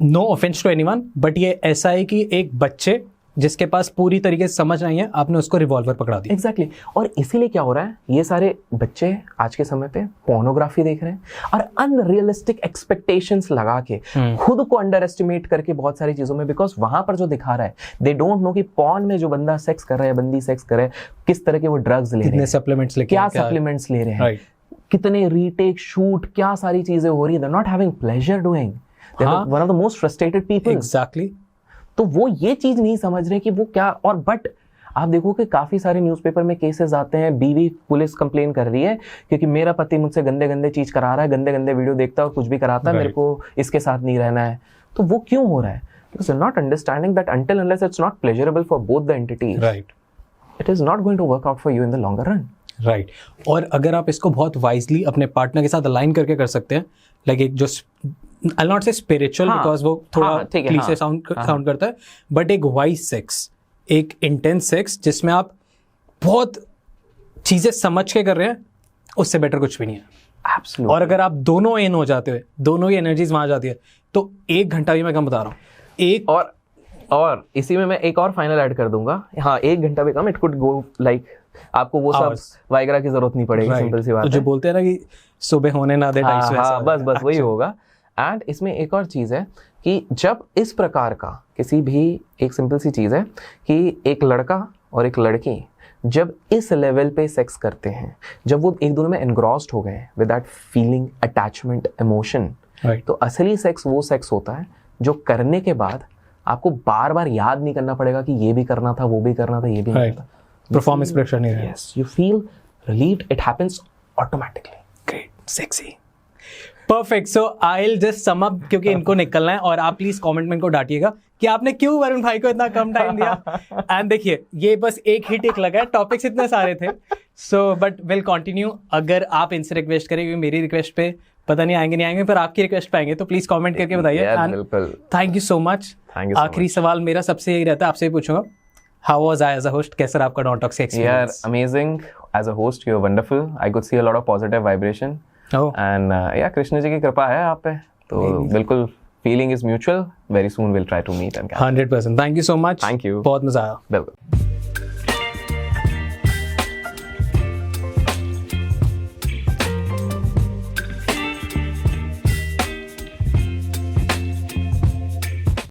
no offence to anyone, but ये ऐसा है कि एक बच्चे जिसके पास पूरी तरीके से समझ नहीं है, आपने उसको रिवॉल्वर पकड़ा दिया। एग्जैक्टली। और इसीलिए क्या हो रहा है, ये सारे बच्चे आज के समय पे पोर्नोग्राफी देख रहे हैं और अनरियलिस्टिक एक्सपेक्टेशंस लगा के खुद को अंडर एस्टिमेट करके बहुत सारी चीजों में, बिकॉज वहां पर जो दिखा रहा है, दे डोंट नो कि पॉर्न में जो बंदा सेक्स कर रहा है, बंदी सेक्स कर रहा है, किस तरह के वो ड्रग्स ले रहे हैं, सप्लीमेंट्स ले, क्या सप्लीमेंट्स ले रहे हैं, कितने रीटेक शूट, क्या सारी चीजें हो रही है। They are not having pleasure doing, they are one of the most frustrated people. Exactly. तो वो ये चीज नहीं समझ रहे कि वो क्या, और बट आप देखो कि काफी सारे न्यूज़पेपर में केसेस आते हैं, बीवी पुलिस कंप्लेन कर रही है क्योंकि मेरा पति मुझसे गंदे गंदे चीज करा रहा है, गंदे गंदे वीडियो देखता है और कुछ भी कराता है, मेरे को इसके साथ नहीं रहना है। तो वो क्यों हो रहा है? Because you're not understanding that until unless it's not pleasurable for both the entities, right, it is not going to work out for you in the longer run. Right. और अगर आप इसको बहुत वाइजली अपने पार्टनर के साथ align करके कर सकते हैं, लाइक एक जो I'll not say spiritual, because वो थोड़ा क्लीशे साउंड करता है, बट एक वाइज सेक्स, एक इंटेंस सेक्स जिसमें आप बहुत चीजें समझ के कर रहे हैं, उससे बेटर कुछ भी नहीं है। Absolutely. और अगर आप दोनों इन हो जाते हुए, दोनों ही एनर्जीज वहां जाती है, तो 1 घंटा भी मैं कम बता रहा हूँ, एक और इसी में मैं एक और फाइनल ऐड कर दूंगा। हाँ, 1 घंटा भी कम, इट कुड गो लाइक आपको वो सब वाइग्रा की जरूरत नहीं पड़ेगी, सिंपल सी बात है। जो बोलते हैं ना कि सुबह होने ना दे 250, बस वही होगा। एंड इसमें एक और चीज़ है कि जब इस प्रकार का किसी भी, एक सिंपल सी चीज़ है कि एक लड़का और एक लड़की जब इस लेवल पे सेक्स करते हैं, जब वो एक दोनों में एनग्रॉस्ड हो गए with that feeling, attachment, emotion, तो असली सेक्स वो सेक्स होता है जो करने के बाद आपको बार बार याद नहीं करना पड़ेगा कि ये भी करना था, वो भी करना था, ये भी करना था। परफॉर्मेंस प्रेशर नहीं है। Yes, you feel relieved, it happens automatically. Great, sexy, perfect. So I will just sum up, क्योंकि इनको निकलना है, और आप प्लीज कमेंट में इनको डांटिएगा कि आपने क्यों वरुण भाई को इतना कम टाइम दिया। एंड देखिए, ये बस एक ही टिक लगा है, टॉपिक्स इतने सारे थे। So but will continue. अगर आप इनसे रिक्वेस्ट करें, क्योंकि मेरी रिक्वेस्ट पे पता नहीं आएंगे नहीं आएंगे, पर आपकी रिक्वेस्ट पे आएंगे, तो प्लीज कमेंट करके बताइए। Thank you so much. आखिरी सवाल मेरा सबसे यही रहता है, आपसे पूछूंगा, how was I as a host? कैसा आपका डॉन टॉक्स एक्सपीरियंस? यार amazing, as a host you are wonderful, I could see a lot of positive vibration, and या कृष्ण जी की कृपा है आप पे, तो बिल्कुल feeling is mutual. Very soon will try to meet and 100%। Thank you so much. Thank you, बहुत मजा आया। बिल्कुल।